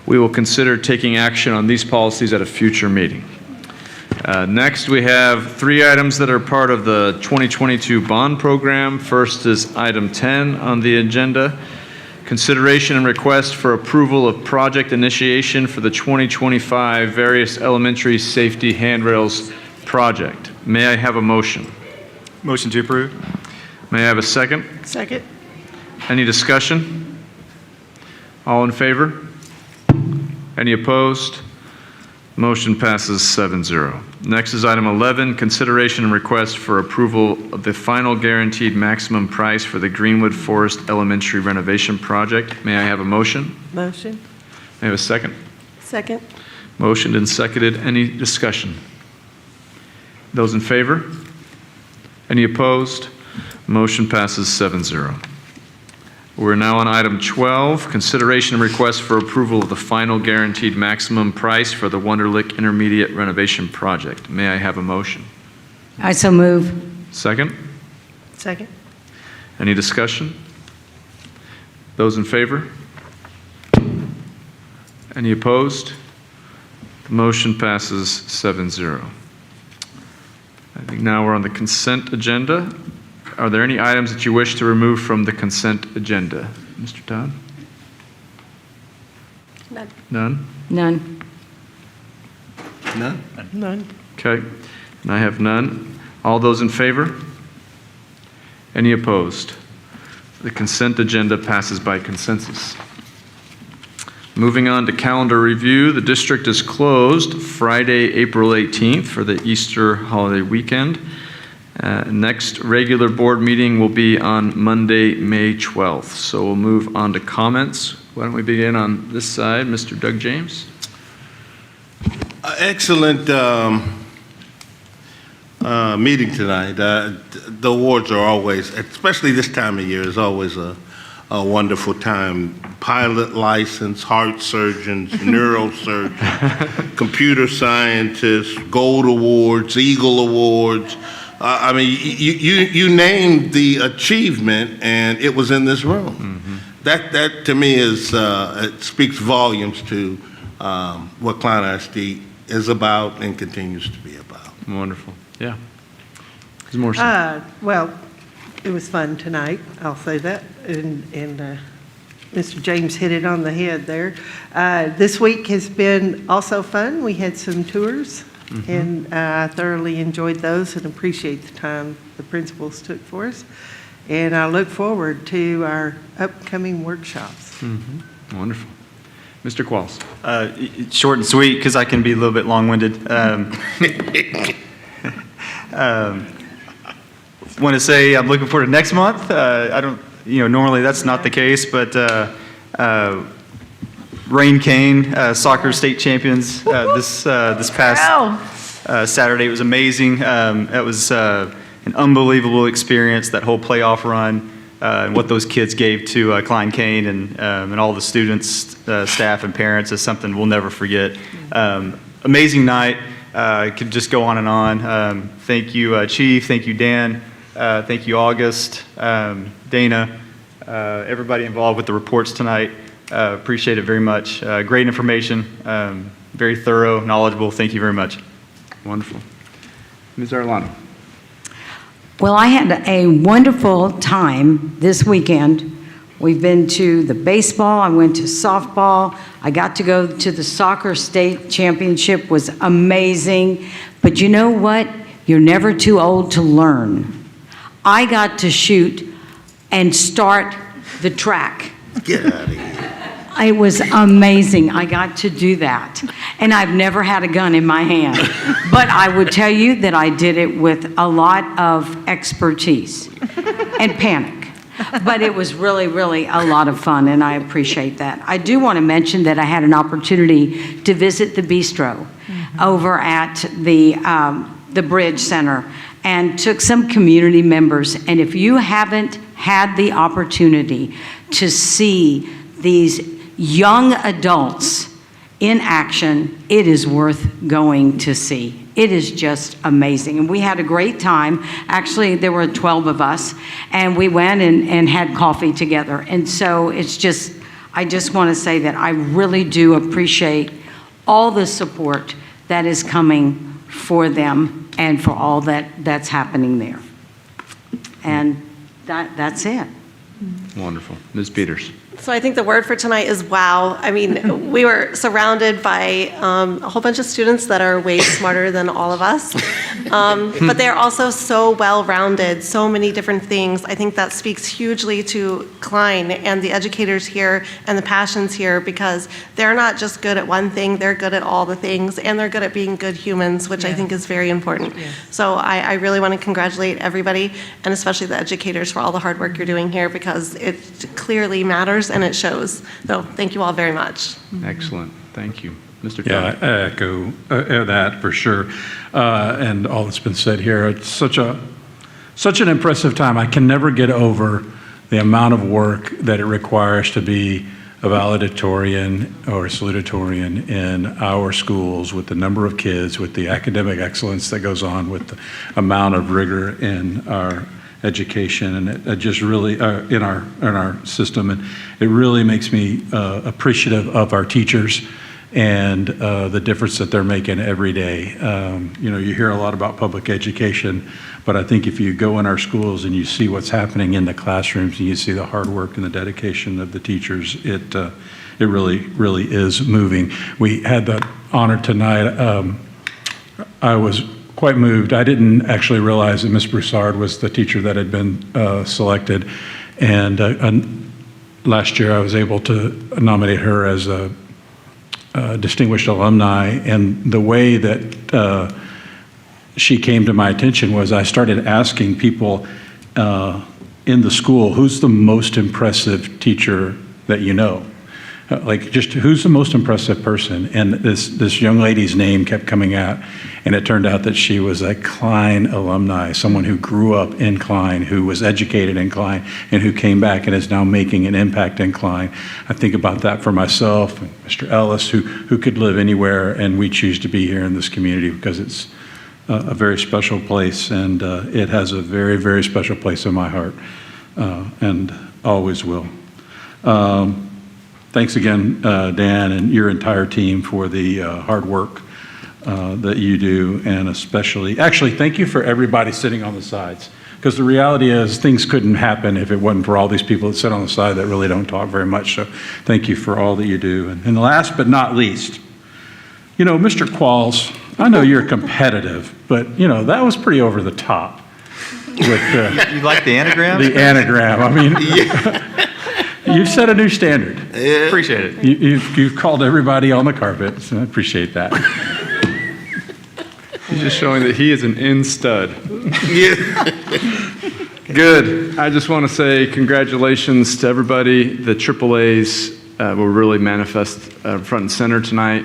We will consider taking action on these policies at a future meeting. Next, we have 3 items that are part of the 2022 bond program. First is item 10 on the agenda. Consideration and request for approval of project initiation for the 2025 various elementary safety handrails project. May I have a motion? Motion to approve. May I have a second? Second. Any discussion? All in favor? Any opposed? Motion passes 7-0. Next is item 11, consideration and request for approval of the final guaranteed maximum price for the Greenwood Forest Elementary renovation project. May I have a motion? Motion. May I have a second? Second. Motioned and seconded. Any discussion? Those in favor? Any opposed? Motion passes 7-0. We're now on item 12, consideration and request for approval of the final guaranteed maximum price for the Wunderlich Intermediate renovation project. May I have a motion? I so move. Second? Second. Any discussion? Those in favor? Any opposed? The motion passes 7-0. I think now we're on the consent agenda. Are there any items that you wish to remove from the consent agenda? Mr. Todd? None. None? None. None? None. Okay. And I have none. All those in favor? Any opposed? The consent agenda passes by consensus. Moving on to calendar review, the district is closed Friday, April 18th for the Easter holiday weekend. Next regular board meeting will be on Monday, May 12th. So we'll move on to comments. Why don't we begin on this side, Mr. Doug James? Excellent meeting tonight. The awards are always, especially this time of year, is always a wonderful time. Pilot license, heart surgeons, neurosurgeons, computer scientists, gold awards, Eagle awards. I mean, you named the achievement, and it was in this room. Mm-hmm. That to me is it speaks volumes to what Klein ISD is about and continues to be about. Wonderful. Yeah. There's more. Well, it was fun tonight. I'll say that, and Mr. James hit it on the head there. This week has been also fun. We had some tours. Mm-hmm. And I thoroughly enjoyed those and appreciate the time the principals took for us. And I look forward to our upcoming workshops. Mm-hmm. Wonderful. Mr. Qualls. Short and sweet, because I can be a little bit long-winded. Want to say I'm looking forward to next month. I don't, normally that's not the case, but Rain Kane, soccer state champions this past Saturday. It was amazing. It was an unbelievable experience, that whole playoff run, and what those kids gave to Klein Kane and all the students, staff, and parents is something we'll never forget. Amazing night. Could just go on and on. Thank you, Chief. Thank you, Dan. Thank you, August, Dana, everybody involved with the reports tonight. Appreciate it very much. Great information, very thorough, knowledgeable. Thank you very much. Wonderful. Ms. Arlano. Well, I had a wonderful time this weekend. We've been to the baseball, I went to softball, I got to go to the soccer state championship, was amazing. But you know what? You're never too old to learn. I got to shoot and start the track. Get out of here. It was amazing. I got to do that. And I've never had a gun in my hand. But I would tell you that I did it with a lot of expertise and panic. But it was really, really a lot of fun, and I appreciate that. I do want to mention that I had an opportunity to visit the bistro over at the Bridge Center and took some community members. And if you haven't had the opportunity to see these young adults in action, it is worth going to see. It is just amazing. And we had a great time. Actually, there were 12 of us, and we went and had coffee together. And so it's just, I just want to say that I really do appreciate all the support that is coming for them and for all that's happening there. And that's it. Wonderful. Ms. Peters. So I think the word for tonight is wow. I mean, we were surrounded by a whole bunch of students that are way smarter than all of us, but they're also so well-rounded, so many different things. I think that speaks hugely to Klein and the educators here and the passions here, because they're not just good at one thing, they're good at all the things, and they're good at being good humans, which I think is very important. So I really want to congratulate everybody, and especially the educators, for all the hard work you're doing here, because it clearly matters and it shows. So thank you all very much. Excellent. Thank you. Mr. Yeah, Kelly. I echo that for sure. And all that's been said here. It's such an impressive time. I can never get over the amount of work that it requires to be a valedictorian or a salutatorian in our schools, with the number of kids, with the academic excellence that goes on, with the amount of rigor in our education, and it just really in our system, and it really makes me appreciative of our teachers and the difference that they're making every day. You hear a lot about public education, but I think if you go in our schools and you see what's happening in the classrooms and you see the hard work and the dedication of the teachers, it really is moving. We had that honor tonight. I was quite moved. I didn't actually realize that Ms. Broussard was the teacher that had been selected, and last year I was able to nominate her as a distinguished alumni, and the way that she came to my attention was I started asking people in the school, who's the most impressive teacher that you know? Like, just who's the most impressive person? And this young lady's name kept coming out, and it turned out that she was a Klein alumni, someone who grew up in Klein, who was educated in Klein, and who came back and is now making an impact in Klein. I think about that for myself, and Mr. Ellis, who could live anywhere, and we choose to be here in this community because it's a very special place, and it has a very, very special place in my heart, and always will. Thanks again, Dan, and your entire team for the hard work that you do, and actually, thank you for everybody sitting on the sides, because the reality is things couldn't happen if it wasn't for all these people that sit on the side that really don't talk very much, so thank you for all that you do. And last but not least, Mr. Qualls, I know you're competitive, but, that was pretty over the top. With, you like the anagram? The anagram, I mean... You've set a new standard. Yeah. Appreciate it. You've called everybody on the carpet, so I appreciate that. He's just showing that he is an in-stud. Good. I just want to say congratulations to everybody. The AAAs will really manifest front and center tonight.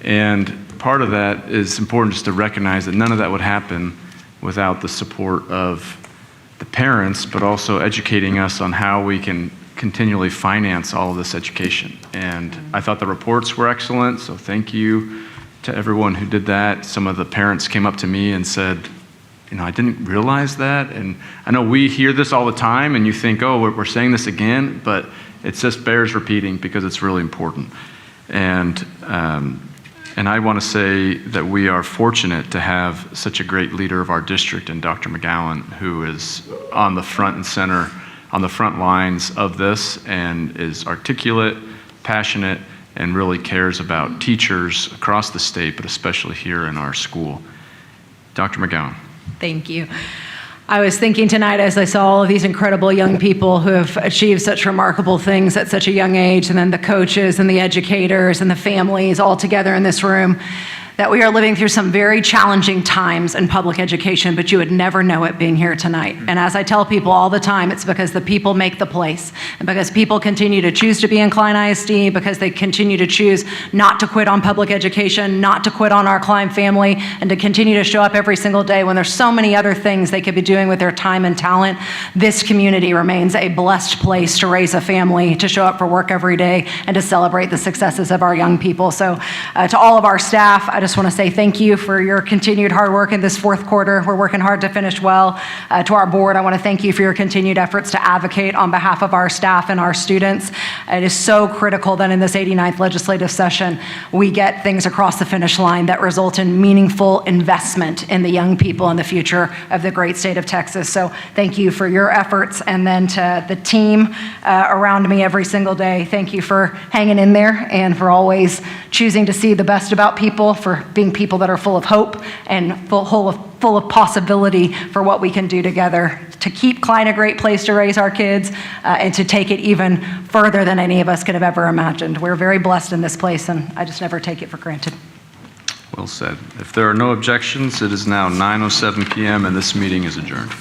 And part of that is important just to recognize that none of that would happen without the support of the parents, but also educating us on how we can continually finance all of this education. And I thought the reports were excellent, so thank you to everyone who did that. Some of the parents came up to me and said, I didn't realize that. And I know we hear this all the time, and you think, oh, we're saying this again, but it just bears repeating because it's really important. And I want to say that we are fortunate to have such a great leader of our district in Dr. McGowan, who is on the front and center, on the front lines of this, and is articulate, passionate, and really cares about teachers across the state, but especially here in our school. Dr. McGowan. Thank you. I was thinking tonight as I saw all of these incredible young people who have achieved such remarkable things at such a young age, and then the coaches and the educators and the families all together in this room, that we are living through some very challenging times in public education, but you would never know it being here tonight. And as I tell people all the time, it's because the people make the place, and because people continue to choose to be in Klein ISD, because they continue to choose not to quit on public education, not to quit on our Klein family, and to continue to show up every single day when there's so many other things they could be doing with their time and talent. This community remains a blessed place to raise a family, to show up for work every day, and to celebrate the successes of our young people. So to all of our staff, I just want to say thank you for your continued hard work in this fourth quarter. We're working hard to finish well. To our board, I want to thank you for your continued efforts to advocate on behalf of our staff and our students. It is so critical that in this 89th legislative session, we get things across the finish line that result in meaningful investment in the young people and the future of the great state of Texas. So thank you for your efforts. And then to the team around me every single day, thank you for hanging in there and for always choosing to see the best about people, for being people that are full of hope and full of possibility for what we can do together to keep Klein a great place to raise our kids and to take it even further than any of us could have ever imagined. We're very blessed in this place, and I just never take it for granted. Well said. If there are no objections, it is now 9:07 p.m. and this meeting is adjourned.